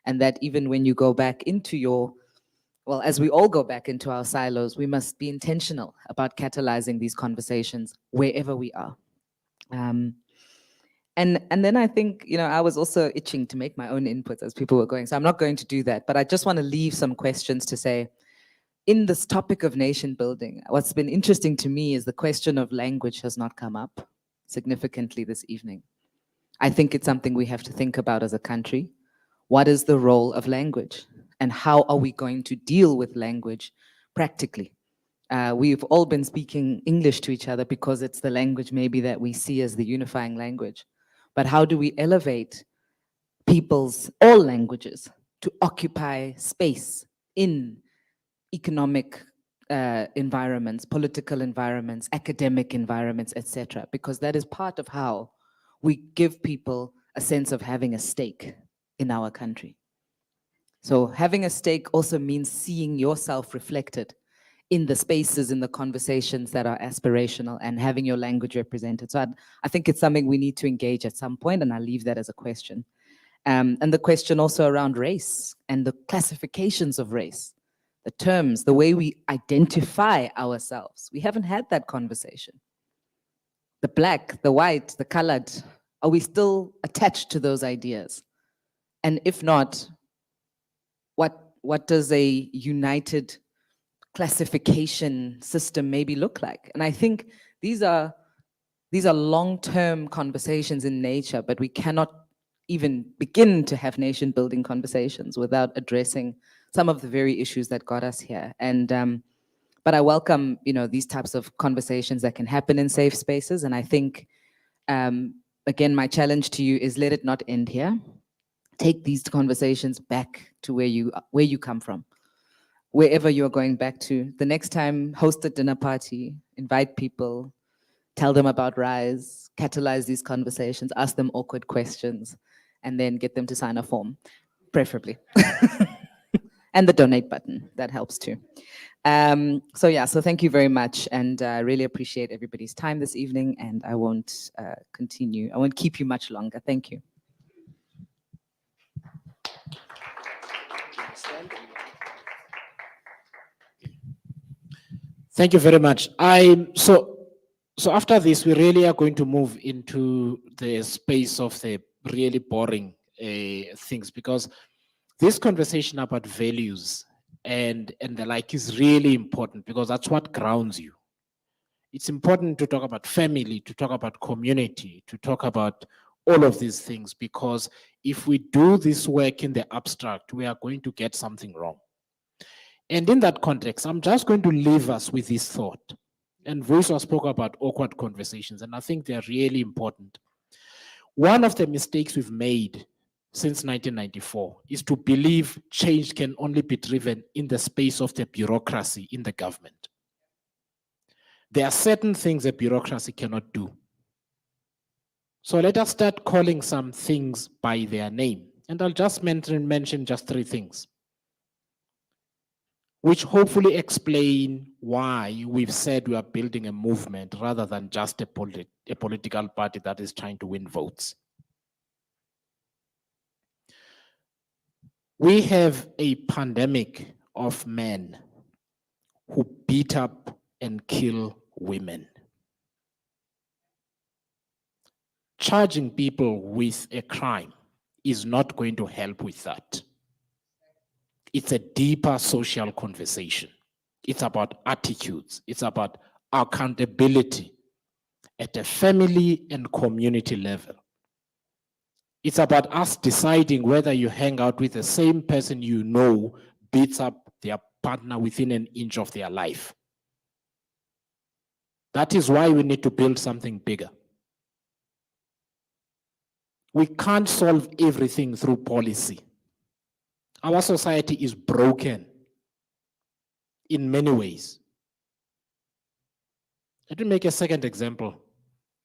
and that even when you go back into your, well, as we all go back into our silos, we must be intentional about catalyzing these conversations wherever we are. And then I think, you know, I was also itching to make my own inputs as people were going, so I'm not going to do that, but I just want to leave some questions to say, in this topic of nation building, what's been interesting to me is the question of language has not come up significantly this evening. I think it's something we have to think about as a country. What is the role of language? And how are we going to deal with language practically? We've all been speaking English to each other because it's the language maybe that we see as the unifying language. But how do we elevate people's all languages to occupy space in economic environments, political environments, academic environments, etc.? Because that is part of how we give people a sense of having a stake in our country. So having a stake also means seeing yourself reflected in the spaces, in the conversations that are aspirational, and having your language represented. So I think it's something we need to engage at some point, and I'll leave that as a question. And the question also around race and the classifications of race, the terms, the way we identify ourselves. We haven't had that conversation. The black, the white, the colored, are we still attached to those ideas? And if not, what does a united classification system maybe look like? And I think these are long-term conversations in nature, but we cannot even begin to have nation-building conversations without addressing some of the very issues that got us here. And but I welcome, these types of conversations that can happen in safe spaces. And I think, again, my challenge to you is let it not end here. Take these conversations back to where you come from, wherever you're going back to. The next time, host a dinner party, invite people, tell them about RISE, catalyze these conversations, ask them awkward questions, and then get them to sign a form, preferably. And the donate button, that helps too. So thank you very much, and I really appreciate everybody's time this evening, and I won't continue. I won't keep you much longer. Thank you. Thank you very much. So after this, we really are going to move into the space of the really boring things, because this conversation about values and the like is really important, because that's what grounds you. It's important to talk about family, to talk about community, to talk about all of these things, because if we do this work in the abstract, we are going to get something wrong. And in that context, I'm just going to leave us with this thought. And Vuiswa spoke about awkward conversations, and I think they're really important. One of the mistakes we've made since 1994 is to believe change can only be driven in the space of the bureaucracy in the government. There are certain things a bureaucracy cannot do. So let us start calling some things by their name. And I'll just mention just 3 things, which hopefully explain why we've said we are building a movement rather than just a political party that is trying to win votes. We have a pandemic of men who beat up and kill women. Charging people with a crime is not going to help with that. It's a deeper social conversation. It's about attitudes. It's about accountability at a family and community level. It's about us deciding whether you hang out with the same person you know beats up their partner within an inch of their life. That is why we need to build something bigger. We can't solve everything through policy. Our society is broken in many ways. Let me make a second example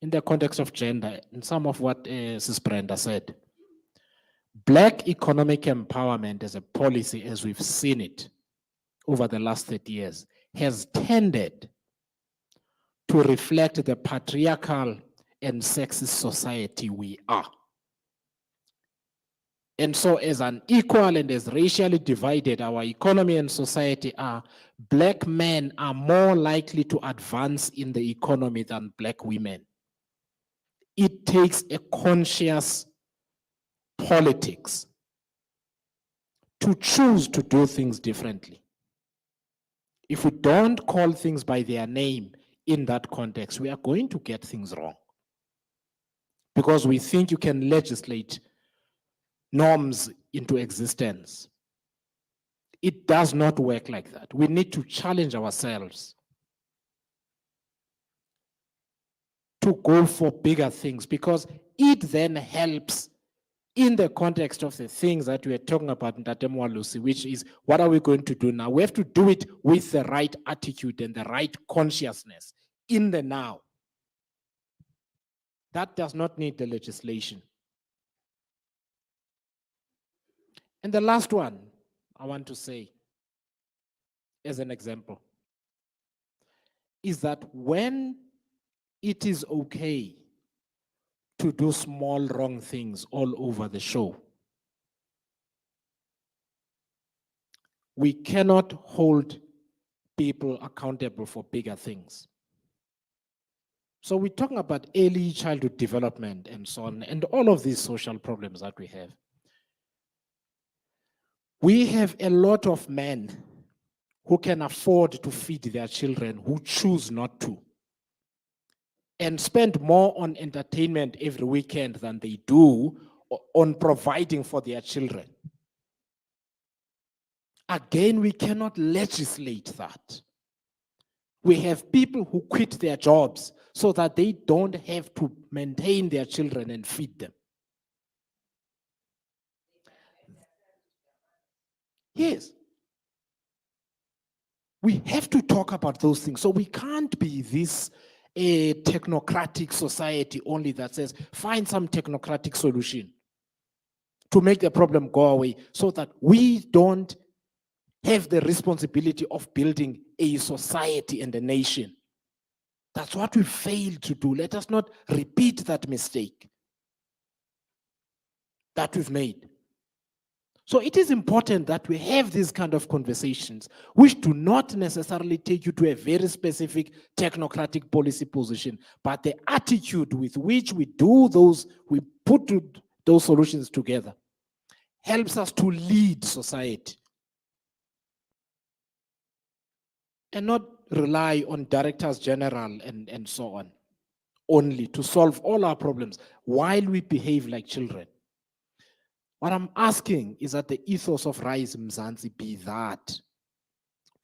in the context of gender, in some of what Sis Brenda said. Black economic empowerment as a policy, as we've seen it over the last 30 years, has tended to reflect the patriarchal and sexist society we are. And so as unequal and as racially divided our economy and society are, Black men are more likely to advance in the economy than Black women. It takes a conscious politics to choose to do things differently. If we don't call things by their name in that context, we are going to get things wrong. Because we think you can legislate norms into existence. It does not work like that. We need to challenge ourselves to go for bigger things, because it then helps in the context of the things that we are talking about in Tatemwa Lucy, which is what are we going to do now? We have to do it with the right attitude and the right consciousness in the now. That does not need the legislation. And the last one I want to say as an example is that when it is okay to do small wrong things all over the show, we cannot hold people accountable for bigger things. So we're talking about early childhood development and so on, and all of these social problems that we have. We have a lot of men who can afford to feed their children who choose not to, and spend more on entertainment every weekend than they do on providing for their children. Again, we cannot legislate that. We have people who quit their jobs so that they don't have to maintain their children and feed them. Yes. We have to talk about those things. So we can't be this a technocratic society only that says, find some technocratic solution to make the problem go away, so that we don't have the responsibility of building a society and a nation. That's what we failed to do. Let us not repeat that mistake that we've made. So it is important that we have these kind of conversations, which do not necessarily take you to a very specific technocratic policy position, but the attitude with which we do those, we put those solutions together, helps us to lead society and not rely on directors general and so on only to solve all our problems while we behave like children. What I'm asking is that the ethos of Rise Mzansi be that,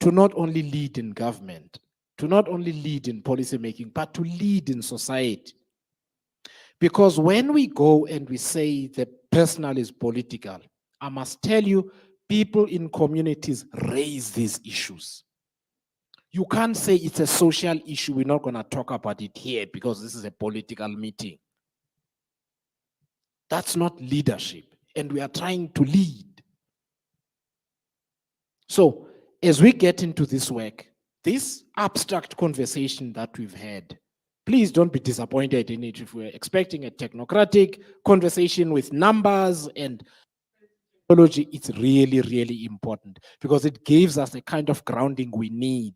to not only lead in government, to not only lead in policy making, but to lead in society. Because when we go and we say the personal is political, I must tell you, people in communities raise these issues. You can't say it's a social issue, we're not going to talk about it here because this is a political meeting. That's not leadership. And we are trying to lead. So as we get into this work, this abstract conversation that we've had, please don't be disappointed in it if we're expecting a technocratic conversation with numbers and technology. It's really, really important because it gives us the kind of grounding we need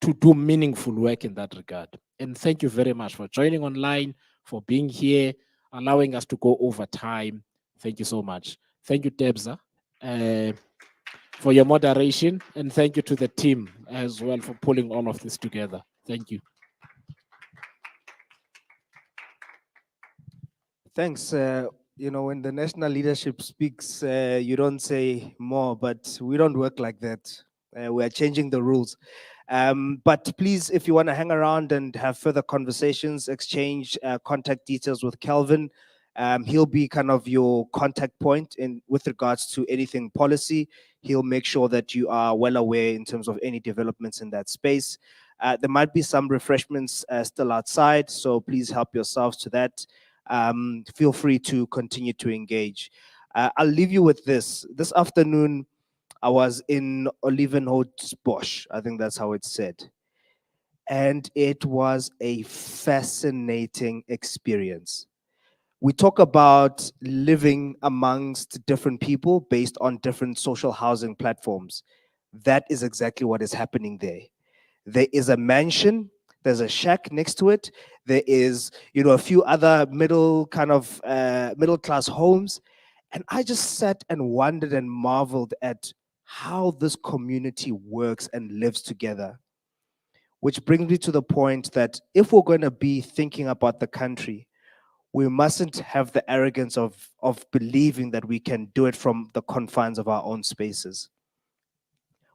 to do meaningful work in that regard. And thank you very much for joining online, for being here, allowing us to go over time. Thank you so much. Thank you, Debza, for your moderation, and thank you to the team as well for pulling all of this together. Thank you. Thanks. You know, when the national leadership speaks, you don't say more, but we don't work like that. We are changing the rules. But please, if you want to hang around and have further conversations, exchange contact details with Kelvin. He'll be kind of your contact point in with regards to anything policy. He'll make sure that you are well aware in terms of any developments in that space. There might be some refreshments still outside, so please help yourselves to that. Feel free to continue to engage. I'll leave you with this. This afternoon, I was in Olivenhoutbosch, I think that's how it's said. And it was a fascinating experience. We talk about living amongst different people based on different social housing platforms. That is exactly what is happening there. There is a mansion, there's a shack next to it. There is, you know, a few other middle class homes. And I just sat and wondered and marveled at how this community works and lives together. Which brings me to the point that if we're going to be thinking about the country, we mustn't have the arrogance of believing that we can do it from the confines of our own spaces.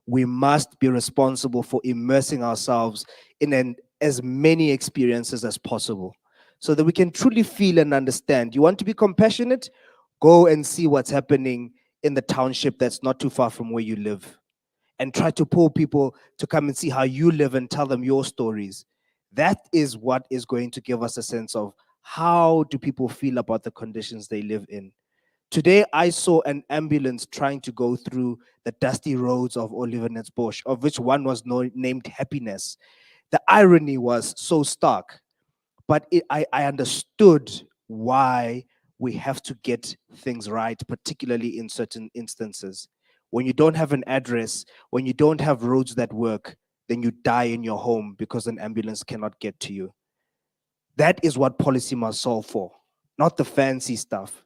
We must be responsible for immersing ourselves in as many experiences as possible so that we can truly feel and understand. You want to be compassionate? Go and see what's happening in the township that's not too far from where you live, and try to pull people to come and see how you live and tell them your stories. That is what is going to give us a sense of how do people feel about the conditions they live in. Today, I saw an ambulance trying to go through the dusty roads of Olivenhoutbosch, of which one was named Happiness. The irony was so stark, but I understood why we have to get things right, particularly in certain instances. When you don't have an address, when you don't have roads that work, then you die in your home because an ambulance cannot get to you. That is what policy must solve for, not the fancy stuff.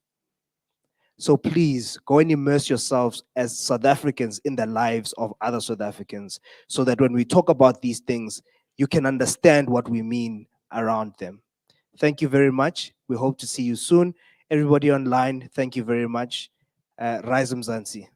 So please go and immerse yourselves as South Africans in the lives of other South Africans, so that when we talk about these things, you can understand what we mean around them. Thank you very much. We hope to see you soon. Everybody online, thank you very much. Rise Mzansi.